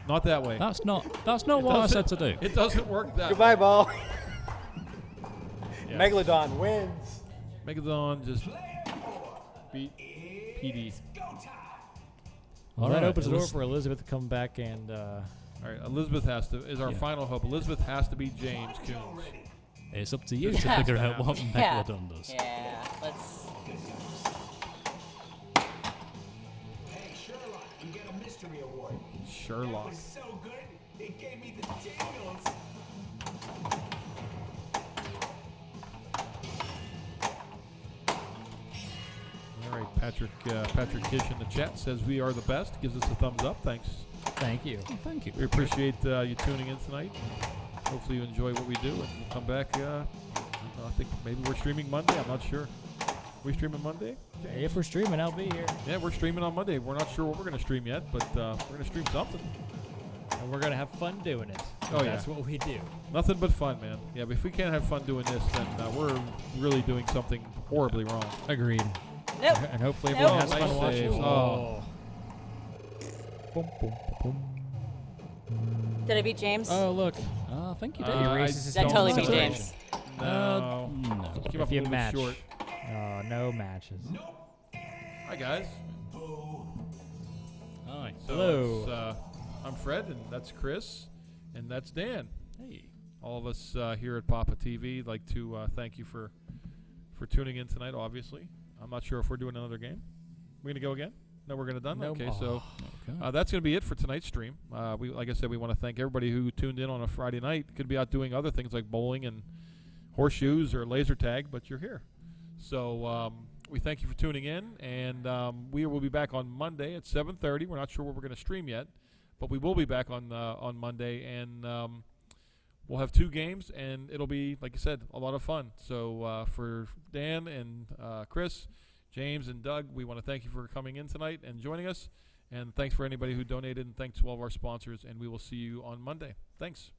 Speaker 6: Not that way.
Speaker 13: That's not what I said to do.
Speaker 6: It doesn't work that
Speaker 16: Goodbye,
Speaker 6: way.
Speaker 16: ball.
Speaker 6: Yeah.
Speaker 16: Megalodon wins.
Speaker 6: Megalodon just beat PD.
Speaker 12: Well, that opens the door for Elizabeth to come back and...
Speaker 6: All right, Elizabeth is our final hope. Elizabeth has to beat James Coons.
Speaker 13: It's up to you to figure out what Megalodon does.
Speaker 15: Yeah, let's...
Speaker 9: Hey, Sherlock, you get a mystery award.
Speaker 6: Sherlock.
Speaker 9: That was so good, it gave me the tingles.
Speaker 6: All right, Patrick Kish in the chat says we are the best. Gives us a thumbs up. Thanks.
Speaker 12: Thank you.
Speaker 13: Thank you.
Speaker 6: We appreciate you tuning in tonight. Hopefully you enjoy what we do, and we'll come back. I think maybe we're streaming Monday. I'm not sure. We streaming Monday?
Speaker 12: Hey, if we're streaming, I'll be here.
Speaker 6: Yeah, we're streaming on Monday. We're not sure what we're going to stream yet, but we're going to stream something.
Speaker 12: And we're going to have fun doing it.
Speaker 6: Oh,
Speaker 12: That's
Speaker 6: yeah.
Speaker 12: what we do.
Speaker 6: Nothing but fun, man. Yeah, but if we can't have fun doing this, then we're really doing something horribly wrong.
Speaker 12: Agreed.
Speaker 15: Nope.
Speaker 12: And hopefully
Speaker 15: Nope.
Speaker 12: everyone has
Speaker 6: Nice
Speaker 12: fun watching.
Speaker 6: saves. Oh.
Speaker 12: Boom, boom, boom.
Speaker 15: Did I beat James?
Speaker 12: Oh, look.
Speaker 13: I think you did.
Speaker 12: He erases his
Speaker 15: That
Speaker 12: own
Speaker 15: totally beat
Speaker 12: celebration.
Speaker 15: James.
Speaker 6: No.
Speaker 13: No.
Speaker 6: Came up
Speaker 12: If
Speaker 6: a
Speaker 12: you
Speaker 6: little
Speaker 12: match.
Speaker 6: bit short.
Speaker 12: Oh, no matches.
Speaker 6: Hi, guys.
Speaker 13: Hi.
Speaker 6: So
Speaker 12: Hello.
Speaker 6: it's, I'm Fred, and that's Chris, and that's Dan.
Speaker 13: Hey.
Speaker 6: All of us here at PAPAtv like to thank you for tuning in tonight, obviously. I'm not sure if we're doing another game. We're going to go again? No, we're going to done?
Speaker 12: No.
Speaker 6: Okay,
Speaker 12: Oh.
Speaker 6: so
Speaker 13: Okay.
Speaker 6: that's going to be it for tonight's stream. Like I said, we want to thank everybody who tuned in on a Friday night. Could be out doing other things like bowling and horseshoes or laser tag, but you're here. So we thank you for tuning in, and we will be back on Monday at 7:30. We're not sure what we're going to stream yet, but we will be back on Monday, and we'll have 2 games, and it'll be, like I said, a lot of fun. So for Dan and Chris, James, and Doug, we want to thank you for coming in tonight and joining us, and thanks for anybody who donated, and thanks to all of our sponsors, and we will see you on Monday. Thanks.